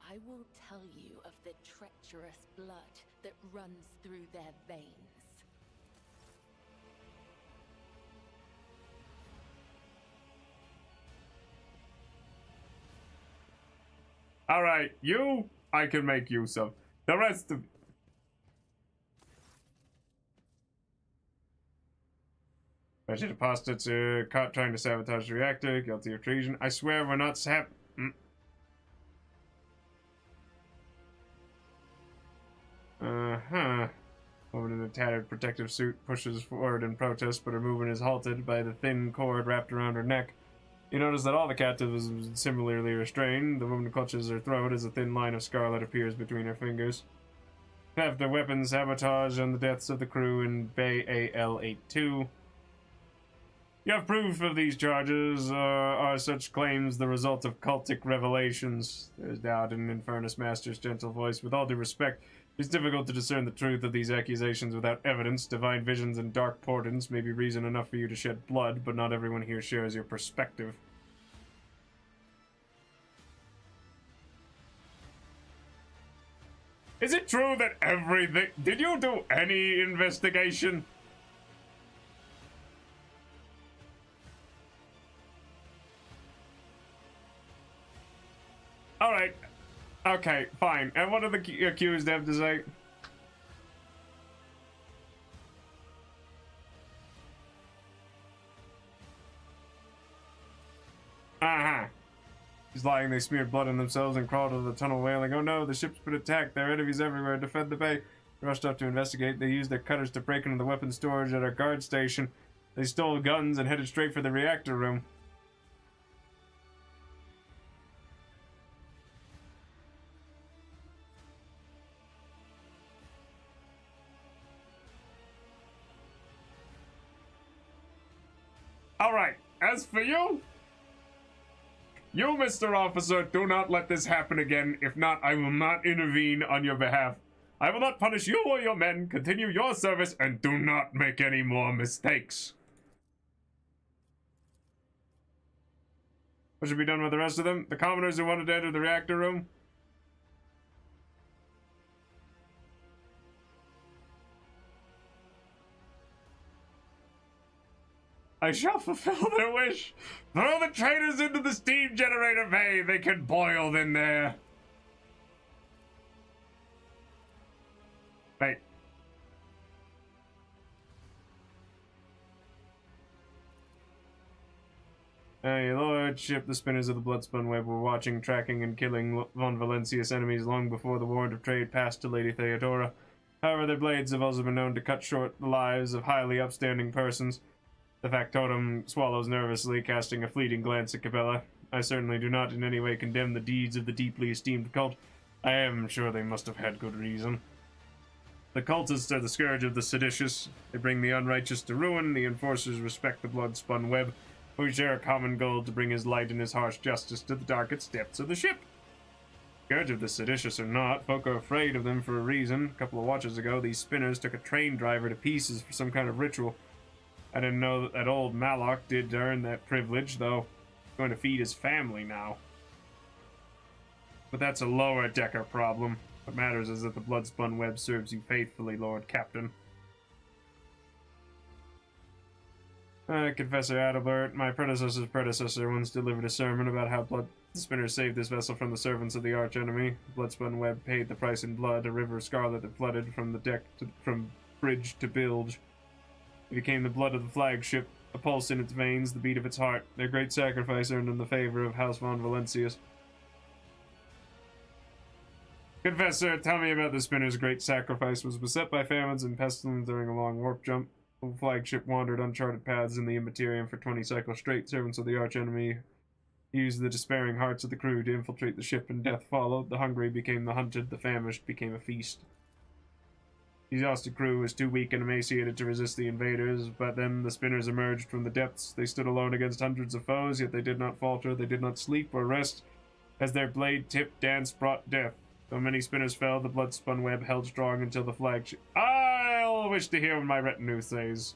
[SPEAKER 6] I will tell you of the treacherous blood that runs through their veins.
[SPEAKER 1] Alright, you, I can make use of. The rest of... Wretched apostates caught trying to sabotage the reactor, guilty of treason. I swear we're not Uh-huh. Woman in a tattered protective suit pushes forward in protest, but her movement is halted by the thin cord wrapped around her neck. You notice that all the captives are similarly restrained. The woman clutches her throat as a thin line of scarlet appears between her fingers. Theft of weapons, sabotage, and the deaths of the crew in Bay AL-82. You have proof of these charges. Are such claims the result of cultic revelations? There's doubt in Infernus Master's gentle voice. With all due respect, it's difficult to discern the truth of these accusations without evidence. Divine visions and dark portents may be reason enough for you to shed blood, but not everyone here shares your perspective. Is it true that everything... Did you do any investigation? Alright. Okay, fine. And what do the accused have to say? Uh-huh. He's lying, they smeared blood on themselves and crawled out of the tunnel wailing, "Oh no, the ship's been attacked, there are enemies everywhere, defend the bay." They rushed up to investigate. They used their cutters to break into the weapons storage at our guard station. They stole guns and headed straight for the reactor room. Alright, as for you, Mr. Officer, do not let this happen again. If not, I will not intervene on your behalf. I will not punish you or your men. Continue your service and do not make any more mistakes. What should be done with the rest of them? The commoners who wanted to enter the reactor room? I shall fulfill their wish. Throw the traitors into the steam generator bay. They can boil in there. Wait. Hey, Lordship, the spinners of the Bloodspun Web were watching, tracking, and killing von Valencius enemies long before the warrant of trade passed to Lady Theodora. However, their blades have also been known to cut short the lives of highly upstanding persons. The factotum swallows nervously, casting a fleeting glance at Cabela. I certainly do not in any way condemn the deeds of the deeply esteemed cult. I am sure they must have had good reason. The cultists are the scourge of the seditious. They bring the unrighteous to ruin. The enforcers respect the blood-spun web. We share a common goal to bring his light and his harsh justice to the darkest depths of the ship. Scourge of the seditious or not, folk are afraid of them for a reason. A couple of watches ago, these spinners took a train driver to pieces for some kind of ritual. I didn't know that old Malok did earn that privilege, though. He's going to feed his family now. But that's a lower decker problem. What matters is that the blood-spun web serves you faithfully, Lord Captain. Confessor Abelard, my predecessor's predecessor, once delivered a sermon about how blood spinners saved this vessel from the servants of the archenemy. The blood-spun web paid the price in blood, a river of scarlet that flooded from the deck from bridge to bilge. It became the blood of the flagship, a pulse in its veins, the beat of its heart. Their great sacrifice earned them the favor of House von Valencius. Confessor, tell me about the spinner's great sacrifice. Was beset by famines and pestilence during a long warp jump. The flagship wandered uncharted paths in the Immaterium for 20 cycles straight. Servants of the archenemy used the despairing hearts of the crew to infiltrate the ship, and death followed. The hungry became the hunted, the famished became a feast. The exhausted crew was too weak and emaciated to resist the invaders, but then the spinners emerged from the depths. They stood alone against hundreds of foes, yet they did not falter, they did not sleep or rest. As their blade-tipped dance brought death. Though many spinners fell, the blood-spun web held strong until the flagship... I'll wish to hear what my retinue says.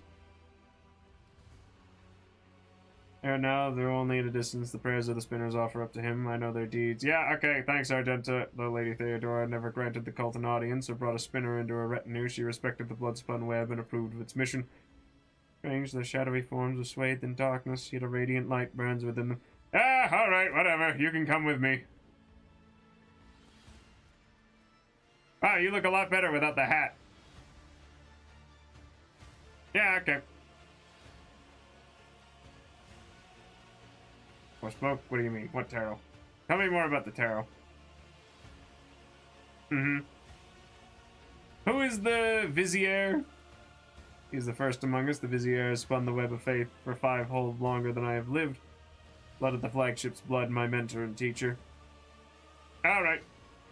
[SPEAKER 1] And now, they're only at a distance. The prayers of the spinners offer up to him. I know their deeds. Yeah, okay, thanks, Argenta. Though Lady Theodora never granted the cult an audience or brought a spinner into her retinue, she respected the blood-spun web and approved of its mission. Strange, their shadowy forms are swathed in darkness, yet a radiant light burns within them. Ah, alright, whatever. You can come with me. Ah, you look a lot better without the hat. Yeah, okay. Or smoke? What do you mean? What tarot? Tell me more about the tarot. Who is the Vizier? He's the first among us. The Vizier has spun the web of faith for 5 hold longer than I have lived. Blood of the flagship's blood, my mentor and teacher. Alright.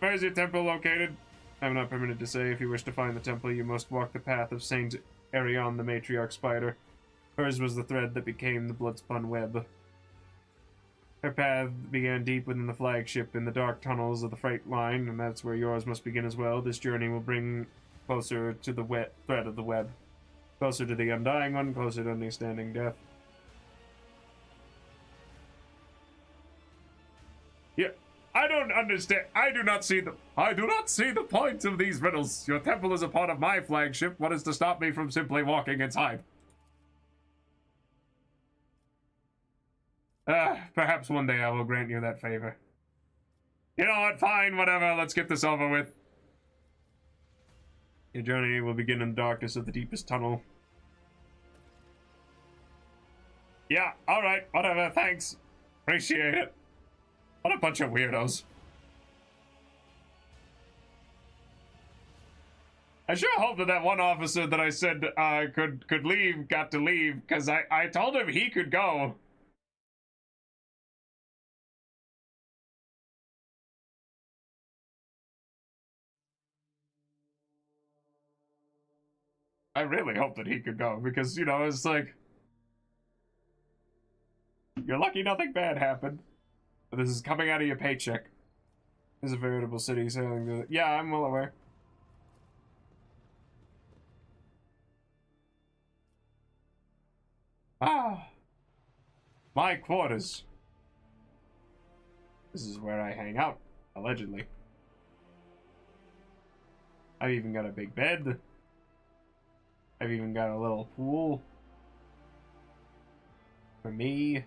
[SPEAKER 1] Where's your temple located? I am not permitted to say. If you wish to find the temple, you must walk the path of Saint Arion, the matriarch spider. Hers was the thread that became the blood-spun web. Her path began deep within the flagship in the dark tunnels of the freight line, and that's where yours must begin as well. This journey will bring closer to the thread of the web. Closer to the undying one, closer to understanding death. Yeah, I don't understand. I do not see the point of these riddles. Your temple is a part of my flagship. What is to stop me from simply walking inside? Perhaps one day I will grant you that favor. You know what? Fine, whatever. Let's get this over with. Your journey will begin in the darkness of the deepest tunnel. Yeah, alright, whatever, thanks. Appreciate it. What a bunch of weirdos. I sure hope that one officer that I said could leave got to leave, because I told him he could go. I really hope that he could go, because, you know, it's like... You're lucky nothing bad happened. But this is coming out of your paycheck. This is a veritable city sailing to the... Yeah, I'm well aware. Ah! My quarters. This is where I hang out, allegedly. I've even got a big bed. I've even got a little pool. For me.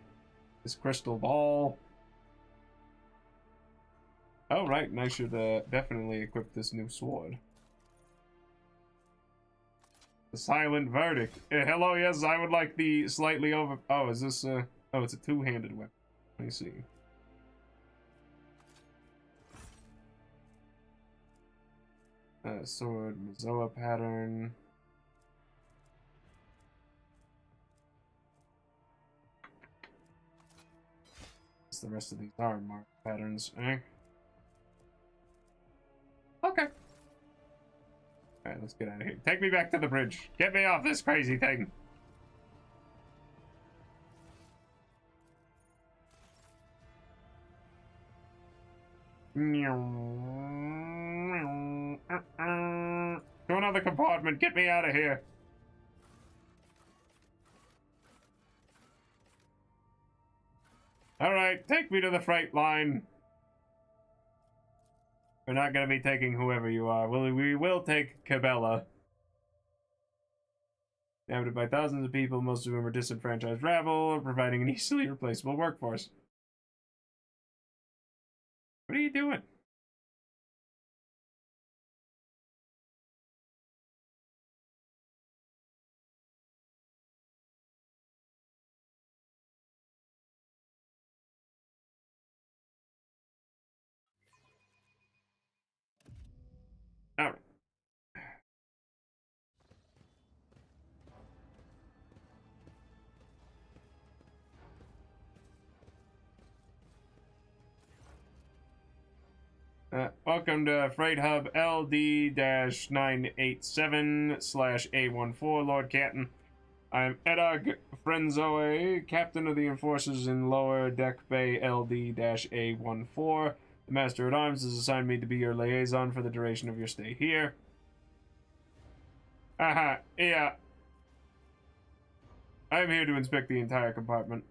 [SPEAKER 1] This crystal ball. Oh, right, and I should definitely equip this new sword. The silent verdict. Hello, yes, I would like the slightly over... Oh, is this oh, it's a two-handed weapon. Let me see. Sword, Mazoa pattern. The rest of these are mark patterns, eh? Okay. Alright, let's get out of here. Take me back to the bridge. Get me off this crazy thing. To another compartment. Get me out of here. Alright, take me to the freight line. We're not gonna be taking whoever you are. We will take Cabela. Inhabited by thousands of people, most of whom are disenfranchised rabble, providing an easily replaceable workforce. What are you doing? All right. Welcome to Freight Hub LD-987/A14, Lord Captain. I'm Edog Frenzoe, Captain of the Enforcers in Lower Deck Bay LD-A14. The Master at Arms has assigned me to be your liaison for the duration of your stay here. Yeah. I am here to inspect the entire compartment.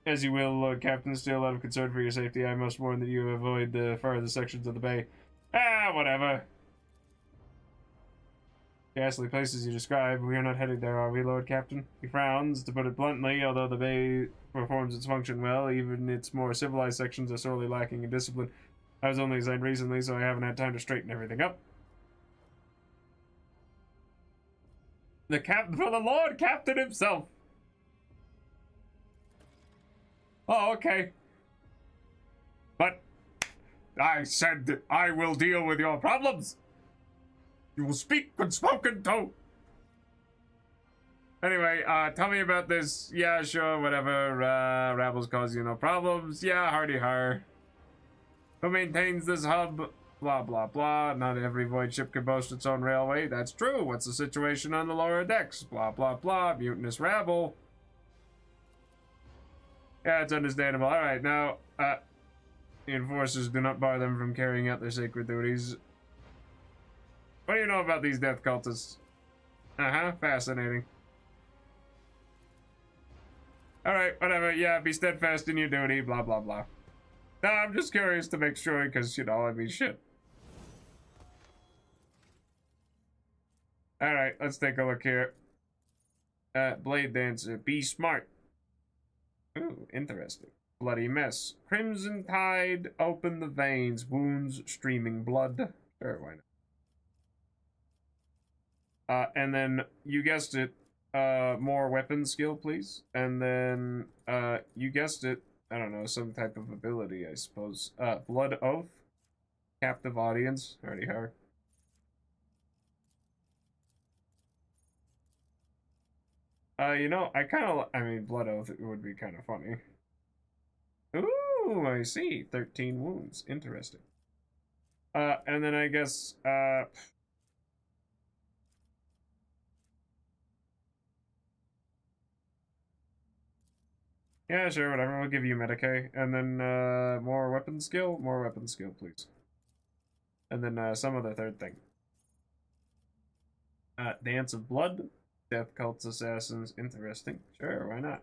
[SPEAKER 1] As you will, Lord Captain, still out of concern for your safety, I must warn that you avoid the further sections of the bay. Whatever. Ghastly places you describe, we are not headed there, are we, Lord Captain? He frowns, to put it bluntly, although the bay performs its function well, even its more civilized sections are sorely lacking in discipline. I was only assigned recently, so I haven't had time to straighten everything up. For the Lord Captain himself! Oh, okay. But I said that I will deal with your problems. You will speak when spoken to. Anyway, tell me about this. Yeah, sure, whatever. Rabbles cause you no problems. Yeah, hardy har. Who maintains this hub? Blah, blah, blah. Not every void ship can boast its own railway. That's true. What's the situation on the lower decks? Blah, blah, blah. Mutinous rabble. Yeah, it's understandable. Alright, now, the enforcers do not bar them from carrying out their sacred duties. What do you know about these death cultists? Fascinating. Alright, whatever. Yeah, be steadfast in your duty, blah, blah, blah. No, I'm just curious to make sure, because, you know, I mean, shit. Alright, let's take a look here. Blade Dancer, be smart. Ooh, interesting. Bloody mess. Crimson tide, open the veins, wounds, streaming blood. Sure, why not? And then, you guessed it, more weapon skill, please. And then, you guessed it, I don't know, some type of ability, I suppose. Blood Oath, captive audience, already heard. You know, I mean, Blood Oath would be kind of funny. Ooh, I see. 13 wounds. Interesting. And then I guess, yeah, sure, whatever. We'll give you Medicae. And then, more weapon skill? More weapon skill, please. And then, some other third thing. Dance of Blood. Death Cults Assassins. Interesting. Sure, why not?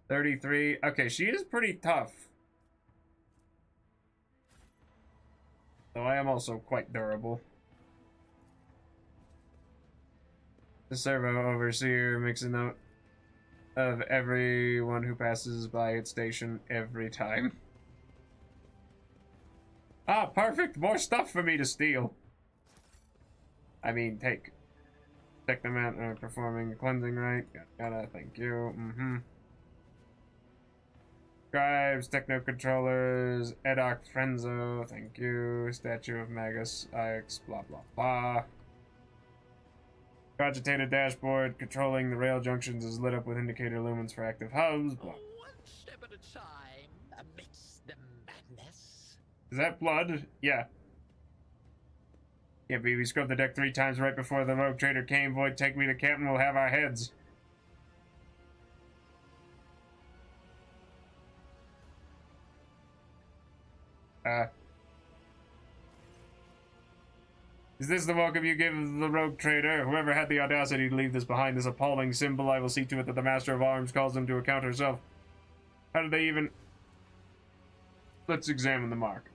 [SPEAKER 1] 33. Okay, she is pretty tough. Though I am also quite durable. The servo overseer makes a note of everyone who passes by its station every time. Ah, perfect! More stuff for me to steal! I mean, take. Technomancer performing cleansing rite. Gotta, thank you. Scribes, techno-controllers, Edoc Frenzo, thank you. Statue of Magus, Ix, blah blah blah. Cogitated dashboard controlling the rail junctions is lit up with indicator lumens for active hubs. Blah.
[SPEAKER 2] One step at a time, amidst the madness.
[SPEAKER 1] Is that blood? Yeah. Yeah, baby, we scrubbed the deck 3 times right before the rogue trader came. Void, take me to camp and we'll have our heads. Is this the welcome you give the rogue trader? Whoever had the audacity to leave this behind, this appalling symbol, I will see to it that the Master of Arms calls them to account herself. How did they even... Let's examine the mark.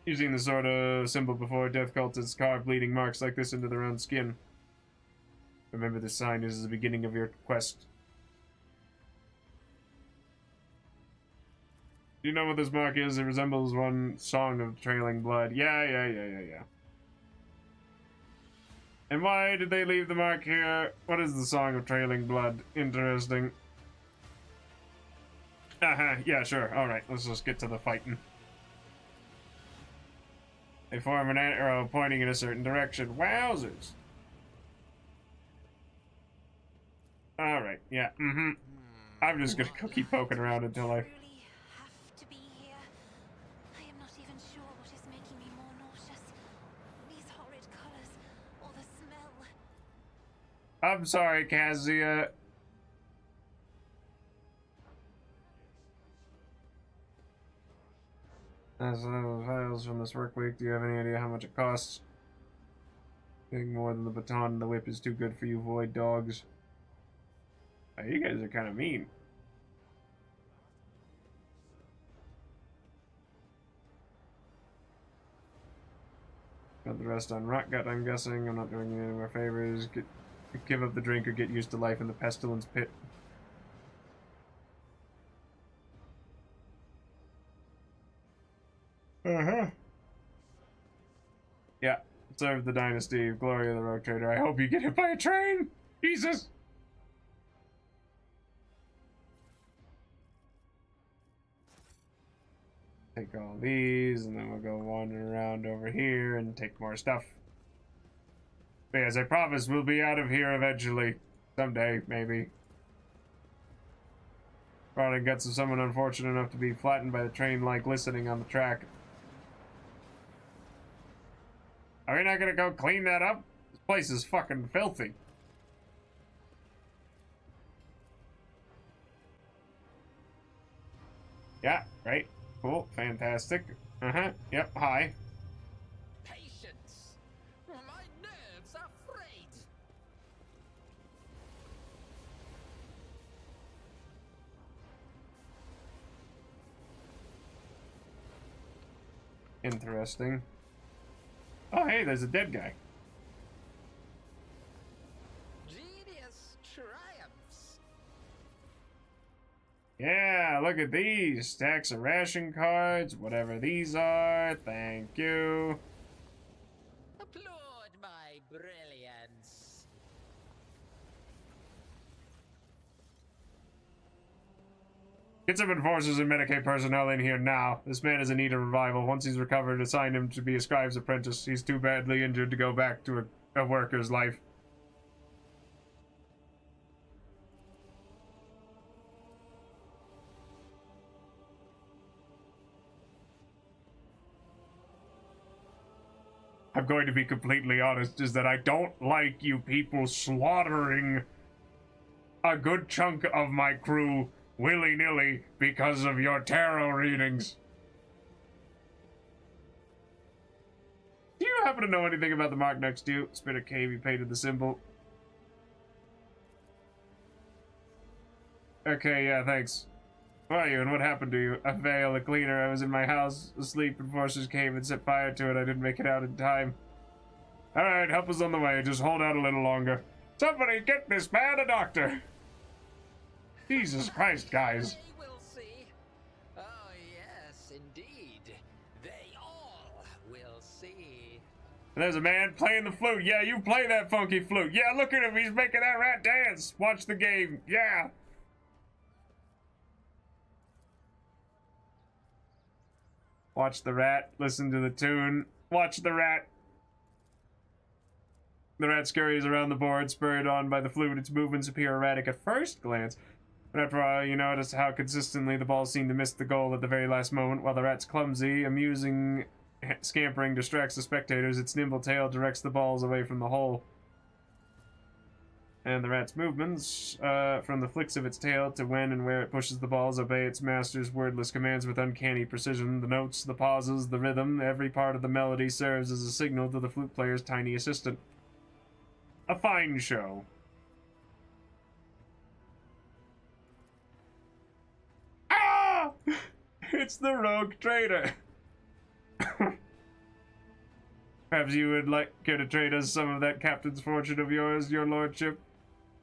[SPEAKER 1] Using the sort of symbol before, death cultists carve bleeding marks like this into their own skin. Remember, this sign is the beginning of your quest. Do you know what this mark is? It resembles one song of trailing blood. Yeah. And why did they leave the mark here? What is the song of trailing blood? Interesting. Yeah, sure. Alright, let's just get to the fighting. They form an arrow pointing in a certain direction. Wowzers! Alright, yeah, I'm just gonna go keep poking around until I...
[SPEAKER 4] Truly have to be here. I am not even sure what is making me more nauseous. These horrid colors, or the smell.
[SPEAKER 1] I'm sorry, Kazia. As files from this work week, do you have any idea how much it costs? Getting more than the baton and the whip is too good for you void dogs. Oh, you guys are kind of mean. Got the rest on Rotgut, I'm guessing. I'm not doing you any more favors. Give up the drink or get used to life in the pestilence pit. Yeah, serve the dynasty, glory of the rogue trader. I hope you get hit by a train! Jesus! Take all these, and then we'll go wander around over here and take more stuff. But as I promised, we'll be out of here eventually. Someday, maybe. Probably guts of someone unfortunate enough to be flattened by the train like glistening on the track. Are we not gonna go clean that up? This place is fucking filthy. Yeah, right. Cool. Fantastic. Yep, hi.
[SPEAKER 2] Patience! My nerves are frayed!
[SPEAKER 1] Interesting. Oh, hey, there's a dead guy.
[SPEAKER 2] Genius triumphs.
[SPEAKER 1] Yeah, look at these. Stacks of ration cards, whatever these are. Thank you.
[SPEAKER 2] Applaud my brilliance.
[SPEAKER 1] Get some enforcers and Medicaid personnel in here now. This man is in need of revival. Once he's recovered, assign him to be a scribe's apprentice. He's too badly injured to go back to a worker's life. I'm going to be completely honest, is that I don't like you people slaughtering a good chunk of my crew willy-nilly because of your tarot readings. Do you happen to know anything about the mark next to you? Spit a cave, you painted the symbol. Okay, yeah, thanks. Who are you and what happened to you? A veil, a cleaner. I was in my house, asleep, and forces came and set fire to it. I didn't make it out in time. Alright, help is on the way. Just hold out a little longer. Somebody get this man a doctor! Jesus Christ, guys.
[SPEAKER 2] They will see. Oh, yes, indeed. They all will see.
[SPEAKER 1] And there's a man playing the flute. Yeah, you play that funky flute. Yeah, look at him. He's making that rat dance. Watch the game. Yeah. Watch the rat. Listen to the tune. Watch the rat. The rat scurries around the board, spurred on by the flute. Its movements appear erratic at first glance, but after a while you notice how consistently the balls seem to miss the goal at the very last moment. While the rat's clumsy, amusing scampering distracts the spectators, its nimble tail directs the balls away from the hole. And the rat's movements, from the flicks of its tail to when and where it pushes the balls, obey its master's wordless commands with uncanny precision. The notes, the pauses, the rhythm, every part of the melody serves as a signal to the flute player's tiny assistant. A fine show. Ah! It's the rogue trader. Perhaps you would care to trade us some of that captain's fortune of yours, your lordship?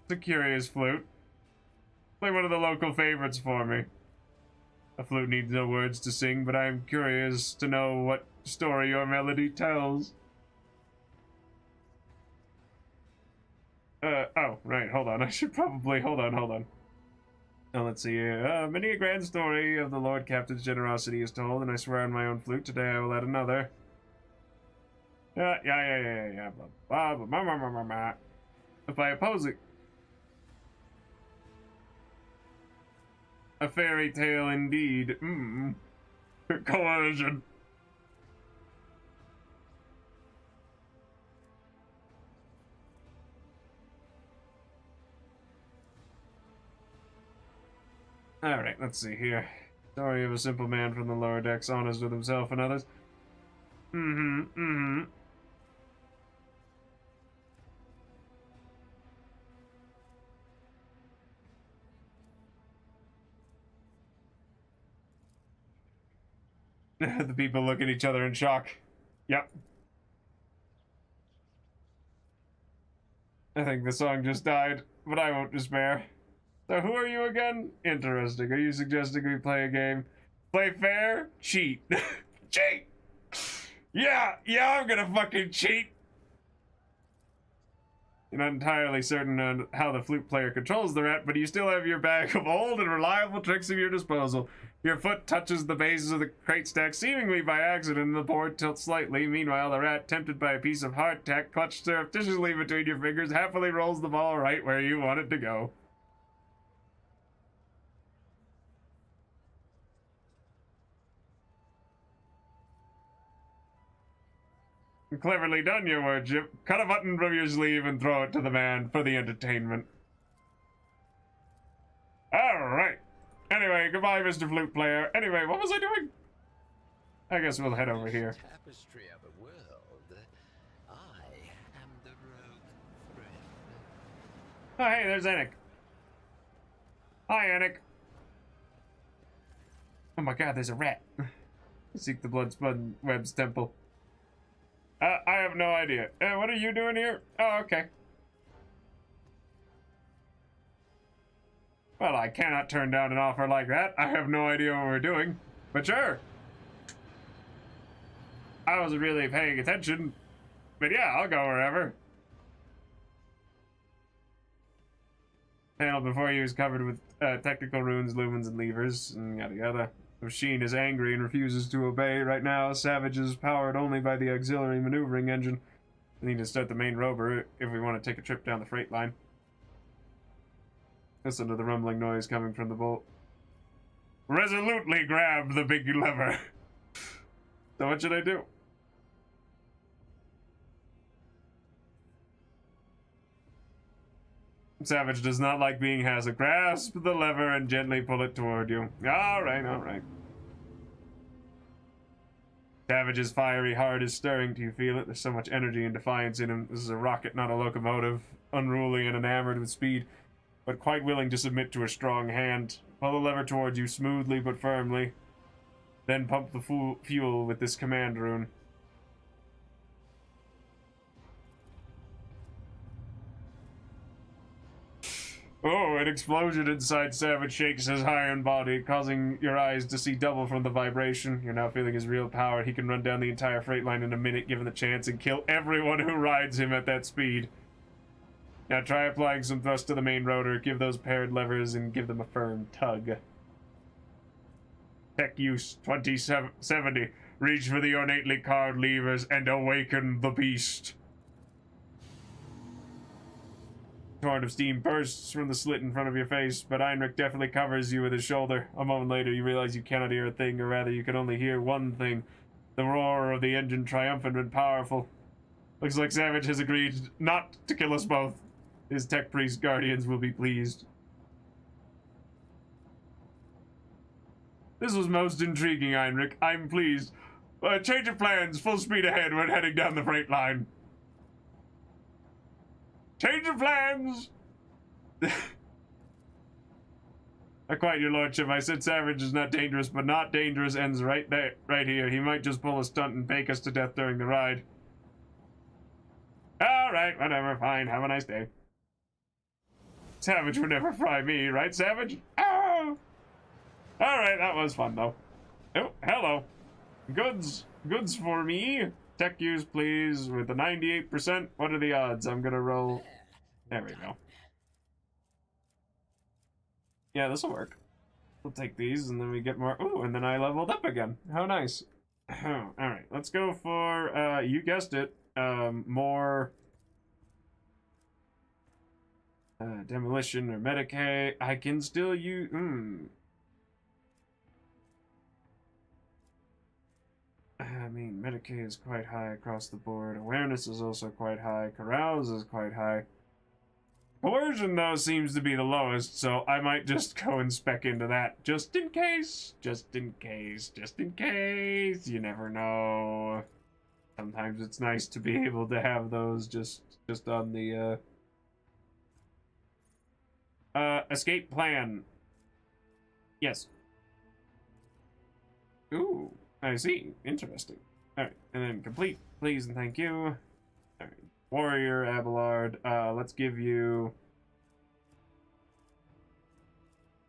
[SPEAKER 1] It's a curious flute. Play one of the local favorites for me. A flute needs no words to sing, but I am curious to know what story your melody tells. Oh, right, hold on. I should probably, hold on. Now, let's see here. Many a grand story of the Lord Captain's generosity is told, and I swear on my own flute, today I will add another. Yeah, blah, blah, blah, blah, blah, blah, blah. If I oppose it. A fairy tale indeed. Coercion. Alright, let's see here. Story of a simple man from the lower decks, honest with himself and others. The people look at each other in shock. Yep. I think the song just died, but I won't despair. So who are you again? Interesting. Are you suggesting we play a game? Play fair? Cheat. Cheat! Yeah, I'm gonna fucking cheat! You're not entirely certain on how the flute player controls the rat, but you still have your bag of old and reliable tricks at your disposal. Your foot touches the bases of the crate stack seemingly by accident, and the board tilts slightly. Meanwhile, the rat, tempted by a piece of hardtack clutched surreptitiously between your fingers, happily rolls the ball right where you want it to go. Cleverly done, your lordship. Cut a button from your sleeve and throw it to the man for the entertainment. Alright. Anyway, goodbye, Mr. Flute Player. Anyway, what was I doing? I guess we'll head over here.
[SPEAKER 2] Tapestry of a world. I am the rogue thread.
[SPEAKER 1] Oh, hey, there's Anik. Hi, Anik. Oh my god, there's a rat. Seek the Bloodspun Web's temple. I have no idea. What are you doing here? Oh, okay. Well, I cannot turn down an offer like that. I have no idea what we're doing. But sure. I wasn't really paying attention. But yeah, I'll go wherever. Panel before you is covered with technical runes, lumens, and levers, and yada yada. The machine is angry and refuses to obey. Right now, Savage is powered only by the auxiliary maneuvering engine. We need to start the main rover if we want to take a trip down the freight line. Listen to the rumbling noise coming from the bolt. Resolutely grab the big lever. So what should I do? Savage does not like being hassled. Grasp the lever and gently pull it toward you. Alright, alright. Savage's fiery heart is stirring. Do you feel it? There's so much energy and defiance in him. This is a rocket, not a locomotive. Unruly and enamored with speed, but quite willing to submit to a strong hand. Pull the lever towards you smoothly but firmly. Then pump the fuel with this command rune. Oh, an explosion inside Savage shakes his iron body, causing your eyes to see double from the vibration. You're now feeling his real power. He can run down the entire freight line in a minute, given the chance, and kill everyone who rides him at that speed. Now try applying some thrust to the main rotor, give those paired levers, and give them a firm tug. Tech use 2070. Reach for the ornately carved levers and awaken the beast. A torrent of steam bursts from the slit in front of your face, but Heinrich definitely covers you with his shoulder. A moment later, you realize you cannot hear a thing, or rather, you can only hear one thing. The roar of the engine, triumphant and powerful. Looks like Savage has agreed not to kill us both. His tech priest guardians will be pleased. This was most intriguing, Heinrich. I'm pleased. Change of plans. Full speed ahead. We're heading down the freight line. Change of plans! I quite your lordship. I said Savage is not dangerous, but not dangerous ends right there, right here. He might just pull a stunt and bake us to death during the ride. Alright, whatever, fine. Have a nice day. Savage would never fry me, right, Savage? Oh! Alright, that was fun, though. Oh, hello. Goods for me. Tech use, please, with the 98%. What are the odds? I'm gonna roll. There we go. Yeah, this'll work. We'll take these, and then we get more. Ooh, and then I leveled up again. How nice. Alright, let's go for, you guessed it, more demolition or Medicaid. I can still use. I mean, Medicaid is quite high across the board. Awareness is also quite high. Carouse is quite high. Coercion, though, seems to be the lowest, so I might just go and spec into that. Just in case. Just in case. Just in case. You never know. Sometimes it's nice to be able to have those just on the, escape plan. Yes. Ooh. I see. Interesting. Alright, and then complete, please and thank you. Alright. Warrior, Abelard. Let's give you...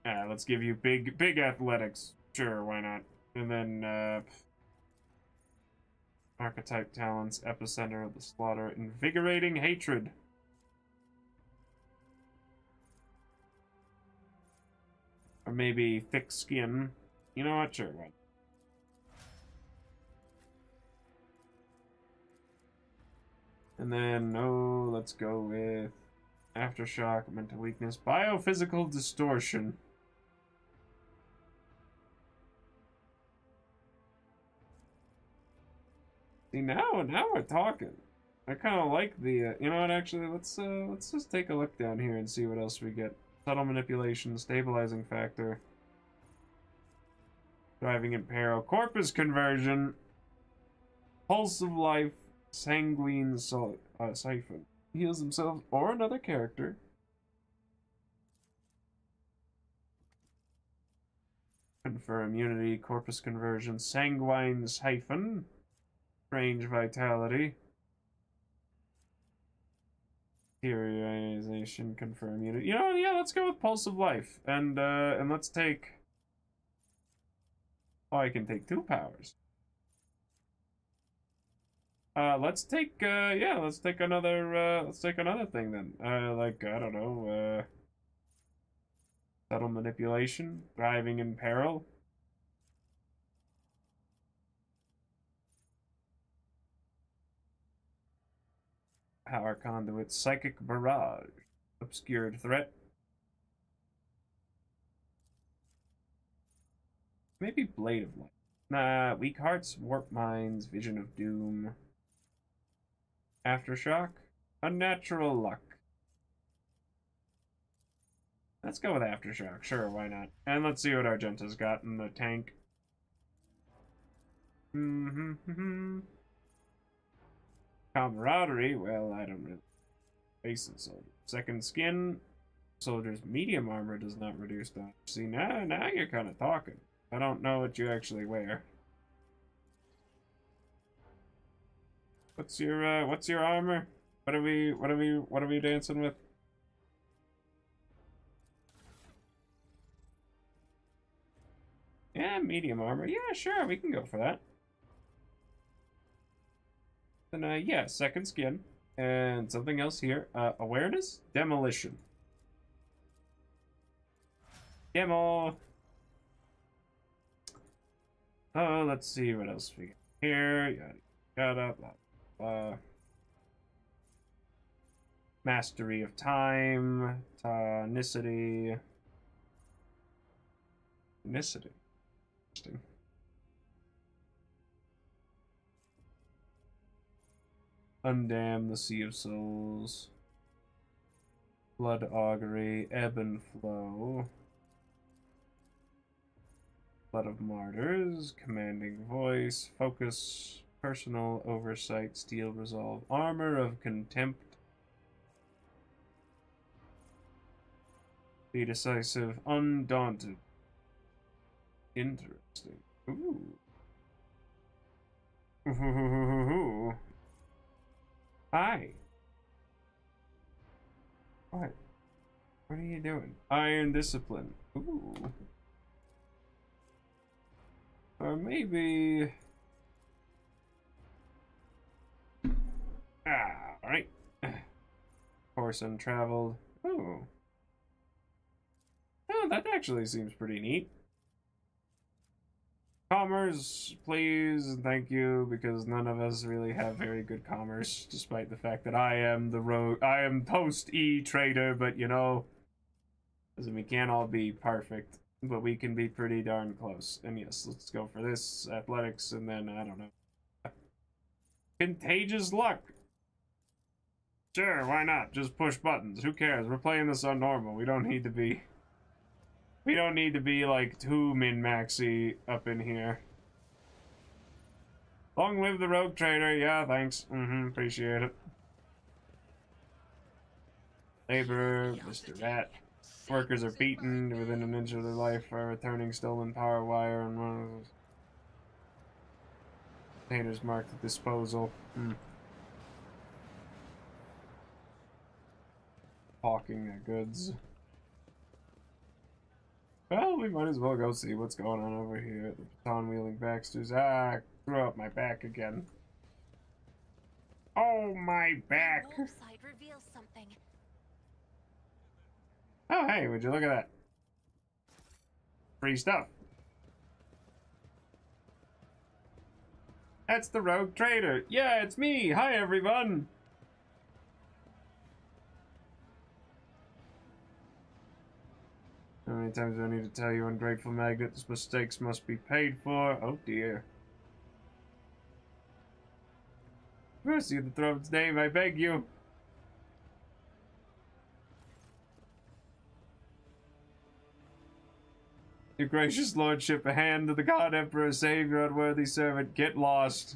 [SPEAKER 1] let's give you big athletics. Sure, why not? And then, archetype talents, epicenter of the slaughter, invigorating hatred. Or maybe thick skin. You know what? Sure, why not? And then, let's go with Aftershock, Mental Weakness, Biophysical Distortion. See, now we're talking. I kind of like the, you know what, actually, let's just take a look down here and see what else we get. Subtle Manipulation, Stabilizing Factor, Driving in Peril, Corpus Conversion, Pulse of Life, Sanguine Siphon. Heals himself or another character. Confer immunity, corpus conversion, sanguine's hyphen, strange vitality, materialization, confer immunity. You know, yeah, let's go with pulse of life, and let's take. Oh, I can take 2 powers. Let's take let's take another thing then. Like, I don't know, subtle manipulation, thriving in peril. Power conduit, psychic barrage, obscured threat. Maybe blade of light. Nah, weak hearts, warp minds, vision of doom. Aftershock, unnatural luck. Let's go with aftershock. Sure, why not? And let's see what Argenta's got in the tank. Camaraderie, well, I don't really. Base and soldier. Second skin. Soldier's medium armor does not reduce damage. See, now you're kind of talking. I don't know what you actually wear. What's your armor? What are we dancing with? Yeah, medium armor. Yeah, sure, we can go for that. Then yeah, second skin. And something else here. Awareness? Demolition. Demo. Oh, let's see what else we got here. Yada yada, blah blah. Mastery of time, tonicity. Tonicity. Interesting. Undam the Sea of Souls. Blood Augury, Ebb and Flow. Blood of Martyrs, Commanding Voice, Focus, Personal Oversight, Steel Resolve, Armor of Contempt. Be Decisive, Undaunted. Interesting. Ooh. Ooh. Hi. What? What are you doing? Iron Discipline. Ooh. Or maybe... Alright. Course untraveled. Oh. Oh, that actually seems pretty neat. Commerce, please, and thank you, because none of us really have very good commerce, despite the fact that I am the rogue. I am post-E trader, but you know, doesn't we can't all be perfect, but we can be pretty darn close. And yes, let's go for this athletics, and then I don't know, contagious luck. Sure, why not? Just push buttons. Who cares? We're playing this on normal. We don't need to be. We don't need to be like too min-maxy up in here. Long live the rogue trader. Yeah, thanks. Appreciate it. Labor, Mr. Rat. Workers are beaten within an inch of their life by returning stolen power wire and one of those containers marked at disposal. Hawking their goods. Well, we might as well go see what's going on over here at the baton-wielding Baxters. Ah, threw up my back again. Oh, my back!
[SPEAKER 4] The side reveals something.
[SPEAKER 1] Oh, hey, would you look at that? Free stuff. That's the rogue trader. Yeah, it's me. Hi, everyone. How many times do I need to tell you, ungrateful magnets, mistakes must be paid for? Oh dear. Mercy of the throne's name, I beg you. Your gracious lordship, a hand to the god emperor, save your unworthy servant, get lost.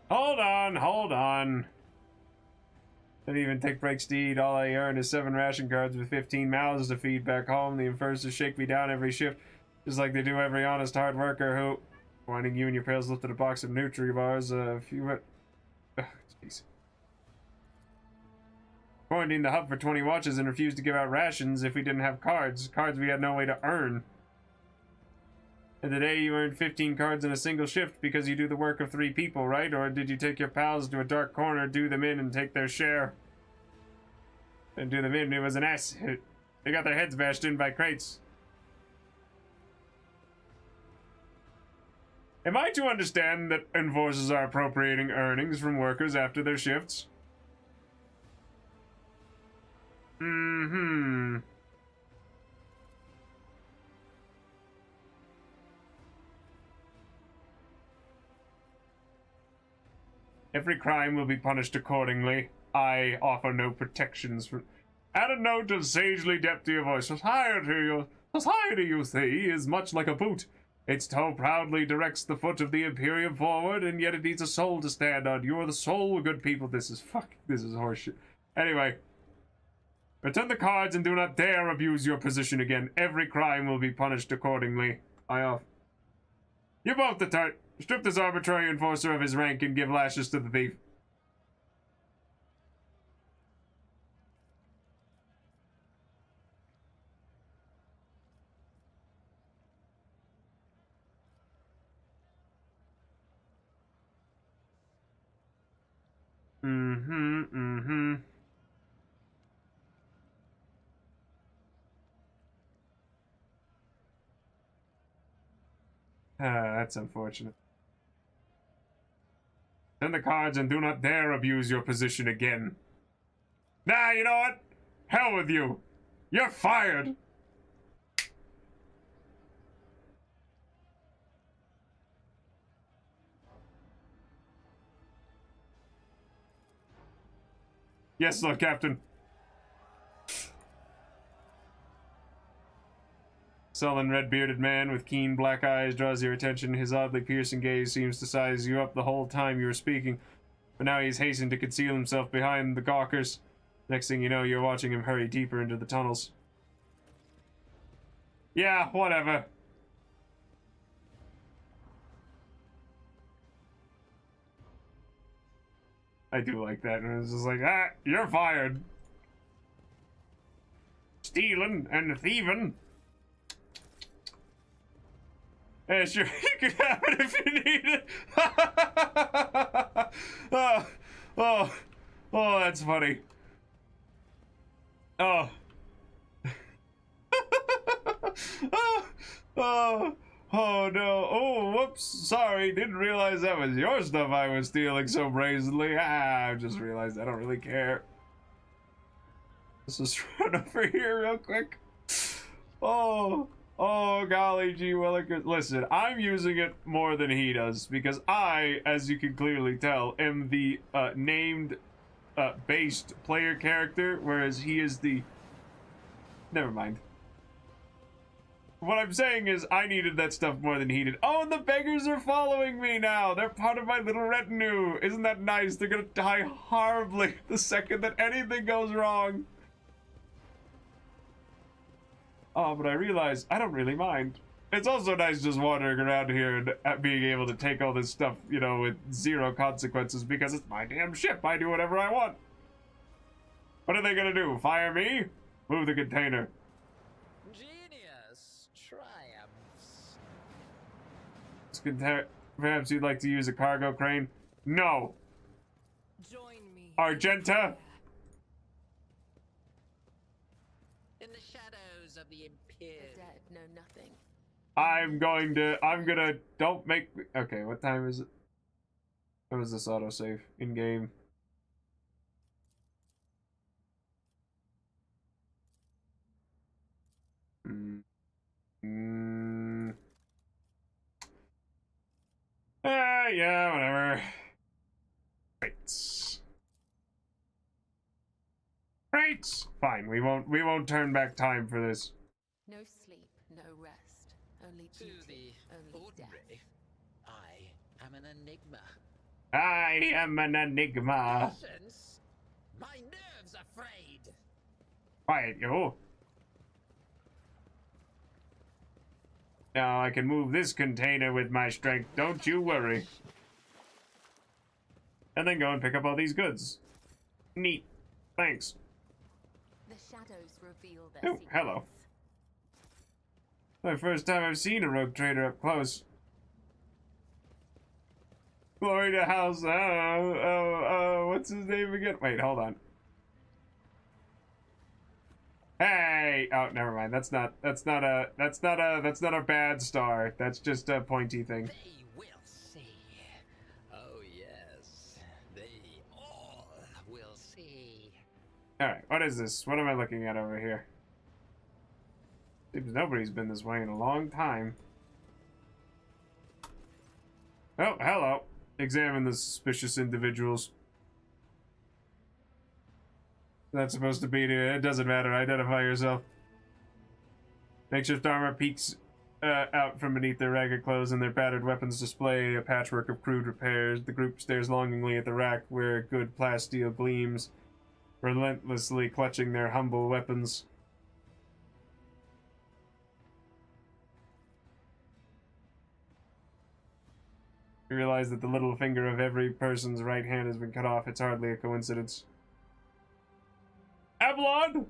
[SPEAKER 1] Hold on, hold on. Didn't even take breaks to eat. All I earn is 7 ration cards with 15 mouths to feed back home. The enforcers shake me down every shift, just like they do every honest hard worker who... Finding you and your pals lifted a box of Nutri bars, if you went... Jeez. Quarantined the hub for 20 watches and refused to give out rations if we didn't have cards. Cards we had no way to earn. And today you earned 15 cards in a single shift because you do the work of 3 people, right? Or did you take your pals to a dark corner, do them in, and take their share? And do them in, it was an S. They got their heads bashed in by crates. Am I to understand that enforcers are appropriating earnings from workers after their shifts? Mm-hmm. Every crime will be punished accordingly. I offer no protections for... Add a note of sagely depth to your voice. Society, you see, is much like a boot. Its toe proudly directs the foot of the Imperium forward, and yet it needs a soul to stand on. You are the soul, good people. This is horseshit. Anyway. Return the cards and do not dare abuse your position again. Every crime will be punished accordingly. I off. You both return. Strip this arbitrary enforcer of his rank and give lashes to the thief. That's unfortunate. Send the cards and do not dare abuse your position again. Nah, you know what? Hell with you. You're fired. Yes, Lord Captain. Sullen, red-bearded man with keen black eyes draws your attention. His oddly piercing gaze seems to size you up the whole time you are speaking. But now he's hastened to conceal himself behind the gawkers. Next thing you know, you're watching him hurry deeper into the tunnels. Yeah, whatever. I do like that. And it's just like, you're fired. Stealing and thieving. Yeah, sure, you can have it if you need it. Oh, that's funny. Oh. Oh no. Oh, whoops. Sorry, didn't realize that was your stuff I was stealing so brazenly. I just realized I don't really care. Let's just run over here real quick. Oh, golly gee willikers. Listen, I'm using it more than he does because I, as you can clearly tell, am the named based player character, whereas he is the... Never mind. What I'm saying is I needed that stuff more than he did. Oh, and the beggars are following me now. They're part of my little retinue. Isn't that nice? They're gonna die horribly the second that anything goes wrong. Oh, but I realize I don't really mind. It's also nice just wandering around here and being able to take all this stuff, you know, with 0 consequences because it's my damn ship. I do whatever I want. What are they gonna do? Fire me? Move the container.
[SPEAKER 2] Genius triumphs.
[SPEAKER 1] Perhaps you'd like to use a cargo crane? No.
[SPEAKER 3] Join me.
[SPEAKER 1] Argenta?
[SPEAKER 2] In the shadows of the
[SPEAKER 6] The
[SPEAKER 2] Imperium.
[SPEAKER 6] dead know nothing.
[SPEAKER 1] I'm gonna, don't make me, okay, what time is it? When was this autosave? In-game. Yeah, whatever. Right. Fine, we won't turn back time for this.
[SPEAKER 6] No sleep, no rest. Only
[SPEAKER 2] To
[SPEAKER 6] duty,
[SPEAKER 2] the
[SPEAKER 6] only death.
[SPEAKER 2] ordinary, I am an enigma.
[SPEAKER 1] I am an enigma.
[SPEAKER 2] Patience? My nerves are frayed.
[SPEAKER 1] Quiet, you. Now I can move this container with my strength, don't you worry. And then go and pick up all these goods. Neat. Thanks.
[SPEAKER 6] The shadows reveal their
[SPEAKER 1] Oh,
[SPEAKER 6] secrets.
[SPEAKER 1] hello. My first time I've seen a rogue trader up close. Glory to House. What's his name again? Wait, hold on. Hey! Oh, never mind. That's not a bad star. That's just a pointy thing.
[SPEAKER 2] They will see. Oh, yes. They all will see.
[SPEAKER 1] Alright, what is this? What am I looking at over here? Seems nobody's been this way in a long time. Oh, hello. Examine the suspicious individuals. That's supposed to be here. It doesn't matter. Identify yourself. Makeshift armor peeks out from beneath their ragged clothes, and their battered weapons display a patchwork of crude repairs. The group stares longingly at the rack where good plasteel gleams, relentlessly clutching their humble weapons. You realize that the little finger of every person's right hand has been cut off. It's hardly a coincidence. Abelard!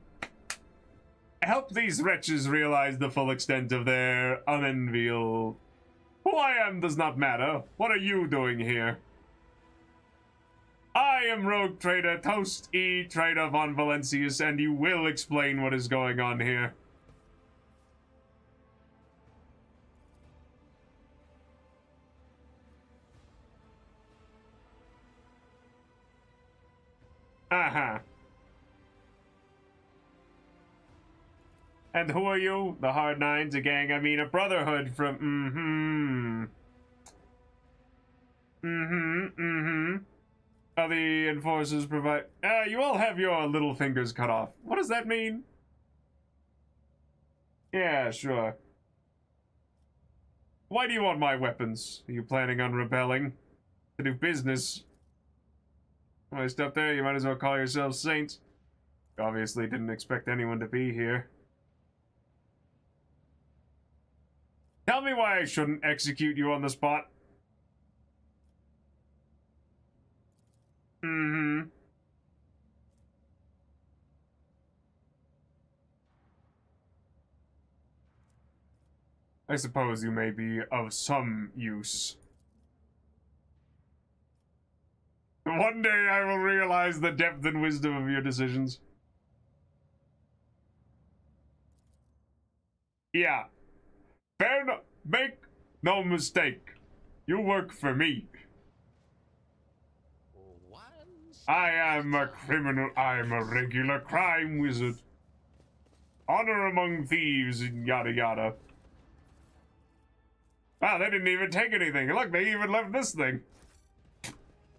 [SPEAKER 1] Help these wretches realize the full extent of their unenviable. Who I am does not matter. What are you doing here? I am Rogue Trader Toast E. Trader von Valencius, and you will explain what is going on here. Uh-huh. And who are you? The Hard Nines, a gang, I mean a brotherhood from, Are the enforcers provide... you all have your little fingers cut off. What does that mean? Yeah, sure. Why do you want my weapons? Are you planning on rebelling? To do business? While you step there, you might as well call yourselves saints. You obviously didn't expect anyone to be here. Tell me why I shouldn't execute you on the spot. I suppose you may be of some use. One day I will realize the depth and wisdom of your decisions. Yeah. Fair enough. Make no mistake. You work for me. I am a criminal. I am a regular crime wizard. Honor among thieves and yada yada. Wow, they didn't even take anything. Look, they even left this thing.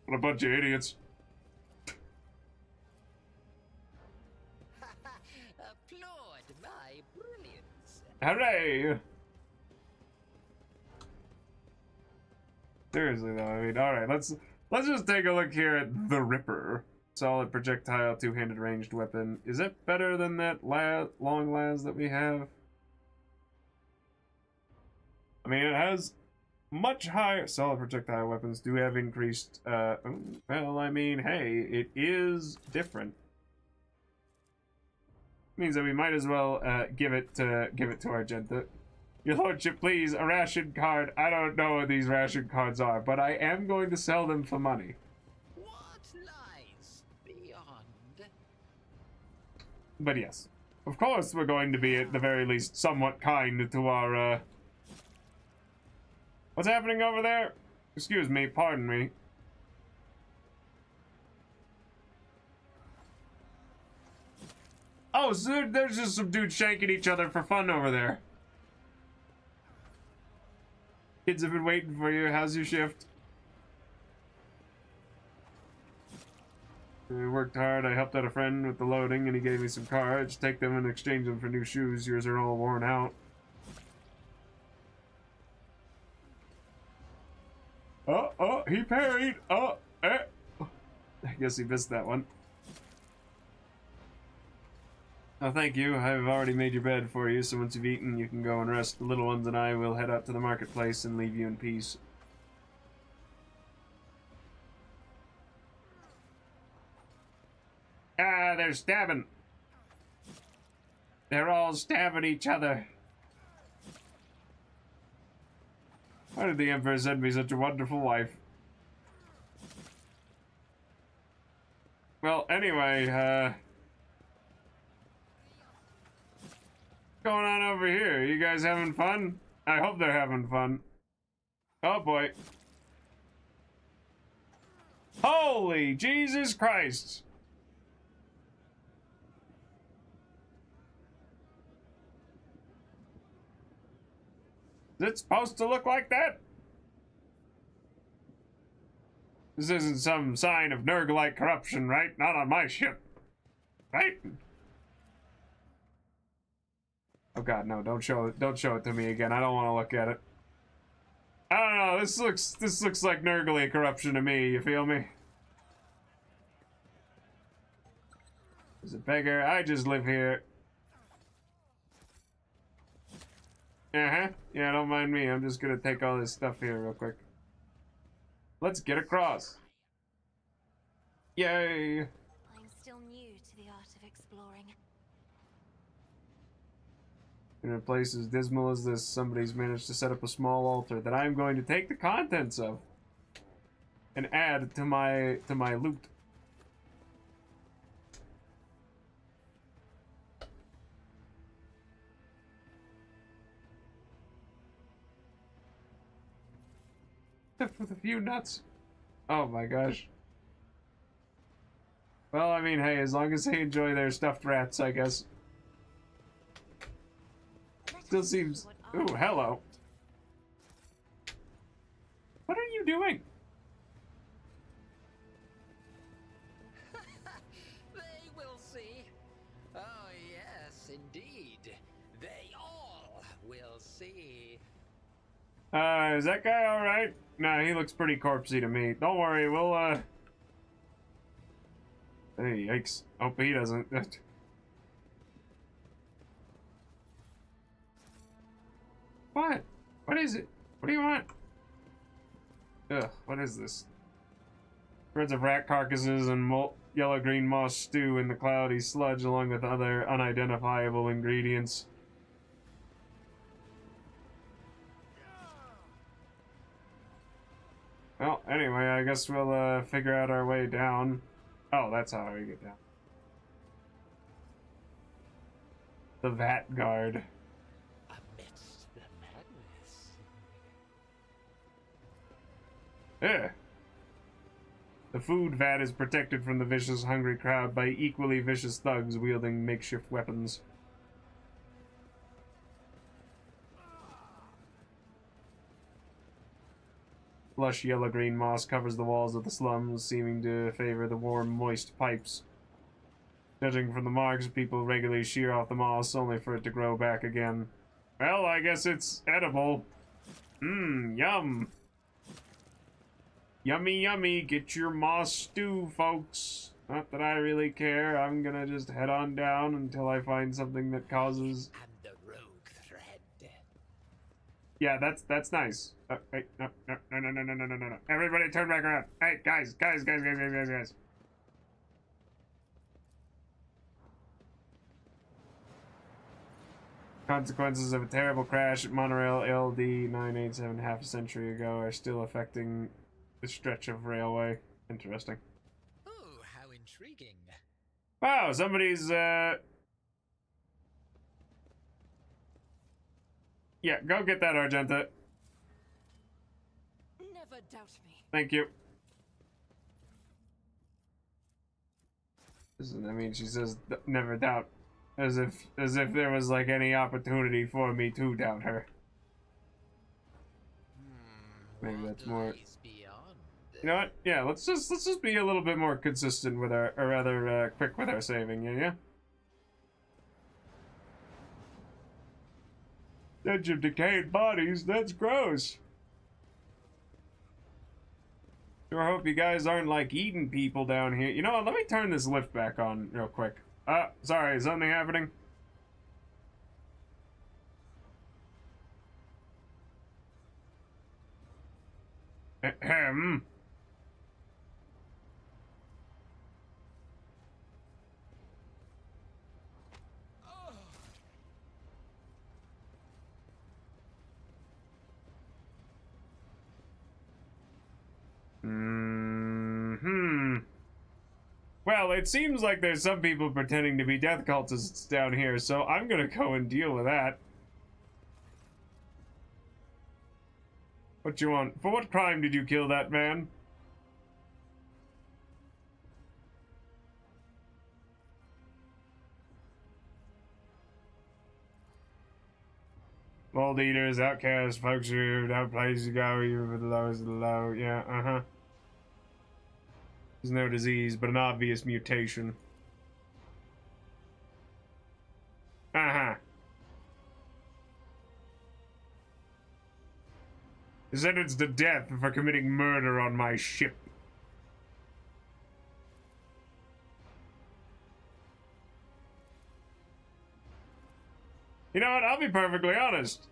[SPEAKER 1] What a bunch of idiots.
[SPEAKER 2] Applaud my brilliance.
[SPEAKER 1] Hooray! Seriously though, I mean, alright, let's just take a look here at the Ripper. Solid projectile, two-handed ranged weapon. Is it better than that long las that we have? I mean, it has much higher... Solid projectile weapons do have increased, well, I mean, hey, it is different. Means that we might as well, give it to Argenta. Your lordship, please, a ration card. I don't know what these ration cards are, but I am going to sell them for money.
[SPEAKER 2] What lies beyond?
[SPEAKER 1] But yes, of course we're going to be, at the very least, somewhat kind to our, What's happening over there? Excuse me, pardon me. Oh, so there's just some dudes shanking each other for fun over there. Kids have been waiting for you. How's your shift? I worked hard. I helped out a friend with the loading, and he gave me some cards. Take them and exchange them for new shoes. Yours are all worn out. he parried. Oh, I guess he missed that one. Oh, thank you. I've already made your bed for you, so once you've eaten, you can go and rest. The little ones and I will head out to the marketplace and leave you in peace. Ah, they're stabbing. They're all stabbing each other. Why did the Emperor send me such a wonderful wife? Well, anyway, what's going on over here? You guys having fun? I hope they're having fun. Oh boy. Holy Jesus Christ! Is it supposed to look like that? This isn't some sign of Nurgle-like corruption, right? Not on my ship. Right? Oh god, no, don't show it to me again. I don't want to look at it. I don't know, this looks like Nurgle corruption to me, you feel me? There's a beggar, I just live here. Uh-huh. Yeah, don't mind me. I'm just gonna take all this stuff here real quick. Let's get across. Yay!
[SPEAKER 4] I'm still new to the art of exploring.
[SPEAKER 1] In a place as dismal as this, somebody's managed to set up a small altar that I'm going to take the contents of and add to my loot. With a few nuts. Oh my gosh. Well, I mean, hey, as long as they enjoy their stuffed rats, I guess. Still seems... Ooh, hello. What are you doing?
[SPEAKER 2] They will see. Oh, yes, indeed. They all will see.
[SPEAKER 1] Is that guy alright? Nah, he looks pretty corpsey to me. Don't worry, we'll, Hey, yikes. Hope he doesn't. What? What is it? What do you want? Ugh, what is this? Shreds of rat carcasses and yellow-green moss stew in the cloudy sludge along with other unidentifiable ingredients. Well, anyway, I guess we'll figure out our way down. Oh, that's how we get down. The Vat Guard.
[SPEAKER 2] Amidst the madness.
[SPEAKER 1] Ugh. The food vat is protected from the vicious, hungry crowd by equally vicious thugs wielding makeshift weapons. Lush yellow-green moss covers the walls of the slums, seeming to favor the warm, moist pipes. Judging from the marks, people regularly shear off the moss only for it to grow back again. Well, I guess it's edible. Mmm, yum. Yummy, yummy. Get your moss stew, folks. Not that I really care. I'm gonna just head on down until I find something that causes...
[SPEAKER 2] And the rogue thread.
[SPEAKER 1] Yeah, that's nice. Wait, no. Everybody turn back around. Hey, guys. Consequences of a terrible crash at Monorail LD 987 half a century ago are still affecting the stretch of railway. Interesting.
[SPEAKER 2] Oh, how intriguing.
[SPEAKER 1] Wow, somebody's, Yeah, go get that, Argenta.
[SPEAKER 3] Never doubt me.
[SPEAKER 1] Thank you. I mean, she says never doubt. As if there was like any opportunity for me to doubt her. Maybe that's more. You know what? Yeah, let's just be a little bit more consistent with our, or rather, quick with our saving. Yeah. Stench of decayed bodies. That's gross. Sure hope you guys aren't like eating people down here. You know what? Let me turn this lift back on real quick. Sorry, is something happening? Ahem. Well, it seems like there's some people pretending to be death cultists down here, so I'm gonna go and deal with that. What you want? For what crime did you kill that man? Mold eaters, outcasts, folks who have places to go, even for the lowest of the low. Yeah, There's no disease, but an obvious mutation. Sentenced to death for committing murder on my ship. You know what? I'll be perfectly honest.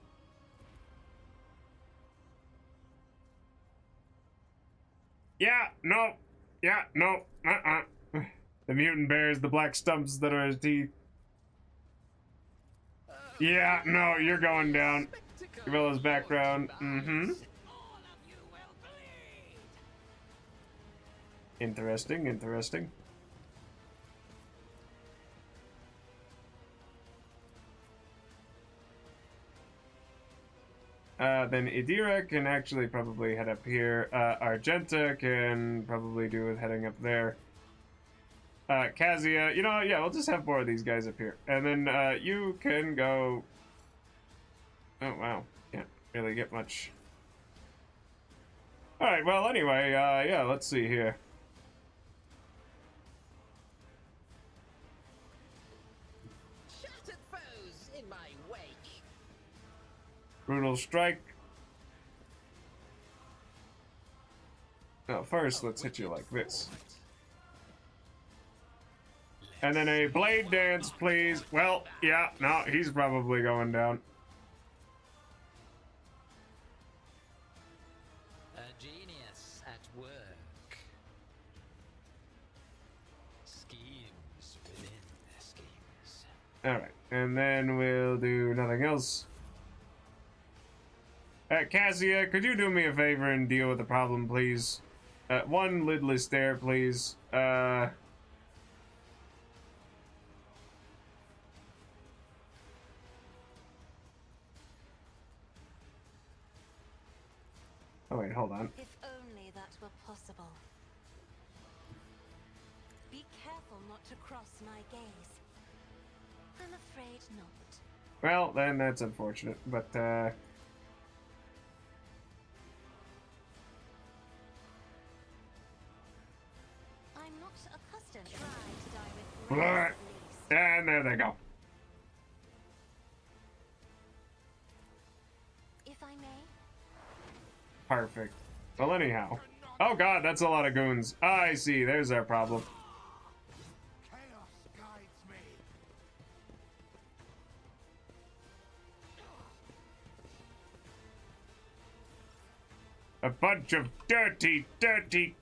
[SPEAKER 1] Yeah, no. The mutant bears the black stumps that are his teeth. Yeah, no, you're going down. Gavilla's background. Interesting. Then Idira can actually probably head up here. Argenta can probably do with heading up there. Kazia, you know, yeah, we'll just have 4 of these guys up here. And then you can go... Oh, wow. Can't really get much. Alright, well, anyway, yeah, let's see here.
[SPEAKER 2] Shattered foes in my wake.
[SPEAKER 1] Brutal strike. Now, first, let's hit you like this. And then a blade dance, please. Well, yeah, no, he's probably going down.
[SPEAKER 2] A genius at work. Schemes within schemes.
[SPEAKER 1] Alright, and then we'll do nothing else. Cassia, could you do me a favor and deal with the problem, please? One lidless stare, please. Oh wait, hold on.
[SPEAKER 4] If only that were possible. Be careful not to cross my gaze. I'm afraid not.
[SPEAKER 1] Well, then that's unfortunate, but
[SPEAKER 4] I'm not accustomed to die with
[SPEAKER 1] Alright. And there they go.
[SPEAKER 4] If I may.
[SPEAKER 1] Perfect. Well, anyhow. Oh god, that's a lot of goons. I see, there's our problem.
[SPEAKER 5] Chaos guides me.
[SPEAKER 1] A bunch of dirty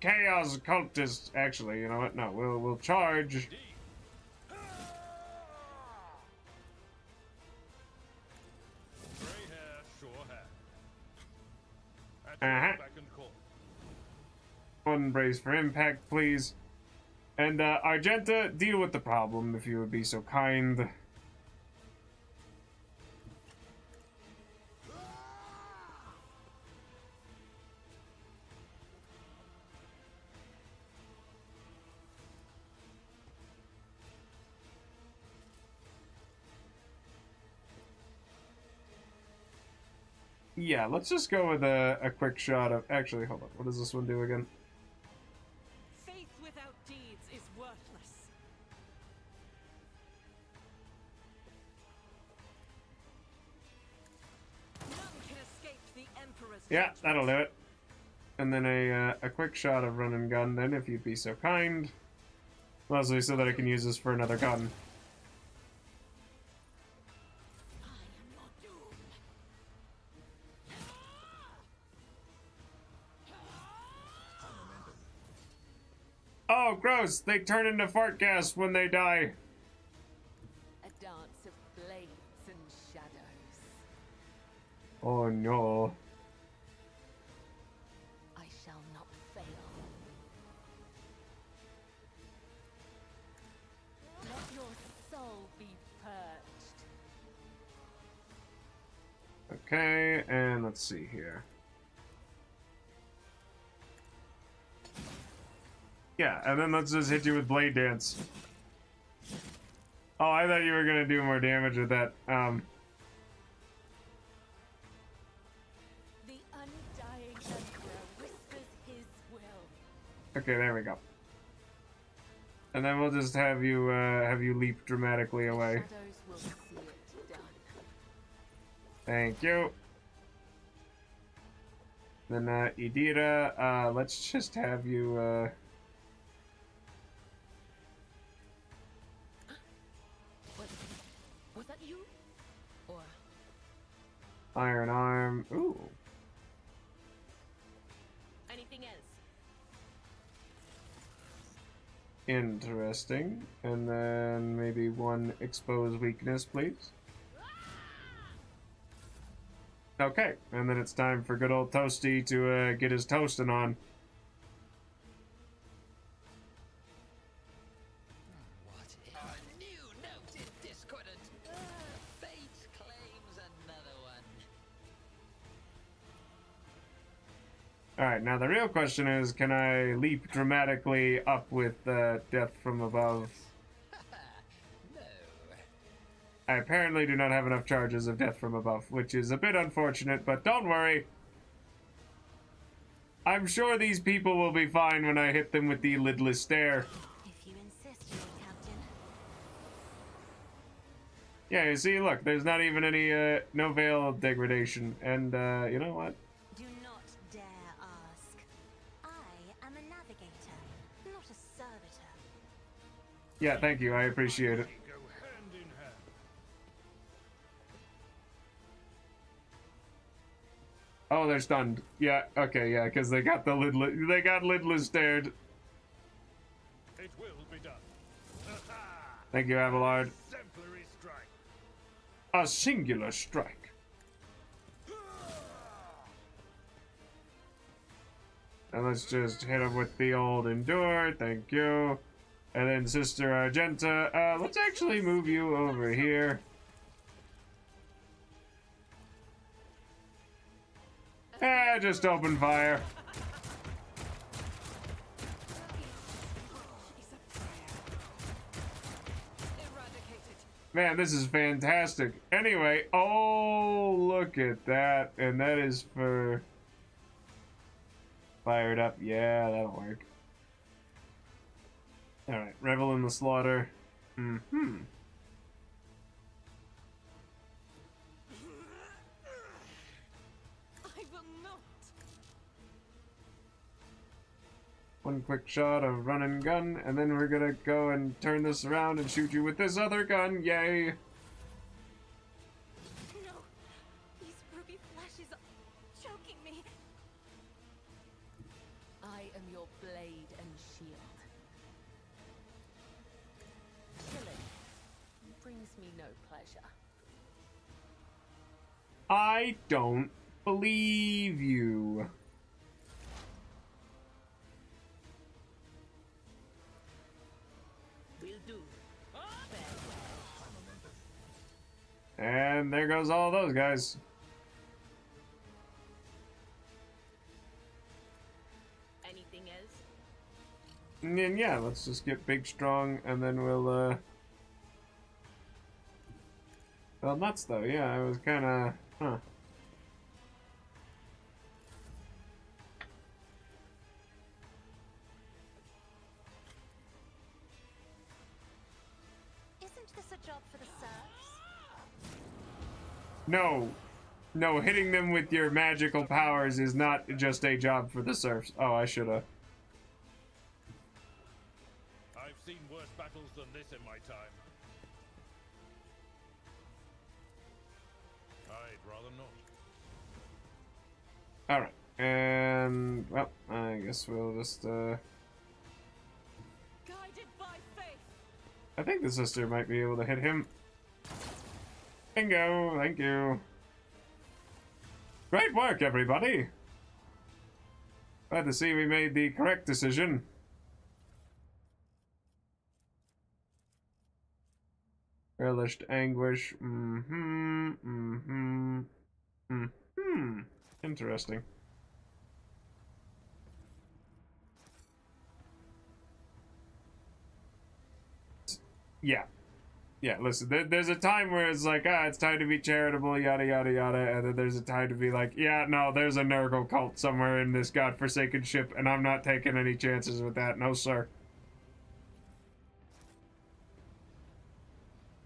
[SPEAKER 1] chaos cultists. Actually, you know what? No, we'll charge.
[SPEAKER 5] Grey hair, sure hair. Back and call.
[SPEAKER 1] One brace for impact, please. And Argenta, deal with the problem if you would be so kind. Yeah, let's just go with a quick shot of... Actually, hold on. What does this one do again?
[SPEAKER 3] Faith without deeds is worthless. None can escape the Emperor's
[SPEAKER 1] Yeah,
[SPEAKER 3] judgment.
[SPEAKER 1] that'll do it. and then a quick shot of run and gun, then, if you'd be so kind. Mostly so that I can use this for another gun. Oh, gross! They turn into fart gas when they die.
[SPEAKER 6] A dance of blades and shadows.
[SPEAKER 1] Oh no.
[SPEAKER 6] I shall not fail. Let your soul be purged.
[SPEAKER 1] Okay, and let's see here. Yeah, and then let's just hit you with Blade Dance. Oh, I thought you were gonna do more damage with that.
[SPEAKER 6] The undying emperor whispers his will.
[SPEAKER 1] Okay, there we go. And then we'll just have you leap dramatically away.
[SPEAKER 6] Shadows will see it done.
[SPEAKER 1] Thank you. Then Idira, let's just have you
[SPEAKER 6] Was that you? Or
[SPEAKER 1] Iron Arm. Ooh.
[SPEAKER 6] anything else?
[SPEAKER 1] Interesting. And then maybe one expose weakness, please. Okay, and then it's time for good old Toasty to get his toasting on.
[SPEAKER 2] What a new note in discordant. Fate claims another one.
[SPEAKER 1] Alright, now the real question is, can I leap dramatically up with Death from Above?
[SPEAKER 2] No.
[SPEAKER 1] I apparently do not have enough charges of Death from Above, which is a bit unfortunate, but don't worry. I'm sure these people will be fine when I hit them with the lidless stare.
[SPEAKER 4] If you insist, Lord Captain.
[SPEAKER 1] Yeah, you see, look, there's not even any, no veil of degradation, and, you know what?
[SPEAKER 4] Do not dare ask. I am a navigator, not a servitor.
[SPEAKER 1] Yeah, thank you, I appreciate it.
[SPEAKER 5] Go hand in hand.
[SPEAKER 1] Oh, they're stunned. Yeah, okay, yeah, because they got lidless stared.
[SPEAKER 5] It will be done.
[SPEAKER 1] Thank you, Abelard.
[SPEAKER 5] Exemplary strike.
[SPEAKER 1] A singular strike. And let's just hit him with the old Endure, thank you. And then Sister Argenta, let's actually move you over here. Just open fire.
[SPEAKER 3] Eradicated.
[SPEAKER 1] Man, this is fantastic. Anyway, oh, look at that. And that is for... Fired up. Yeah, that'll work. Alright, Revel in the Slaughter. Mm-hmm.
[SPEAKER 3] I will not.
[SPEAKER 1] One quick shot of run and gun, and then we're gonna go and turn this around and shoot you with this other gun. Yay!
[SPEAKER 3] No. These ruby flashes are choking me.
[SPEAKER 6] I am your blade and shield. Killing brings me no pleasure.
[SPEAKER 1] I don't believe you.
[SPEAKER 6] Will do.
[SPEAKER 1] And there goes all those guys.
[SPEAKER 6] Anything else?
[SPEAKER 1] And then, yeah, let's just get big, strong, and then we'll, Well, nuts, though. Yeah, I was kinda... Huh.
[SPEAKER 4] Isn't this a job for the serfs?
[SPEAKER 1] No. No, hitting them with your magical powers is not just a job for the serfs. Oh, I shoulda.
[SPEAKER 5] I've seen worse battles than this in my time. I'd rather not.
[SPEAKER 1] Alright. And, well, I guess we'll just,
[SPEAKER 3] Guided by faith.
[SPEAKER 1] I think the sister might be able to hit him. Bingo! Thank you. Great work, everybody! Glad to see we made the correct decision. Relished anguish. Interesting. Yeah. Yeah, listen, there's a time where it's like, it's time to be charitable, yada, yada, yada, and then there's a time to be like, yeah, no, there's a Nurgle cult somewhere in this godforsaken ship, and I'm not taking any chances with that, no, sir.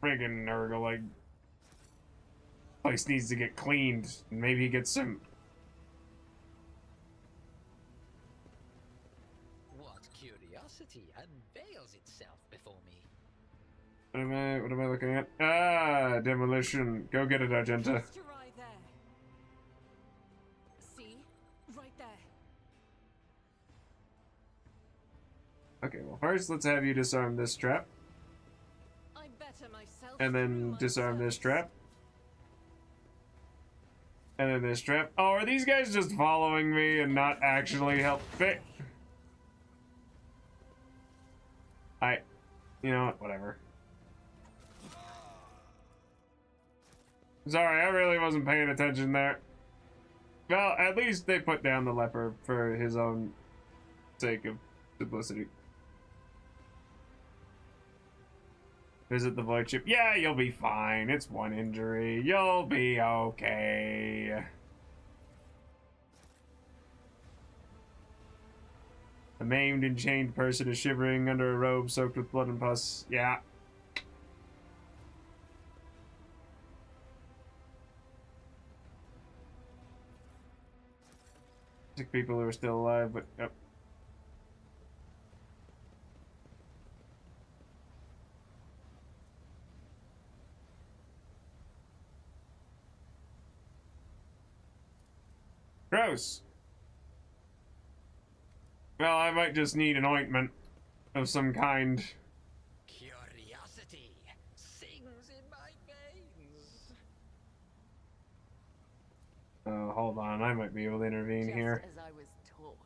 [SPEAKER 1] Friggin' Nurgle, like, place needs to get cleaned, and maybe get some...
[SPEAKER 2] What curiosity unveils itself before me?
[SPEAKER 1] What am I looking at? Ah, demolition. Go get it, Argenta.
[SPEAKER 3] Just your eye there. See? Right there.
[SPEAKER 1] Okay, well, first let's have you disarm this trap.
[SPEAKER 3] I better myself
[SPEAKER 1] And then disarm this trap. And then this trap. Oh, are these guys just following me and not actually help fit? You know what, whatever. Sorry, I really wasn't paying attention there. Well, at least they put down the leper for his own sake of simplicity. Visit the void ship. Yeah, you'll be fine. It's one injury. You'll be okay. A maimed and chained person is shivering under a robe soaked with blood and pus. Yeah. Sick people who are still alive, but yep. Gross. Well, I might just need an ointment of some kind.
[SPEAKER 2] Curiosity sings in my veins.
[SPEAKER 1] Oh, hold on. I might be able to intervene
[SPEAKER 6] Just
[SPEAKER 1] here.
[SPEAKER 6] as I was taught.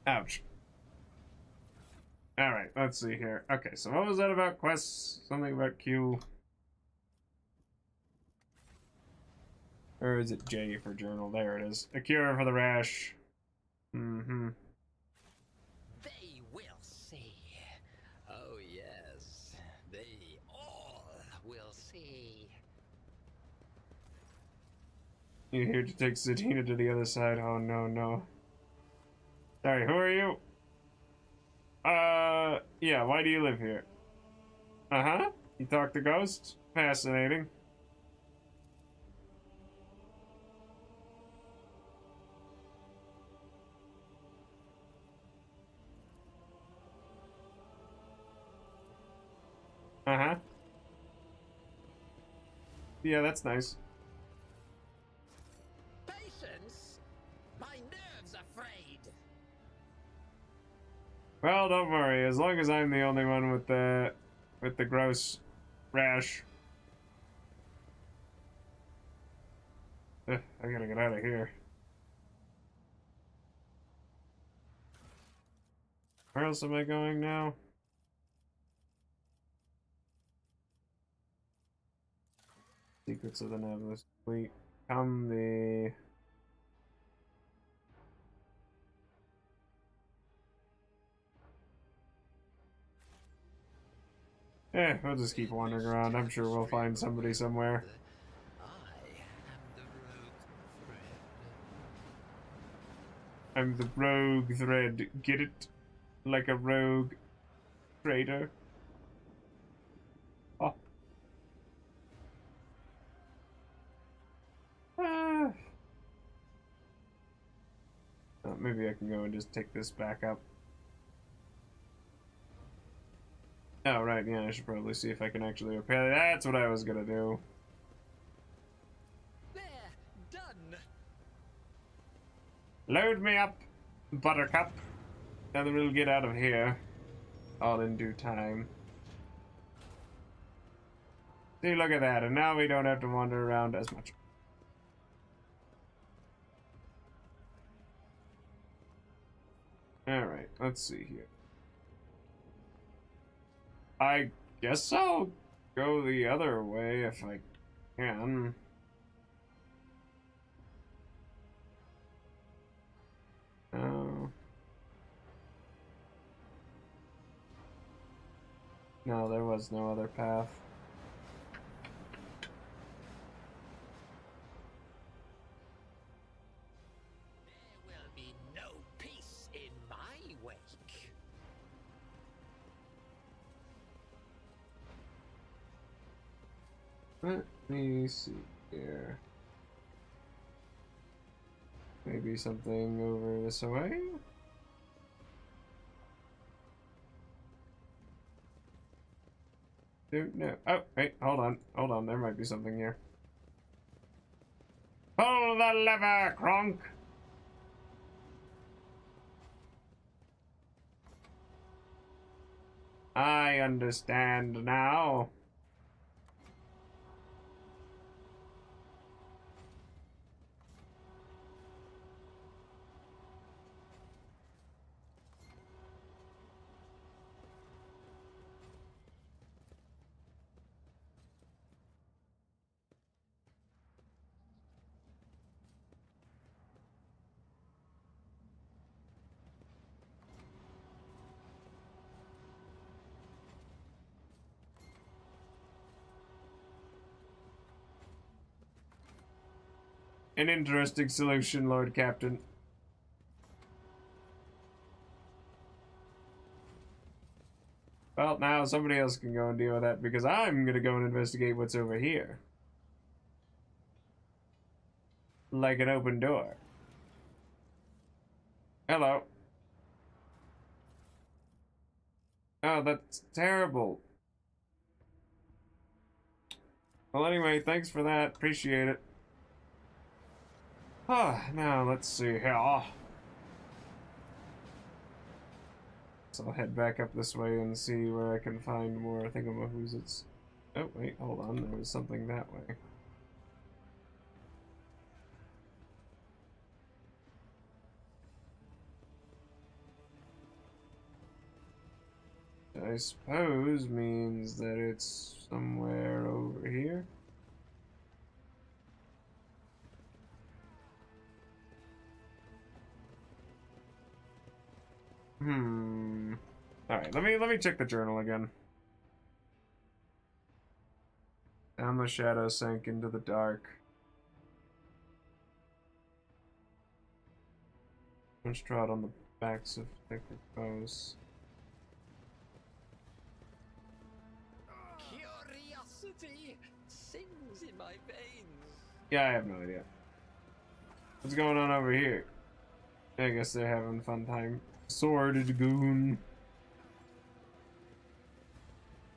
[SPEAKER 1] Ouch. Alright, let's see here. Okay, so what was that about quests? Something about Q. Or is it J for journal? There it is. A cure for the rash. Mm-hmm.
[SPEAKER 2] They will see. Oh yes, they all will see.
[SPEAKER 1] You're here to take Zadina to the other side. Oh, no, no. Sorry, who are you? Yeah, why do you live here? Uh-huh. You talk to ghosts? Fascinating. Uh-huh. Yeah, that's nice.
[SPEAKER 2] Patience? My nerves are frayed.
[SPEAKER 1] Well, don't worry. As long as I'm the only one with the gross rash. Ugh, I gotta get out of here. Where else am I going now? Secrets of the Nebulous Fleet. Come the... we'll just keep wandering around. I'm sure we'll find somebody somewhere.
[SPEAKER 2] I am the rogue thread.
[SPEAKER 1] I'm the rogue thread. Get it? Like a rogue trader. Oh. Ah. Oh, maybe I can go and just take this back up. Oh, right, yeah, I should probably see if I can actually repair that. That's what I was gonna do.
[SPEAKER 2] There, done.
[SPEAKER 1] Load me up, Buttercup. Now that we'll get out of here. All in due time. See, look at that, and now we don't have to wander around as much. Alright, let's see here. I guess I'll go the other way if I can. Oh. No, there was no other path.
[SPEAKER 2] There will be no peace in my wake.
[SPEAKER 1] Let me see here. Maybe something over this way? Don't know. Oh, wait, hold on. Hold on, there might be something here. Pull the lever, Kronk! I understand now. An interesting solution, Lord Captain. Well, now somebody else can go and deal with that because I'm gonna go and investigate what's over here. Like an open door. Hello. Oh, that's terrible. Well, anyway, thanks for that. Appreciate it. Ah, now let's see here. So I'll head back up this way and see where I can find more thingamahoozits. Oh, wait, hold on. There was something that way. I suppose means that it's somewhere over here. Alright, let me check the journal again. Down the shadow sank into the dark. Much trod on the backs of thicker foes.
[SPEAKER 2] Curiosity sings in my veins.
[SPEAKER 1] Yeah, I have no idea. What's going on over here? I guess they're having a fun time. Sworded goon.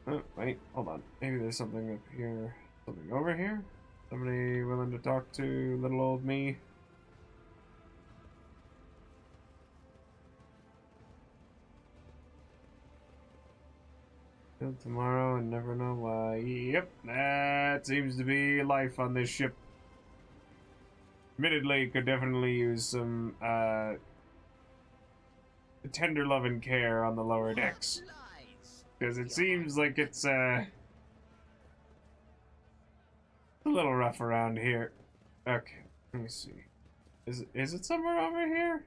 [SPEAKER 1] Oh, wait, hold on. Maybe there's something up here. Something over here? Somebody willing to talk to little old me? Till tomorrow and never know why. Yep, that seems to be life on this ship. Admittedly, could definitely use some tender love and care on the lower decks. Because it seems like it's a little rough around here. Okay, let me see. Is it somewhere over here?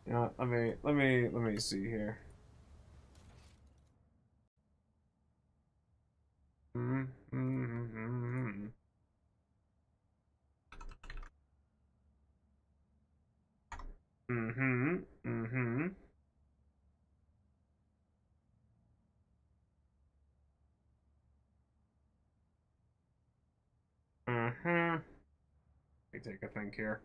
[SPEAKER 1] Yeah, let me see here. Mm-hmm. Mm-hmm. Mm-hmm. Mm-hmm. Let me take a think here.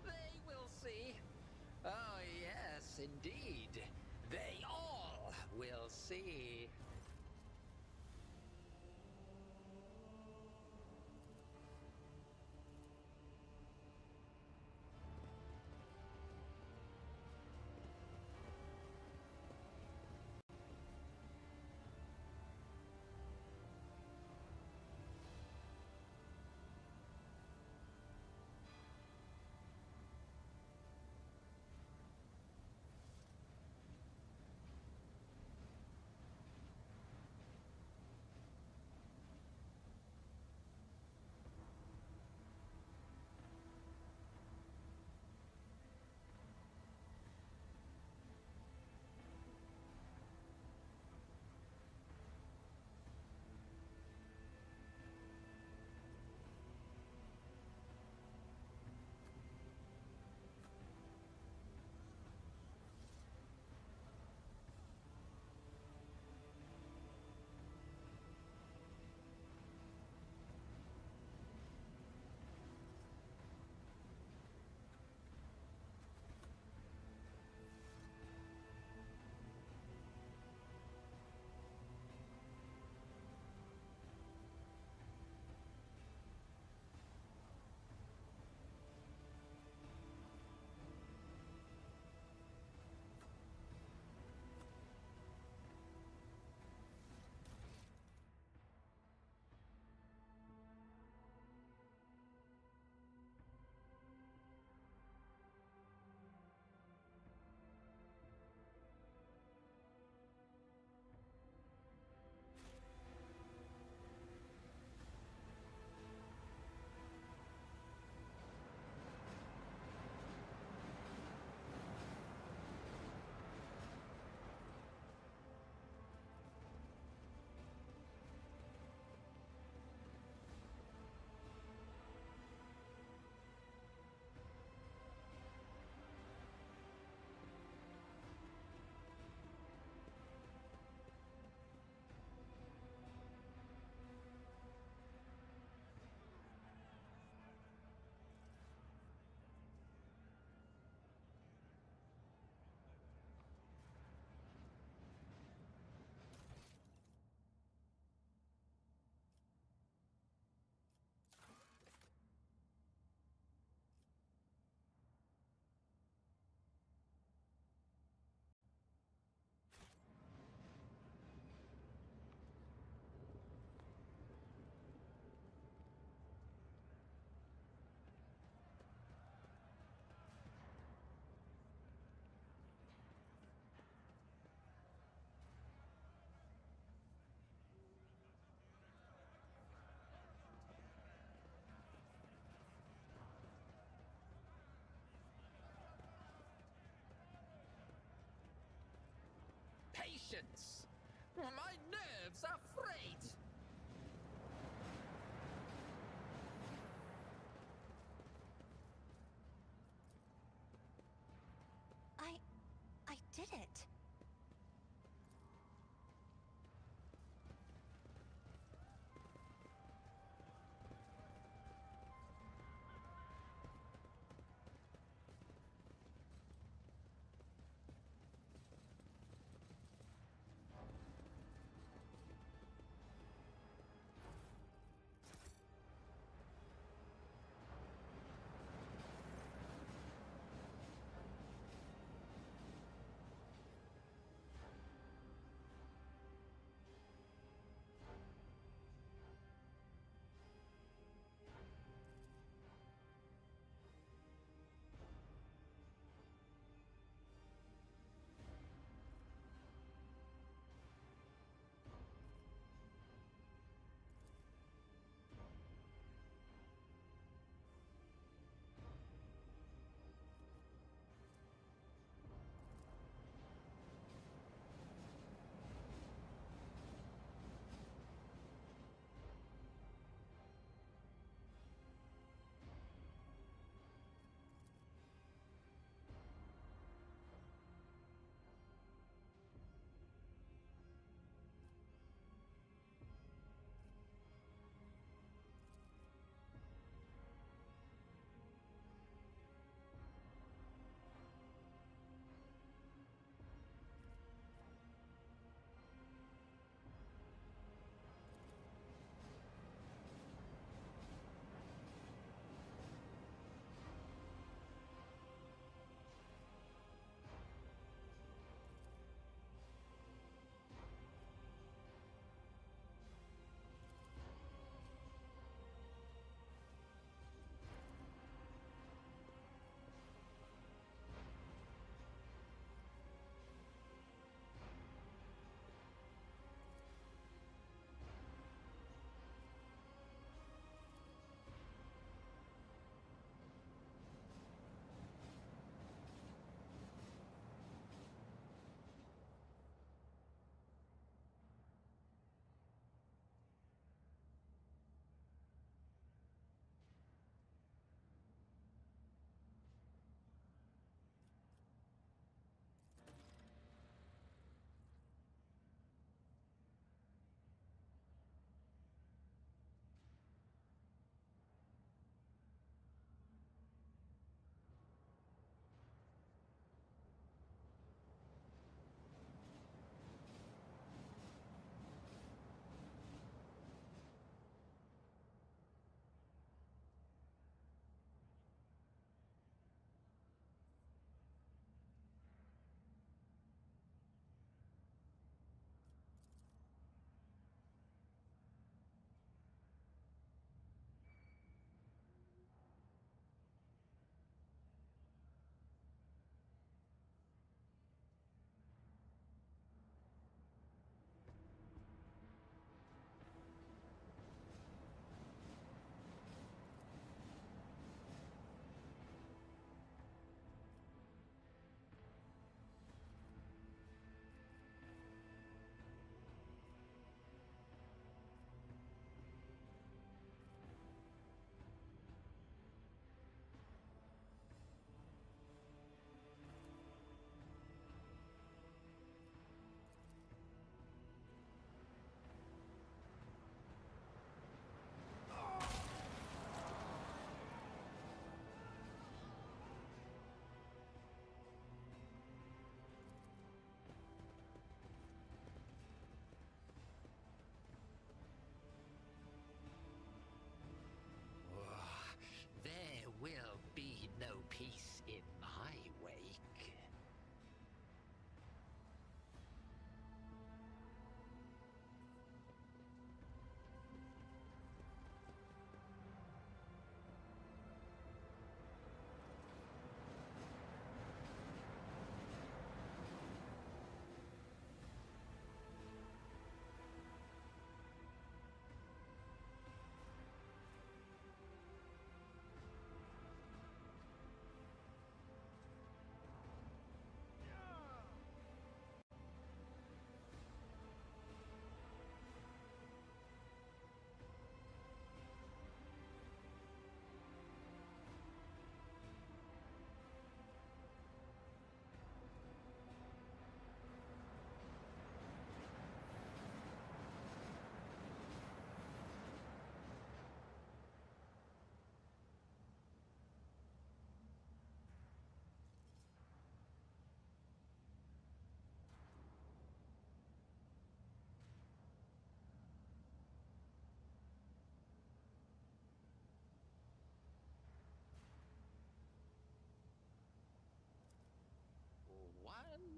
[SPEAKER 2] They will see. Oh, yes, indeed. They all will see. Patience! My nerves are frayed!
[SPEAKER 4] I did it.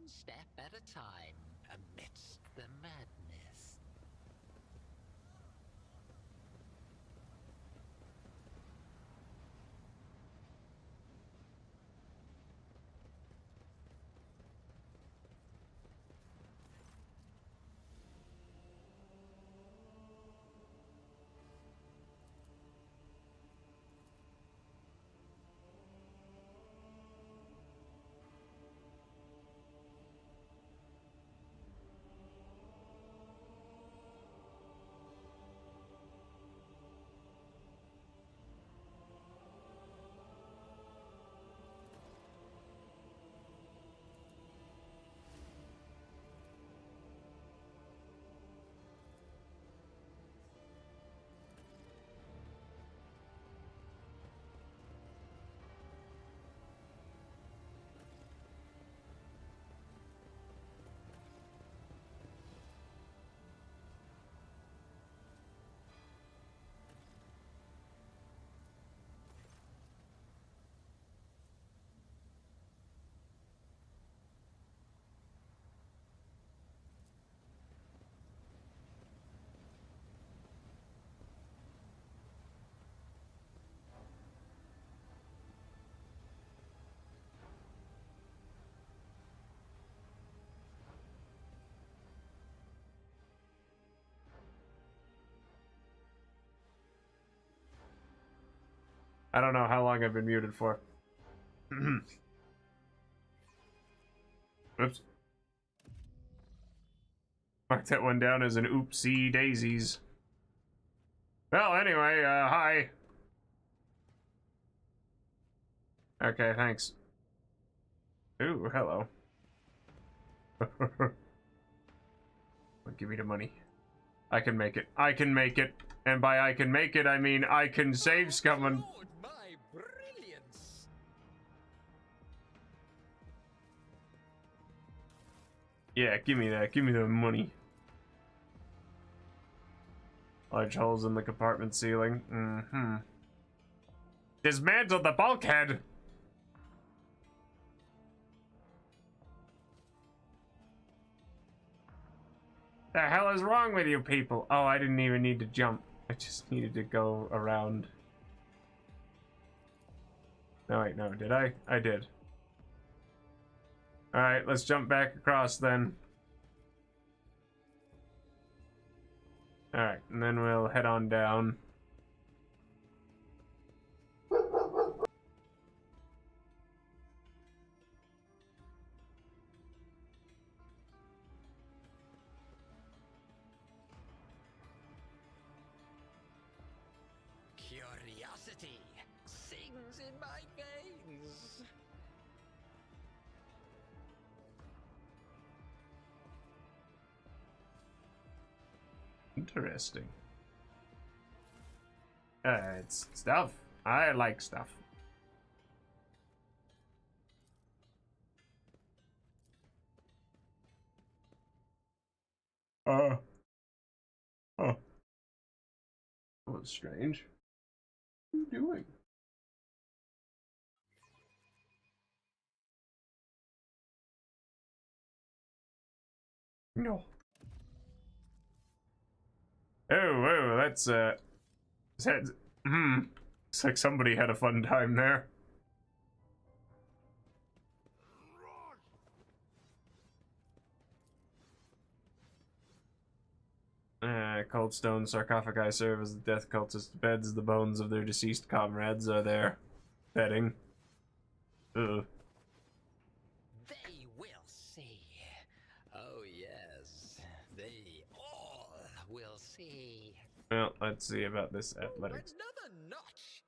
[SPEAKER 2] step at a time amidst the madness.
[SPEAKER 1] I don't know how long I've been muted for. Oops. Mark that one down as an oopsie daisies. Well, anyway, hi. Okay, thanks. Ooh, hello. Give me the money. I can make it. I can make it. And by I can make it, I mean I can save Scumman.
[SPEAKER 2] Lord, my brilliance!
[SPEAKER 1] Yeah, give me that. Give me the money. Large holes in the compartment ceiling. Mm-hmm. Dismantle the bulkhead! The hell is wrong with you people? Oh, I didn't even need to jump. I just needed to go around. No, wait, no, did I? I did. Alright, let's jump back across then. Alright, and then we'll head on down.
[SPEAKER 2] Curiosity sings in my veins.
[SPEAKER 1] Interesting. It's stuff. I like stuff. Oh. That was strange. What are you doing? No. Oh, that's looks like somebody had a fun time there. Cold stone sarcophagi serve as the death cultist beds. The bones of their deceased comrades are there, bedding. Ugh.
[SPEAKER 2] They will see. Oh yes, they all will see.
[SPEAKER 1] Well, let's see about this athletics.
[SPEAKER 2] Another notch.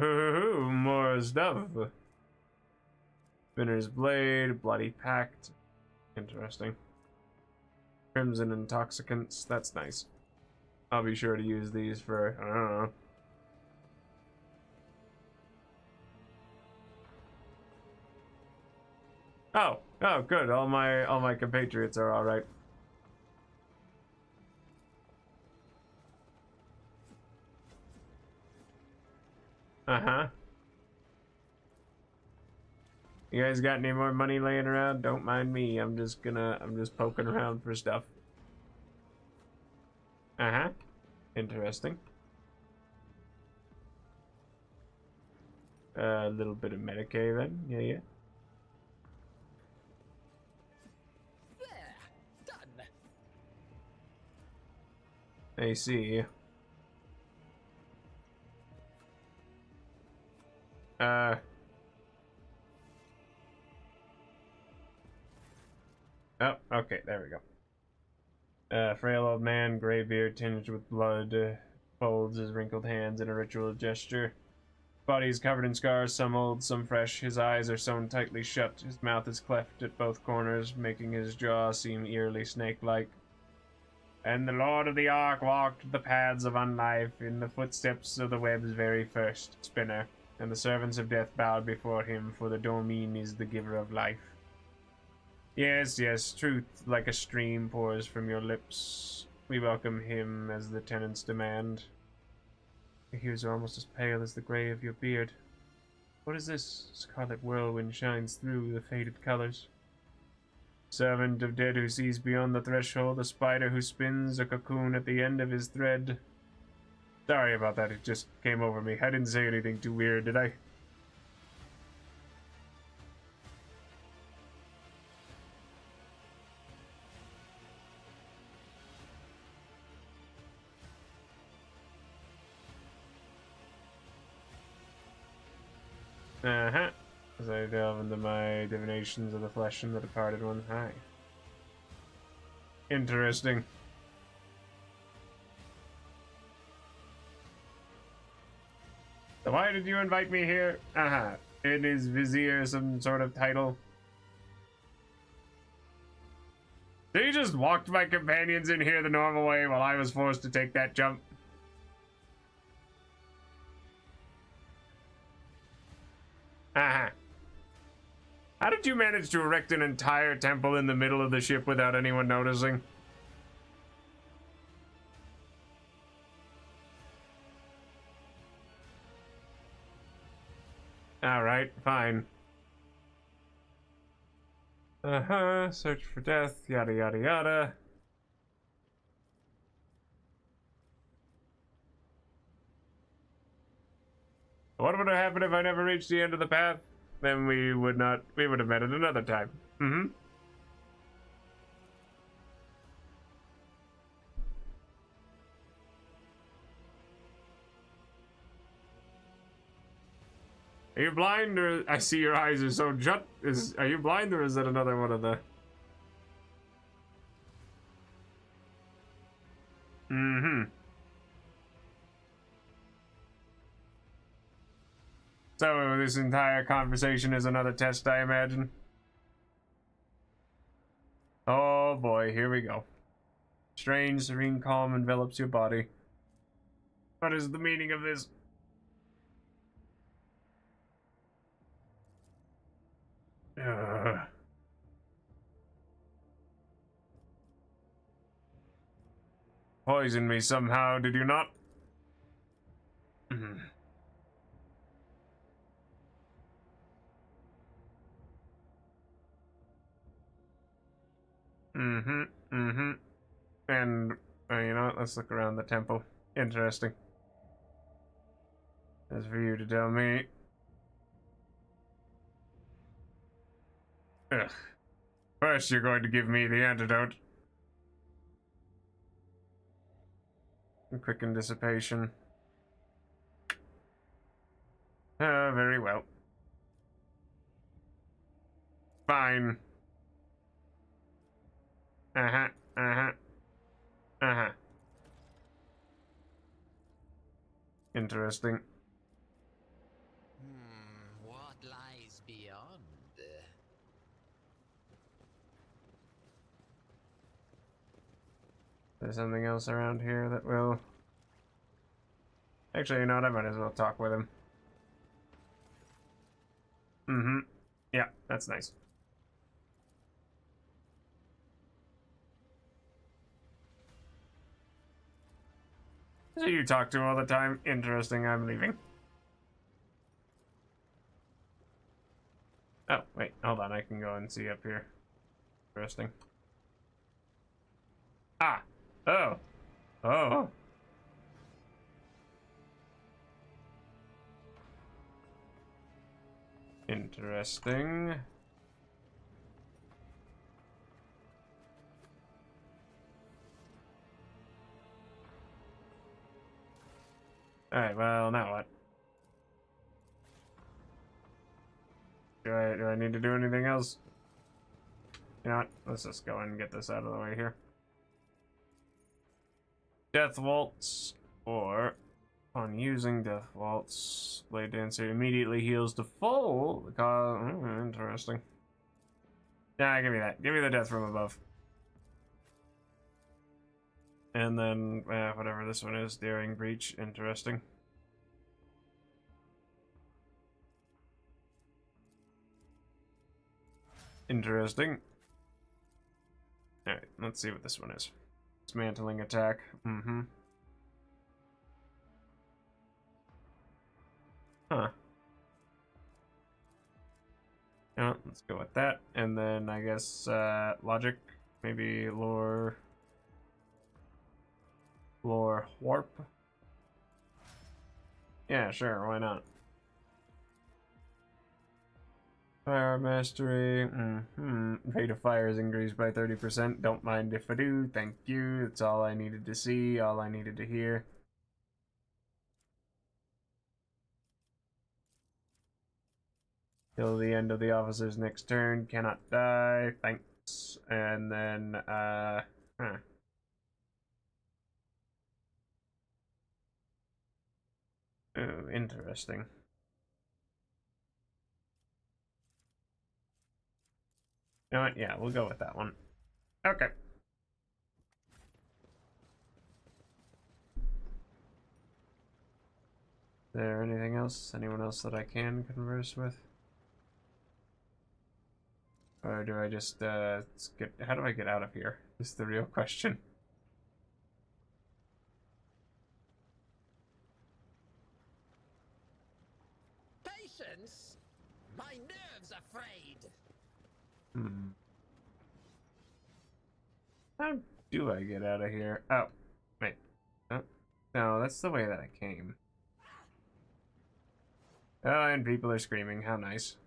[SPEAKER 1] Ooh, more stuff. Spinner's blade, bloody pact. Interesting. Crimson intoxicants. That's nice. I'll be sure to use these for, I don't know. Oh, good. All my compatriots are all right. You guys got any more money laying around? Don't mind me. I'm just poking around for stuff. Uh-huh. Interesting. A little bit of Medicaid then. Yeah, yeah.
[SPEAKER 2] There, done.
[SPEAKER 1] I see. Oh, okay, there we go. Frail old man, gray beard tinged with blood, folds his wrinkled hands in a ritual gesture. Body is covered in scars, some old, some fresh. His eyes are sewn tightly shut. His mouth is cleft at both corners, making his jaw seem eerily snake-like. And the Lord of the Ark walked the paths of unlife in the footsteps of the web's very first spinner, and the servants of death bowed before him, for the Domine is the giver of life. Yes, yes, truth like a stream pours from your lips. We welcome him as the tenants demand. Your hues are almost as pale as the gray of your beard. What is this? Scarlet whirlwind shines through the faded colors. Servant of dead who sees beyond the threshold, a spider who spins a cocoon at the end of his thread. Sorry about that, it just came over me. I didn't say anything too weird, did I? Uh-huh. As I delve into my divinations of the flesh and the departed one. Hi. Interesting. So why did you invite me here? Uh-huh. It is Vizier some sort of title. They just walked my companions in here the normal way while I was forced to take that jump. Uh-huh. How did you manage to erect an entire temple in the middle of the ship without anyone noticing? Alright, fine. Uh-huh, search for death, yada yada yada. What would have happened if I never reached the end of the path? Then we would have met at another time. Mm-hmm. Are you blind, or I see your eyes are so shut? Are you blind, or is that another one of the... Mm-hmm. So this entire conversation is another test, I imagine. Oh boy, here we go. Strange, serene calm envelops your body. What is the meaning of this? Poison me somehow, did you not? Mm-hmm, mm-hmm. And, you know what, let's look around the temple. Interesting. As for you to tell me. Ugh. First you're going to give me the antidote. Quicken dissipation. Very well. Fine. Uh-huh, uh-huh, uh-huh. Interesting.
[SPEAKER 2] What lies beyond?
[SPEAKER 1] There's something else around here that will... Actually, you know what? I might as well talk with him. Mm-hmm. Yeah, that's nice. So you talk to all the time? Interesting, I'm leaving. Oh, wait, hold on. I can go and see up here. Interesting. Ah! Oh! Oh! Interesting. Alright, well, now what? Do I need to do anything else? You know what? Let's just go and get this out of the way here. Death Waltz, or on using Death Waltz, Blade Dancer immediately heals to full because interesting. Yeah, give me that. Give me the death from above. And then whatever this one is, Daring Breach, interesting. Interesting. Alright, let's see what this one is. Dismantling attack. Mm-hmm. Huh. Yeah, let's go with that. And then I guess logic. Maybe lore warp. Yeah, sure, why not? Fire mastery. Rate of fire is increased by 30%. Don't mind if I do. Thank you. That's all I needed to see. All I needed to hear. Till the end of the officer's next turn. Cannot die. Thanks. And then, Ooh, interesting. You know what? Yeah, we'll go with that one. Okay. Is there anything else? Anyone else that I can converse with? Or do I just get? How do I get out of here? Is the real question.
[SPEAKER 2] Patience? My nerves are frayed.
[SPEAKER 1] How do I get out of here? Oh, wait. Oh, no, that's the way that I came. Oh, and people are screaming. How nice.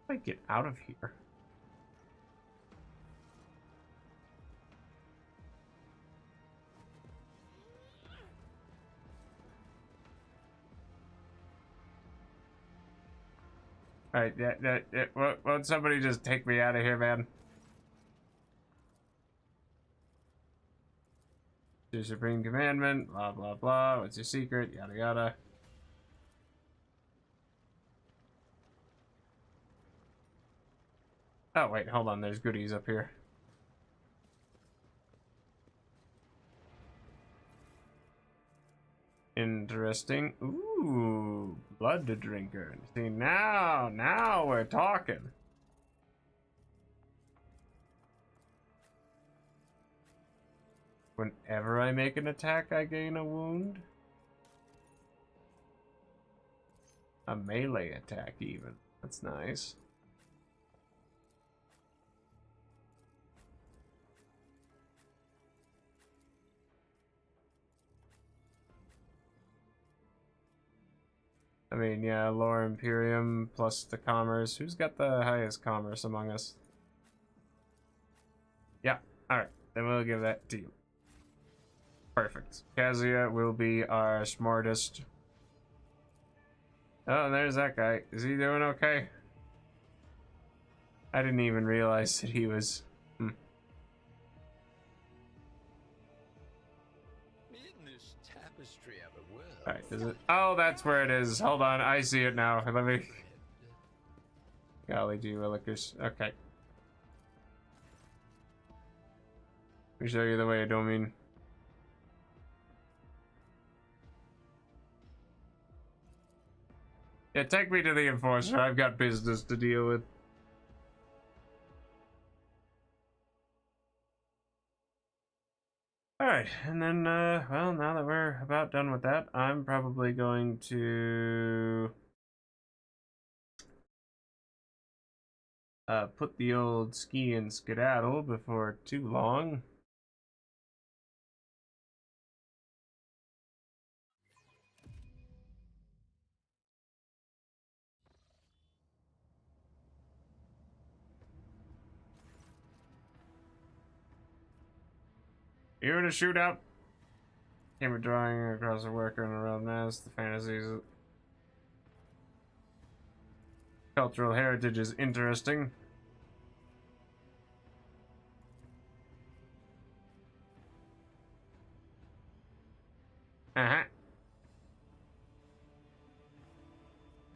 [SPEAKER 1] How do I get out of here? Alright, yeah, won't somebody just take me out of here, man? Your supreme commandment, blah, blah, blah. What's your secret? Yada, yada. Oh, wait, hold on. There's goodies up here. Interesting. Ooh, blood drinker. See, now we're talking. Whenever I make an attack, I gain a wound. A melee attack, even. That's nice. I mean, yeah, Lore Imperium plus the commerce. Who's got the highest commerce among us? Yeah, alright. Then we'll give that to you. Perfect. Kazia will be our smartest. Oh, there's that guy. Is he doing okay? I didn't even realize that he was...
[SPEAKER 2] In this tapestry of a world.
[SPEAKER 1] Alright, is it? Oh, that's where it is. Hold on, I see it now. Let me... Golly gee willikers. Okay. Let me show you the way, Domine. Yeah, take me to the Enforcer. I've got business to deal with. Alright, and then, well, now that we're about done with that, I'm probably going to put the old ski and skedaddle before too long. You're in a shootout. Camera drawing across a worker and around mass. The fantasies. Cultural heritage is interesting. Uh-huh.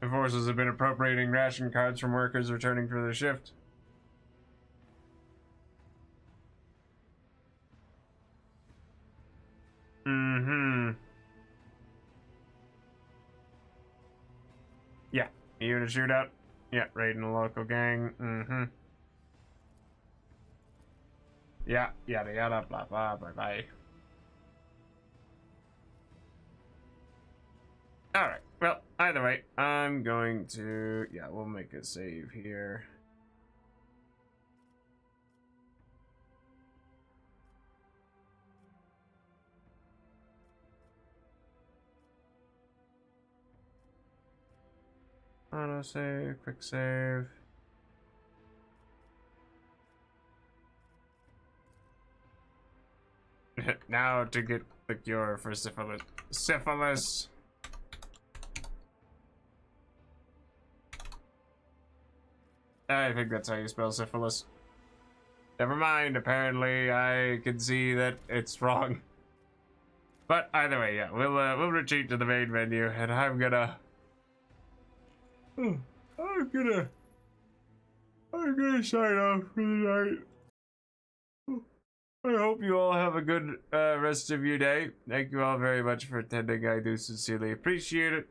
[SPEAKER 1] The forces have been appropriating ration cards from workers returning for their shift. Mm-hmm. Yeah. You in a shootout? Yeah, raiding a local gang. Mm-hmm. Yeah, yada yada, blah blah, bye bye. Alright, well, either way, I'm going to... Yeah, we'll make a save here. Auto save, quick save. Now to get the cure for syphilis. Syphilis! I think that's how you spell syphilis. Never mind, apparently I can see that it's wrong. But either way, yeah, we'll retreat to the main menu, and I'm gonna sign off for the night. I hope you all have a good rest of your day. Thank you all very much for attending. I do sincerely appreciate it.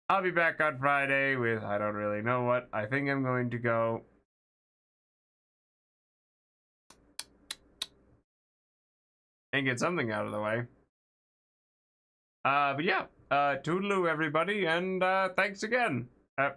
[SPEAKER 1] I'll be back on Friday with I don't really know what. I think I'm going to go and get something out of the way. But yeah, toodaloo everybody, and thanks again. Ah!